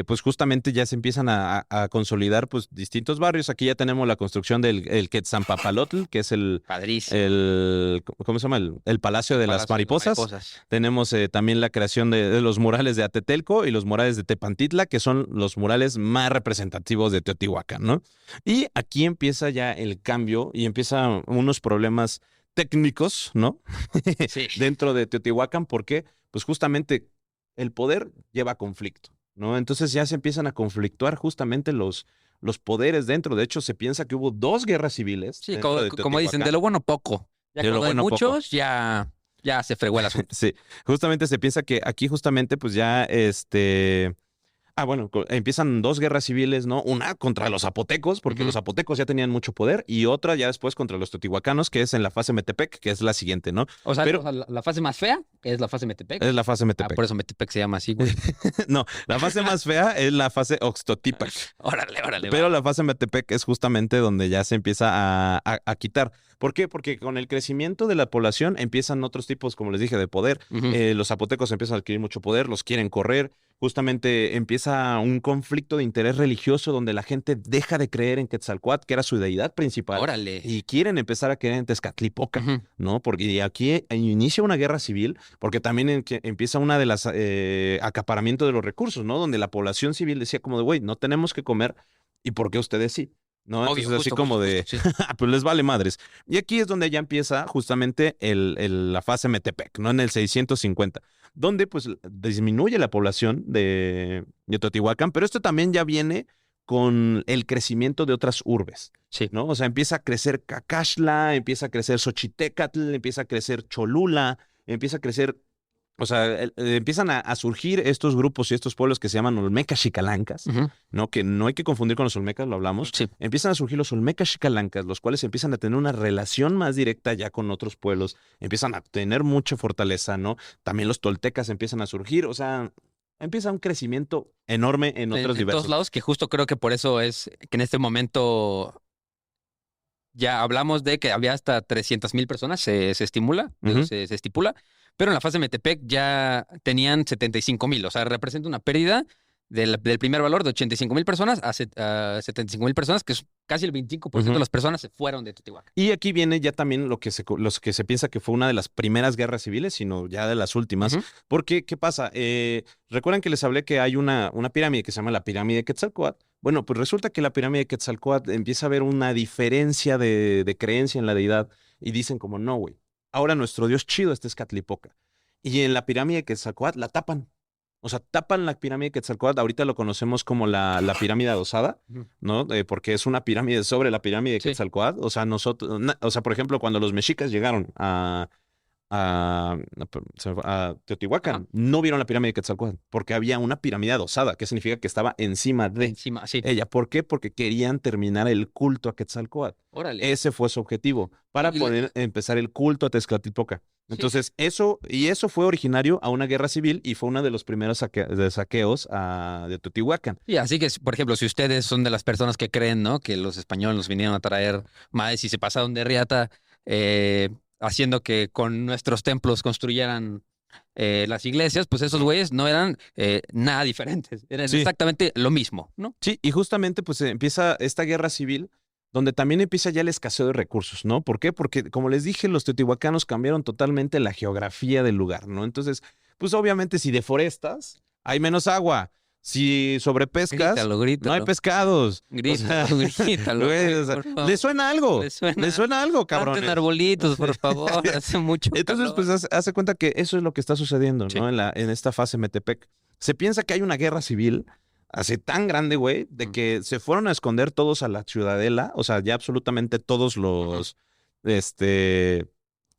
Speaker 2: pues justamente ya se empiezan a consolidar, pues, distintos barrios. Aquí ya tenemos la construcción del el Quetzalpapalotl, que es
Speaker 3: Padrísimo.
Speaker 2: ¿cómo se llama? El Palacio de las
Speaker 3: Palacio de las
Speaker 2: Mariposas.
Speaker 3: Mariposas.
Speaker 2: Tenemos también la creación de los murales de Atetelco y los murales de Tepantitla, que son los murales más representativos de Teotihuacán, ¿no? Y aquí empieza ya el cambio y empiezan unos problemas técnicos, ¿no?
Speaker 3: Sí.
Speaker 2: Dentro de Teotihuacán, porque pues justamente el poder lleva a conflicto, ¿no? Entonces ya se empiezan a conflictuar justamente los poderes dentro. De hecho, se piensa que hubo 2 guerras civiles
Speaker 3: Sí,
Speaker 2: dentro de
Speaker 3: como dicen, de
Speaker 2: Teotihuacán.
Speaker 3: lo bueno poco. Ya
Speaker 2: De lo
Speaker 3: cuando hay
Speaker 2: bueno, poco.
Speaker 3: muchos, ya se fregó el asunto.
Speaker 2: Sí, justamente se piensa que aquí justamente pues ya bueno, empiezan 2 guerras civiles, ¿no? Una contra los zapotecos, porque los zapotecos ya tenían mucho poder, y otra ya después contra los teotihuacanos, que es en la fase Metepec, que es la siguiente, ¿no?
Speaker 3: O sea,
Speaker 2: Pero
Speaker 3: la fase más fea es la fase Metepec.
Speaker 2: es la fase Metepec.
Speaker 3: Por eso Metepec se llama así, güey.
Speaker 2: No, la fase más fea es la fase Oxtotipac.
Speaker 3: Órale.
Speaker 2: Pero la fase Metepec es justamente donde ya se empieza a quitar. ¿Por qué? Porque con el crecimiento de la población empiezan otros tipos, como les dije, de poder.
Speaker 3: Ujú.
Speaker 2: Los zapotecos empiezan a adquirir mucho poder, los quieren correr. Justamente empieza un conflicto de interés religioso donde la gente deja de creer en Quetzalcóatl, que era su deidad principal,
Speaker 3: Órale.
Speaker 2: y quieren empezar a creer en Tezcatlipoca,
Speaker 3: Ujú.
Speaker 2: ¿no? Porque aquí inicia una guerra civil, porque también empieza una de las acaparamiento de los recursos, ¿no? Donde la población civil decía como de, güey, no tenemos que comer, ¿y por qué ustedes sí? ¿No?
Speaker 3: Obvio,
Speaker 2: Entonces así
Speaker 3: justo,
Speaker 2: como
Speaker 3: justo,
Speaker 2: de,
Speaker 3: justo, sí.
Speaker 2: pues les vale madres. Y aquí es donde ya empieza justamente la fase Metepec, ¿no? En el 650, donde pues disminuye la población de Teotihuacán, pero esto también ya viene con el crecimiento de otras urbes,
Speaker 3: Sí.
Speaker 2: ¿no? O sea, empieza a crecer Cacaxtla, empieza a crecer Xochitecatl, empieza a crecer Cholula, empieza a crecer, o sea, empiezan a surgir estos grupos y estos pueblos que se llaman Olmecas Xicalancas,
Speaker 3: Ujú.
Speaker 2: ¿no? Que no hay que confundir con los Olmecas, lo hablamos.
Speaker 3: Sí.
Speaker 2: Empiezan a surgir los Olmecas Xicalancas, los cuales empiezan a tener una relación más directa ya con otros pueblos, empiezan a tener mucha fortaleza, ¿no? También los toltecas empiezan a surgir, o sea, empieza un crecimiento enorme en otros
Speaker 3: En
Speaker 2: diversos.
Speaker 3: todos lados, que justo creo que por eso es que en este momento ya hablamos de que había hasta 300,000 personas, se estimula,
Speaker 2: Ujú.
Speaker 3: se estipula, pero en la fase Metepec ya tenían 75,000, o sea, representa una pérdida del primer valor de 85,000 personas a 75,000 personas, que es casi el 25%
Speaker 2: Ujú.
Speaker 3: de las personas se fueron de Teotihuacán.
Speaker 2: Y aquí viene ya también los que se piensa que fue una de las primeras guerras civiles, sino ya de las últimas.
Speaker 3: Ujú.
Speaker 2: Porque, ¿qué pasa? Recuerdan que les hablé que hay una pirámide que se llama la pirámide de Quetzalcóatl. Bueno, pues resulta que la pirámide de Quetzalcóatl empieza a haber una diferencia de creencia en la deidad y dicen como, no, güey, ahora nuestro dios chido es Tezcatlipoca. Y en la pirámide de Quetzalcóatl la tapan. O sea, tapan la pirámide de Quetzalcóatl. Ahorita lo conocemos como la pirámide adosada,
Speaker 3: Ujú.
Speaker 2: ¿no? Porque es una pirámide sobre la pirámide de
Speaker 3: Sí.
Speaker 2: Quetzalcóatl. O sea, por ejemplo, cuando los mexicas llegaron a Teotihuacán,
Speaker 3: Ajá.
Speaker 2: no vieron la pirámide de Quetzalcóatl porque había una pirámide adosada, que significa que estaba encima de
Speaker 3: Encima, sí.
Speaker 2: ella. ¿Por qué? Porque querían terminar el culto a Quetzalcóatl.
Speaker 3: Órale.
Speaker 2: Ese fue su objetivo, para
Speaker 3: Y-
Speaker 2: poder empezar el culto a Tezcatlipoca.
Speaker 3: Sí.
Speaker 2: Entonces, eso fue originario a una guerra civil y fue uno de los primeros saqueos de Teotihuacán.
Speaker 3: Y así que, por ejemplo, si ustedes son de las personas que creen, ¿no? Que los españoles nos vinieron a traer maíz y se pasaron de riata, haciendo que con nuestros templos construyeran las iglesias, pues esos güeyes no eran nada diferentes. Eran
Speaker 2: Sí.
Speaker 3: exactamente lo mismo, ¿no?
Speaker 2: Sí, y justamente pues empieza esta guerra civil donde también empieza ya el escaseo de recursos, ¿no? ¿Por qué? Porque, como les dije, los teotihuacanos cambiaron totalmente la geografía del lugar, ¿no? Entonces, pues obviamente si deforestas, hay menos agua. Si sobrepescas,
Speaker 3: Grítalo,
Speaker 2: no hay
Speaker 3: grítalo.
Speaker 2: pescados.
Speaker 3: Grítalo, grítalo.
Speaker 2: Güey, o sea,
Speaker 3: por favor.
Speaker 2: ¿le suena algo?
Speaker 3: ¿Le suena?
Speaker 2: ¿Le suena algo,
Speaker 3: Planten
Speaker 2: cabrón?
Speaker 3: arbolitos, por favor. Hace mucho
Speaker 2: Entonces,
Speaker 3: calor.
Speaker 2: pues hace cuenta que eso es lo que está sucediendo, ¿no?
Speaker 3: Sí.
Speaker 2: En esta fase Metepec. Se piensa que hay una guerra civil así tan grande, güey, de
Speaker 3: Mm.
Speaker 2: que se fueron a esconder todos a la ciudadela, o sea, ya absolutamente todos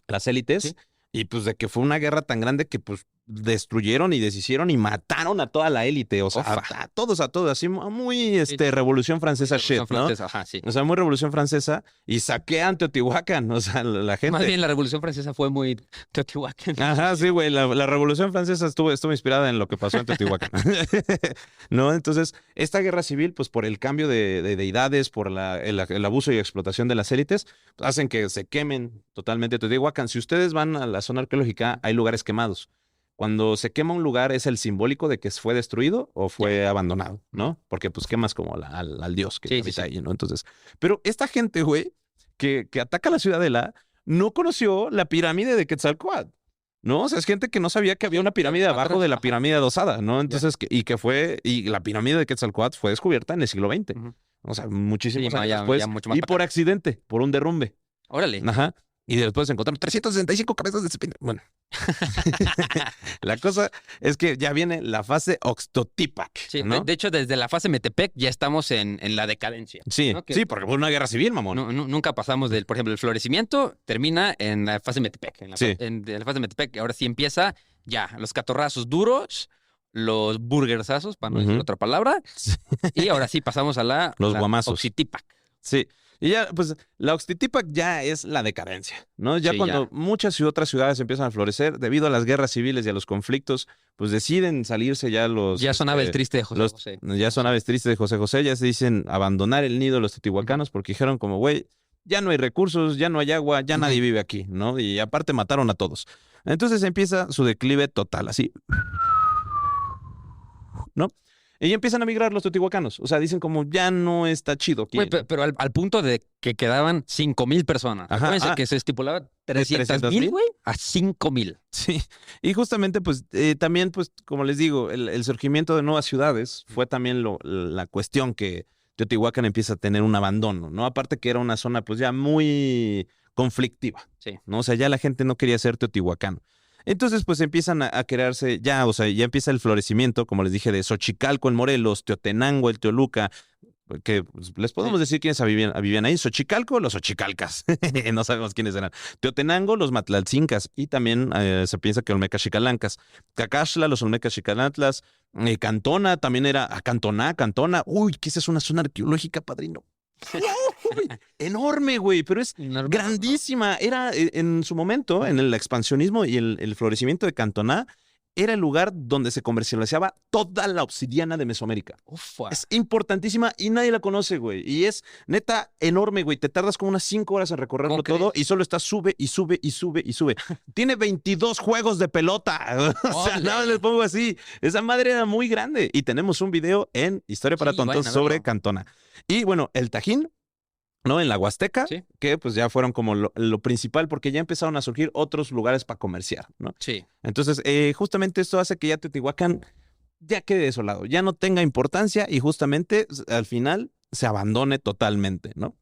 Speaker 2: las élites,
Speaker 3: Sí.
Speaker 2: y pues de que fue una guerra tan grande que pues destruyeron y deshicieron y mataron a toda la élite, o sea,
Speaker 3: Ofa.
Speaker 2: a todos, así muy Revolución Francesa
Speaker 3: Revolución
Speaker 2: shit, ¿no?
Speaker 3: Francesa, ajá, sí.
Speaker 2: O sea, muy Revolución Francesa y saquean Teotihuacán, o sea, la gente.
Speaker 3: Más bien la Revolución Francesa fue muy Teotihuacán.
Speaker 2: Ajá, sí, güey, la Revolución Francesa estuvo inspirada en lo que pasó en Teotihuacán. ¿No? Entonces, esta guerra civil, pues por el cambio de deidades, por el abuso y explotación de las élites, pues, hacen que se quemen totalmente Teotihuacán. Si ustedes van a la zona arqueológica, hay lugares quemados. Cuando se quema un lugar, es el simbólico de que fue destruido o fue abandonado, ¿no? Porque pues quemas como al dios que
Speaker 3: Sí, sí,
Speaker 2: habita
Speaker 3: sí.
Speaker 2: ahí, ¿no? Entonces, pero esta gente, güey, que ataca la ciudadela, no conoció la pirámide de Quetzalcóatl, ¿no? O sea, es gente que no sabía que había una pirámide
Speaker 3: atrás,
Speaker 2: abajo de la
Speaker 3: ajá.
Speaker 2: pirámide adosada, ¿no? Entonces, y la pirámide de Quetzalcóatl fue descubierta en el siglo XX.
Speaker 3: Ujú.
Speaker 2: O sea, muchísimos
Speaker 3: Sí,
Speaker 2: años
Speaker 3: ya-
Speaker 2: después.
Speaker 3: ya mucho más
Speaker 2: Y
Speaker 3: para
Speaker 2: por
Speaker 3: acá.
Speaker 2: accidente, por un derrumbe.
Speaker 3: Órale.
Speaker 2: Ajá. Y después encontraron 365 cabezas de serpiente. Bueno. La cosa es que ya viene la fase Oxtotipac,
Speaker 3: Sí,
Speaker 2: ¿no?
Speaker 3: de hecho, desde la fase Metepec ya estamos en la decadencia.
Speaker 2: Sí,
Speaker 3: ¿no? Que
Speaker 2: sí, porque fue una guerra civil, mamón.
Speaker 3: nunca pasamos del, por ejemplo, el florecimiento termina en la fase Metepec.
Speaker 2: Sí.
Speaker 3: De la fase Metepec, ahora sí empieza ya los catorrazos duros, los burgersazos, para no decir
Speaker 2: Ujú.
Speaker 3: otra palabra,
Speaker 2: Sí.
Speaker 3: y ahora sí pasamos a la
Speaker 2: Guamazos.
Speaker 3: Oxitipac.
Speaker 2: Sí. Y ya, pues, la Oxtotipac ya es la decadencia, ¿no? Ya
Speaker 3: Sí,
Speaker 2: cuando
Speaker 3: ya.
Speaker 2: muchas y otras ciudades empiezan a florecer, debido a las guerras civiles y a los conflictos, pues deciden salirse ya
Speaker 3: Ya sonaba el triste de José
Speaker 2: los-
Speaker 3: José.
Speaker 2: ya son aves tristes de José José, ya se dicen abandonar el nido de los teotihuacanos porque dijeron como, güey, ya no hay recursos, ya no hay agua, ya nadie
Speaker 3: Ujú.
Speaker 2: vive aquí, ¿no? Y aparte mataron a todos. Entonces empieza su declive total, así, ¿no? Y empiezan a migrar los teotihuacanos. O sea, dicen como, ya no está chido aquí.
Speaker 3: Güey, pero al punto de que quedaban 5,000 personas.
Speaker 2: Ajá,
Speaker 3: Acuérdense que se estipulaba 300,000,
Speaker 2: 300,000,
Speaker 3: güey, a 5,000.
Speaker 2: Sí, y justamente pues también pues como les digo, el surgimiento de nuevas ciudades fue también la cuestión que Teotihuacán empieza a tener un abandono, ¿no? Aparte que era una zona pues ya muy conflictiva,
Speaker 3: Sí.
Speaker 2: ¿no? O sea, ya la gente no quería ser teotihuacano. Entonces pues empiezan a crearse ya, o sea, ya empieza el florecimiento, como les dije, de Xochicalco en Morelos, Teotenango, el Teoluca, que pues, les podemos decir quiénes vivían ahí. Xochicalco, los xochicalcas. No sabemos quiénes eran. Teotenango, los matlalcincas. Y también se piensa que olmecas xicalancas. Cacaxtla, los olmecas xicalantlas. Cantona también era. Cantona. Uy, que esa es una zona arqueológica, padrino. Uy, enorme, güey, pero es grandísima. Era en su momento, en el expansionismo y el florecimiento de Cantona, era el lugar donde se comercializaba toda la obsidiana de Mesoamérica.
Speaker 3: Ufa.
Speaker 2: Es importantísima y nadie la conoce, güey. Y es neta enorme, güey. Te tardas como unas 5 horas en recorrerlo
Speaker 3: ¿Cómo
Speaker 2: todo
Speaker 3: crees?
Speaker 2: y solo está sube y sube y sube y sube. Tiene 22 juegos de pelota. O sea,
Speaker 3: ¡Ole!
Speaker 2: nada más les pongo así. Esa madre era muy grande. Y tenemos un video en Historia para
Speaker 3: Sí,
Speaker 2: Tontos
Speaker 3: vayan a
Speaker 2: sobre
Speaker 3: verlo.
Speaker 2: Cantona. Y bueno, el Tajín, ¿no? En la Huasteca,
Speaker 3: Sí.
Speaker 2: que pues ya fueron como lo principal porque ya empezaron a surgir otros lugares para comerciar, ¿no?
Speaker 3: Sí.
Speaker 2: Entonces, justamente esto hace que ya Teotihuacán ya quede desolado, ya no tenga importancia y justamente al final se abandone totalmente, ¿no?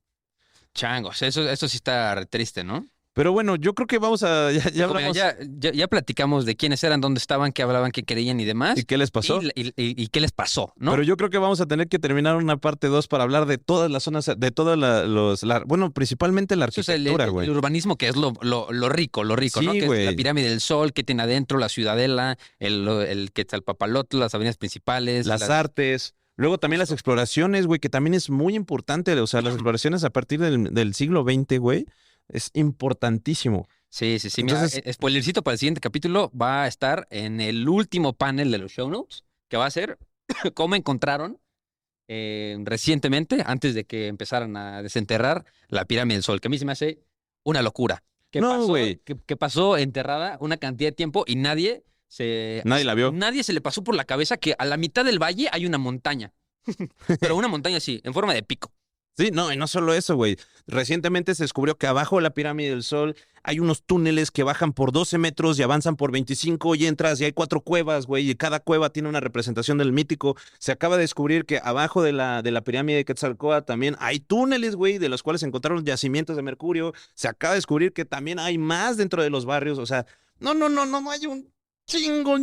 Speaker 3: Changos. Eso sí está re triste, ¿no?
Speaker 2: Pero bueno, yo creo que vamos a... Ya
Speaker 3: Como
Speaker 2: hablamos.
Speaker 3: ya platicamos de quiénes eran, dónde estaban, qué hablaban, qué creían y demás.
Speaker 2: ¿Y qué les pasó?
Speaker 3: Y qué les pasó, ¿no?
Speaker 2: Pero yo creo que vamos a tener que terminar una parte 2 para hablar de todas las zonas, de todas bueno, principalmente la
Speaker 3: Eso es el
Speaker 2: arquitectura, güey.
Speaker 3: urbanismo, que es lo rico,
Speaker 2: Sí,
Speaker 3: ¿no? Que
Speaker 2: güey.
Speaker 3: es la pirámide del Sol, que tiene adentro, la ciudadela, el Quetzalpapalotl, las avenidas principales.
Speaker 2: Las artes. Luego también las exploraciones, güey, que también es muy importante. O sea, las exploraciones a partir del siglo XX, güey, es importantísimo.
Speaker 3: Sí.
Speaker 2: Entonces-
Speaker 3: Mira, spoilercito para el siguiente capítulo va a estar en el último panel de los show notes, que va a ser cómo encontraron recientemente, antes de que empezaran a desenterrar la pirámide del Sol, que a mí se me hace una locura.
Speaker 2: No, güey.
Speaker 3: Que pasó enterrada una cantidad de tiempo y nadie
Speaker 2: Nadie la vio.
Speaker 3: Nadie se le pasó por la cabeza que a la mitad del valle hay una montaña. Pero una montaña así, en forma de pico.
Speaker 2: Sí, no, y no solo eso, güey. Recientemente se descubrió que abajo de la pirámide del Sol hay unos túneles que bajan por 12 metros y avanzan por 25 y entras y hay 4 cuevas, güey, y cada cueva tiene una representación del mítico. Se acaba de descubrir que abajo de la pirámide de Quetzalcóatl también hay túneles, güey, de los cuales se encontraron yacimientos de mercurio. Se acaba de descubrir que también hay más dentro de los barrios. O sea, no hay un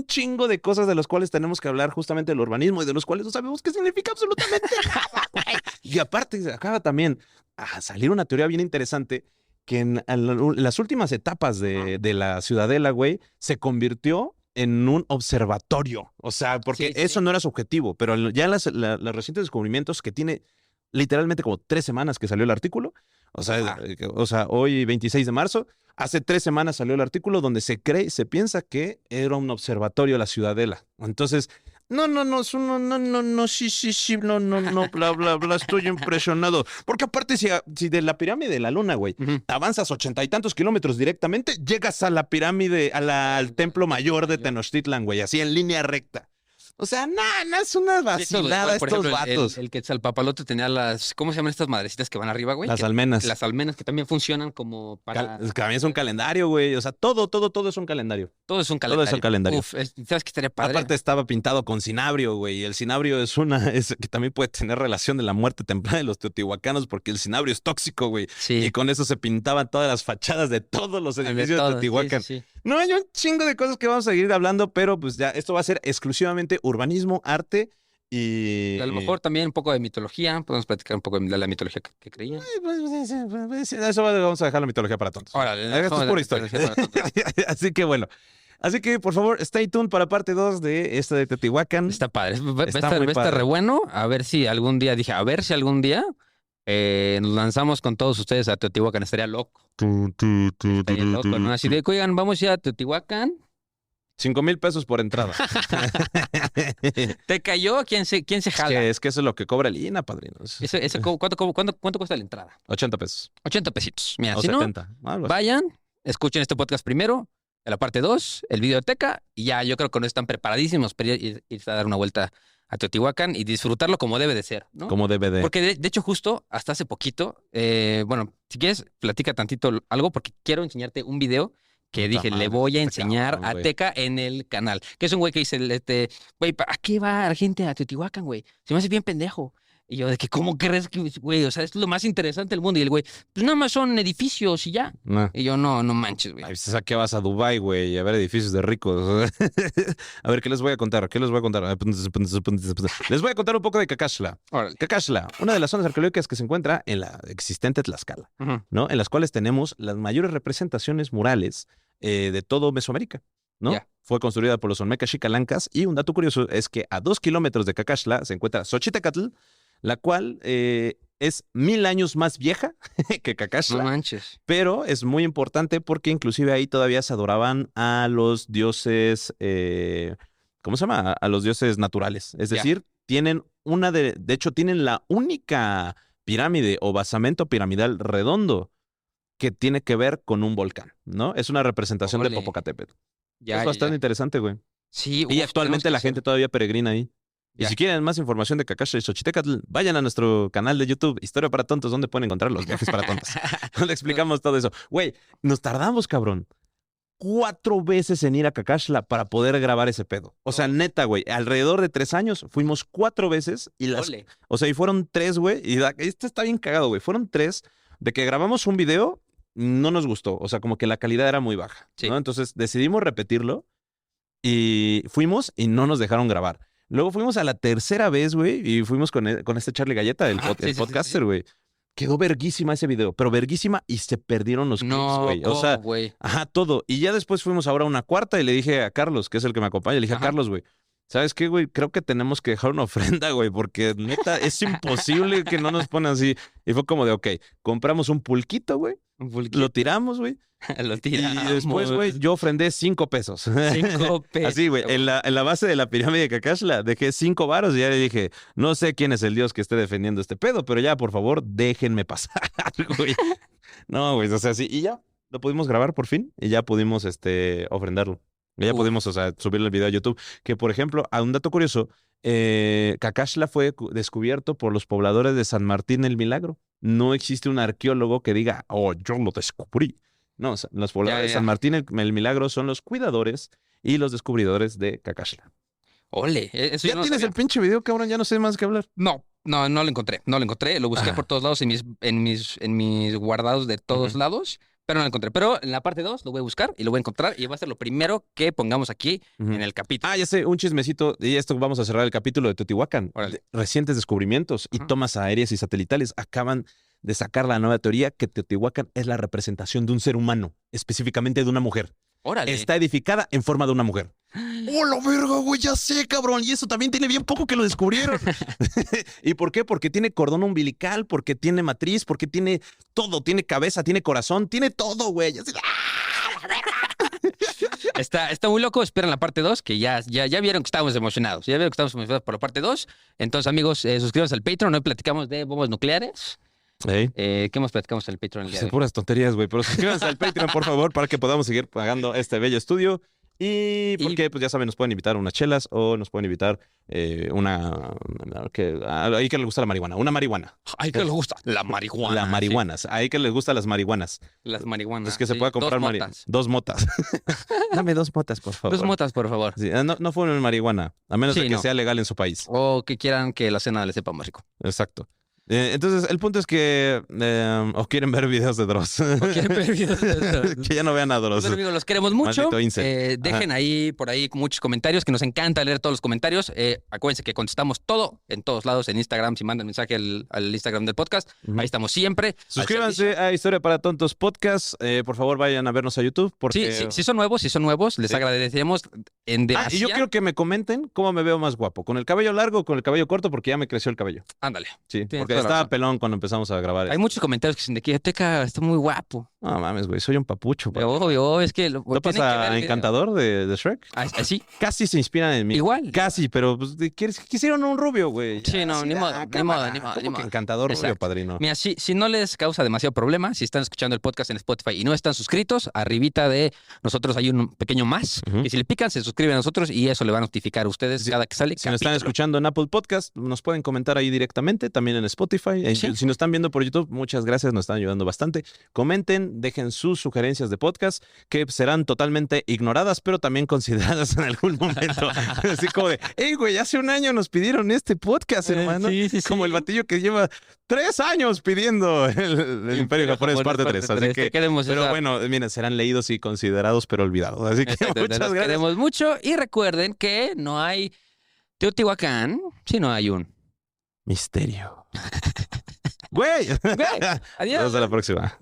Speaker 2: chingo de cosas de las cuales tenemos que hablar, justamente del urbanismo y de los cuales no sabemos qué significa absolutamente nada, güey. Y aparte, se acaba también a salir una teoría bien interesante que en las últimas etapas de la ciudadela, güey, se convirtió en un observatorio. O sea, porque
Speaker 3: Sí.
Speaker 2: eso no era su objetivo, pero ya los recientes descubrimientos que tiene literalmente como 3 semanas que salió el artículo, o sea, hoy 26 de marzo, hace 3 semanas salió el artículo donde se piensa que era un observatorio la ciudadela. Entonces, no, sí, no, bla, estoy impresionado. Porque aparte, si de la pirámide de la luna, güey,
Speaker 3: Ujú.
Speaker 2: avanzas 80 y tantos kilómetros directamente, llegas a la pirámide, al templo mayor de Tenochtitlan, güey, así en línea recta. O sea, no, es una vacilada
Speaker 3: Por
Speaker 2: estos
Speaker 3: ejemplo,
Speaker 2: vatos.
Speaker 3: el Quetzalpapalote tenía ¿cómo se llaman estas madrecitas que van arriba, güey?
Speaker 2: Las almenas.
Speaker 3: Las almenas que también funcionan como para...
Speaker 2: También es un calendario, güey. O sea, todo es un calendario.
Speaker 3: Todo es un
Speaker 2: Todo
Speaker 3: calendario.
Speaker 2: es el calendario.
Speaker 3: Uf, ¿sabes qué estaría padre?
Speaker 2: Aparte estaba pintado con cinabrio, güey. Y el cinabrio es que también puede tener relación de la muerte temprana de los teotihuacanos porque el cinabrio es tóxico, güey.
Speaker 3: Sí.
Speaker 2: Y con eso se pintaban todas las fachadas de todos los edificios de
Speaker 3: todo,
Speaker 2: Teotihuacán.
Speaker 3: sí.
Speaker 2: No, hay un chingo de cosas que vamos a seguir hablando, pero pues ya esto va a ser exclusivamente urbanismo, arte y...
Speaker 3: A lo mejor también un poco de mitología. Podemos platicar un poco de la mitología que creían.
Speaker 2: Eso vamos a dejar la mitología para tontos.
Speaker 3: Órale,
Speaker 2: Esto es pura historia.
Speaker 3: mitología para tontos.
Speaker 2: Así que bueno. Así que, por favor, stay tuned para parte 2 de esta de Teotihuacán.
Speaker 3: Está padre. Va a
Speaker 2: Está
Speaker 3: estar
Speaker 2: muy padre.
Speaker 3: re bueno. A ver si algún día nos lanzamos con todos ustedes a Teotihuacán. Estaría loco. Estaría loco, ¿no? Así de, oigan, vamos ya a Teotihuacán.
Speaker 2: 5,000 pesos por entrada.
Speaker 3: ¿Te cayó? ¿Quién se jala?
Speaker 2: Es que eso es lo que cobra el INA, padrino.
Speaker 3: ¿Cuánto cuesta la entrada?
Speaker 2: 80 pesos.
Speaker 3: 80 pesitos. Mira,
Speaker 2: O
Speaker 3: si
Speaker 2: 70.
Speaker 3: no,
Speaker 2: algo así.
Speaker 3: vayan, escuchen este podcast primero, en la parte 2, el videoteca, y ya yo creo que no están preparadísimos para irse a dar una vuelta a Teotihuacán y disfrutarlo como debe de ser, ¿no?
Speaker 2: Como DVD.
Speaker 3: Porque de hecho justo hasta hace poquito, bueno, si quieres, platica tantito algo porque quiero enseñarte un video que
Speaker 2: Puta
Speaker 3: dije,
Speaker 2: madre,
Speaker 3: le voy a
Speaker 2: está
Speaker 3: enseñar
Speaker 2: cabrón,
Speaker 3: a
Speaker 2: güey.
Speaker 3: Teca en el canal. Que es un güey que dice, güey, ¿para qué va la gente a Teotihuacán, güey? Se me hace bien pendejo. Y yo, de que, ¿cómo crees que, güey? O sea, es lo más interesante del mundo. Y el güey, pues nada más son edificios y ya.
Speaker 2: No.
Speaker 3: Y yo, no manches, güey.
Speaker 2: Ay, pues, ¿a qué vas a Dubái, güey? A ver edificios de ricos. A ver, ¿qué les voy a contar? Les voy a contar un poco de Cacaxtla.
Speaker 3: Órale.
Speaker 2: Cacaxtla, una de las zonas arqueológicas que se encuentra en la existente Tlaxcala,
Speaker 3: Ujú.
Speaker 2: ¿no? En las cuales tenemos las mayores representaciones murales de todo Mesoamérica, ¿no?
Speaker 3: Ya.
Speaker 2: Fue construida por los olmecas xicalancas y un dato curioso es que a 2 kilómetros de Cacaxtla se encuentra Xochitecatl, la cual es 1000 años más vieja que
Speaker 3: No
Speaker 2: Cacaxtla.
Speaker 3: manches.
Speaker 2: Pero es muy importante porque inclusive ahí todavía se adoraban a los dioses, ¿cómo se llama? A los dioses naturales. Es
Speaker 3: Ya.
Speaker 2: decir, tienen de hecho, tienen la única pirámide o basamento piramidal redondo que tiene que ver con un volcán, ¿no? Es una representación de
Speaker 3: Órale.
Speaker 2: Popocatépetl.
Speaker 3: Ya,
Speaker 2: Es bastante interesante, güey.
Speaker 3: Sí,
Speaker 2: Y
Speaker 3: uf,
Speaker 2: actualmente
Speaker 3: tenemos
Speaker 2: la
Speaker 3: que
Speaker 2: gente todavía peregrina ahí. Y
Speaker 3: Ya.
Speaker 2: si quieren más información de Cacaxtla y Xochitecatl, vayan a nuestro canal de YouTube, Historia para Tontos, donde pueden encontrar los viajes para tontos. Donde explicamos todo eso. Güey, nos tardamos, cabrón, 4 veces en ir a Cacaxtla para poder grabar ese pedo. O sea,
Speaker 3: No.
Speaker 2: neta, güey, alrededor de 3 años fuimos 4 veces y
Speaker 3: Ole.
Speaker 2: o sea, y fueron 3, güey, y esto está bien cagado, güey. Fueron 3 de que grabamos un video no nos gustó. O sea, como que la calidad era muy baja,
Speaker 3: Sí.
Speaker 2: ¿no? Entonces decidimos repetirlo y fuimos y no nos dejaron grabar. Luego fuimos a la tercera vez, güey, y fuimos con este Charlie Galleta, el,
Speaker 3: Ajá,
Speaker 2: el
Speaker 3: sí, sí, sí,
Speaker 2: podcaster, güey. Quedó verguísima ese video, pero verguísima y se perdieron los clips,
Speaker 3: No,
Speaker 2: güey. O
Speaker 3: ¿cómo,
Speaker 2: sea,
Speaker 3: güey?
Speaker 2: ajá, todo. Y ya después fuimos ahora a una cuarta y le dije a Carlos, que es el que me acompaña, le dije
Speaker 3: Ajá.
Speaker 2: a Carlos, güey, ¿sabes qué, güey? Creo que tenemos que dejar una ofrenda, güey, porque neta es imposible que no nos ponen así. Y fue como de, ok, compramos un pulquito, güey,
Speaker 3: Un pulquito.
Speaker 2: lo tiramos, güey.
Speaker 3: Lo
Speaker 2: Y
Speaker 3: tiramos.
Speaker 2: después, güey, yo ofrendé 5 pesos.
Speaker 3: 5 pesos.
Speaker 2: Así, güey, en la base de la pirámide de Kakashla dejé 5 varos y ya le dije, no sé quién es el dios que esté defendiendo este pedo, pero ya, por favor, déjenme pasar, güey. No, güey, o sea, sí, y ya, lo pudimos grabar por fin y ya pudimos, ofrendarlo. Y ya
Speaker 3: Uf.
Speaker 2: pudimos, o sea, subir el video a YouTube. Que, por ejemplo, a un dato curioso, Kakashla fue descubierto por los pobladores de San Martín el Milagro. No existe un arqueólogo que diga, oh, yo lo descubrí. No, o sea, los pobladores de
Speaker 3: ya.
Speaker 2: San Martín el Milagro son los cuidadores y los descubridores de Kakashla.
Speaker 3: Ole, eso yo
Speaker 2: Ya
Speaker 3: no lo
Speaker 2: tienes
Speaker 3: sabía.
Speaker 2: el pinche video, cabrón, ya no sé más que hablar.
Speaker 3: No lo encontré. No lo encontré. Lo busqué
Speaker 2: Ah.
Speaker 3: por todos lados en mis guardados de todos
Speaker 2: Ujú.
Speaker 3: lados, pero no lo encontré. Pero en la parte 2 lo voy a buscar y lo voy a encontrar y va a ser lo primero que pongamos aquí
Speaker 2: Ujú.
Speaker 3: en el capítulo.
Speaker 2: Ah, ya sé, un chismecito. Y esto vamos a cerrar el capítulo de Teotihuacán.
Speaker 3: Órale.
Speaker 2: Recientes descubrimientos y
Speaker 3: Ajá.
Speaker 2: tomas aéreas y satelitales acaban de sacar la nueva teoría que Teotihuacán es la representación de un ser humano, específicamente de una mujer.
Speaker 3: Órale.
Speaker 2: Está edificada en forma de una mujer. ¡Oh, la verga, güey! Ya sé, cabrón. Y eso también tiene bien poco que lo descubrieron. ¿Y por qué? Porque tiene cordón umbilical, porque tiene matriz, porque tiene todo. Tiene cabeza, tiene corazón, tiene todo, güey. Así,
Speaker 3: Está muy loco. Esperen la parte 2, que ya vieron que estábamos emocionados. Ya vieron que estamos emocionados por la parte 2. Entonces, amigos, suscríbanse al Patreon. Hoy platicamos de bombas nucleares.
Speaker 2: Ey.
Speaker 3: ¿Qué más platicamos en el Patreon el día de
Speaker 2: Son
Speaker 3: hoy?
Speaker 2: puras tonterías, güey. Pero suscríbanse al Patreon, por favor, para que podamos seguir pagando este bello estudio. Y porque, pues ya saben, nos pueden invitar a unas chelas o nos pueden invitar ahí que les gusta la marihuana. Una marihuana.
Speaker 3: Ay, que les gusta. La marihuana.
Speaker 2: Las marihuanas. Ahí que les gustan las marihuanas.
Speaker 3: Sí, las marihuanas.
Speaker 2: Es que se
Speaker 3: sí.
Speaker 2: pueda comprar
Speaker 3: 2 motas.
Speaker 2: 2 motas. Dame 2 motas, por favor.
Speaker 3: 2 motas, por favor.
Speaker 2: Sí, no fumen marihuana, a menos
Speaker 3: Sí,
Speaker 2: de que
Speaker 3: no.
Speaker 2: sea legal en su país.
Speaker 3: O que quieran que la cena les sepa más rico.
Speaker 2: Exacto. Entonces, el punto es que o quieren ver videos de Dross.
Speaker 3: O quieren ver videos de Dross.
Speaker 2: Que ya no vean a Dross.
Speaker 3: Bueno, amigos, los queremos mucho.
Speaker 2: Maldito incel.
Speaker 3: Dejen por ahí muchos comentarios, que nos encanta leer todos los comentarios. Acuérdense que contestamos todo en todos lados, en Instagram. Si mandan mensaje al Instagram del podcast,
Speaker 2: Ujú.
Speaker 3: ahí estamos siempre. al
Speaker 2: Suscríbanse
Speaker 3: servicio.
Speaker 2: a Historia para Tontos Podcast. Por favor, vayan a vernos a YouTube. Porque...
Speaker 3: Sí, si son nuevos, les
Speaker 2: Sí.
Speaker 3: agradeceríamos en demasía.
Speaker 2: y yo quiero que me comenten cómo me veo más guapo. ¿Con el cabello largo o con el cabello corto? Porque ya me creció el cabello.
Speaker 3: Ándale.
Speaker 2: Sí,
Speaker 3: Tienes
Speaker 2: porque
Speaker 3: toda la
Speaker 2: estaba
Speaker 3: razón.
Speaker 2: pelón cuando empezamos a grabar.
Speaker 3: Hay muchos comentarios que dicen de que Teca está muy guapo.
Speaker 2: No mames, güey, soy un papucho.
Speaker 3: Pero
Speaker 2: papá.
Speaker 3: obvio, es que
Speaker 2: ¿No
Speaker 3: tienen que ver
Speaker 2: pasa
Speaker 3: el video.
Speaker 2: Encantador de Shrek?
Speaker 3: Así,
Speaker 2: Casi se inspiran en mí.
Speaker 3: igual.
Speaker 2: Casi, pero pues, quisieron un rubio, güey.
Speaker 3: Sí, no,
Speaker 2: Así,
Speaker 3: ni modo, ni
Speaker 2: cámara.
Speaker 3: modo, ni modo,
Speaker 2: ¿Cómo
Speaker 3: ni
Speaker 2: que
Speaker 3: modo.
Speaker 2: Encantador rubio,
Speaker 3: Exacto.
Speaker 2: padrino.
Speaker 3: Mira, si no les causa demasiado problema, si están escuchando el podcast en Spotify y no están suscritos, arribita de nosotros hay un pequeño más.
Speaker 2: Ujú.
Speaker 3: Y si le pican, se suscriben a nosotros y eso le va a notificar a ustedes
Speaker 2: Sí,
Speaker 3: cada que sale.
Speaker 2: Si nos están
Speaker 3: capítulo.
Speaker 2: escuchando en Apple Podcast, nos pueden comentar ahí directamente, también en Spotify.
Speaker 3: Sí.
Speaker 2: Si nos están viendo por YouTube, muchas gracias, nos están ayudando bastante. Comenten, dejen sus sugerencias de podcast, que serán totalmente ignoradas, pero también consideradas en algún momento. Así como de, hey, güey, hace un año nos pidieron este podcast, hermano.
Speaker 3: Sí, sí, sí.
Speaker 2: Como el batillo que lleva 3 años pidiendo el Imperio Japonés parte 3. Así que,
Speaker 3: queremos
Speaker 2: pero bueno, miren, serán leídos y considerados, pero olvidados. Así que muchas
Speaker 3: los
Speaker 2: gracias.
Speaker 3: queremos mucho y recuerden que no hay Teotihuacán si no hay un...
Speaker 2: Misterio. Güey.
Speaker 3: Güey, adiós.
Speaker 2: Hasta la próxima.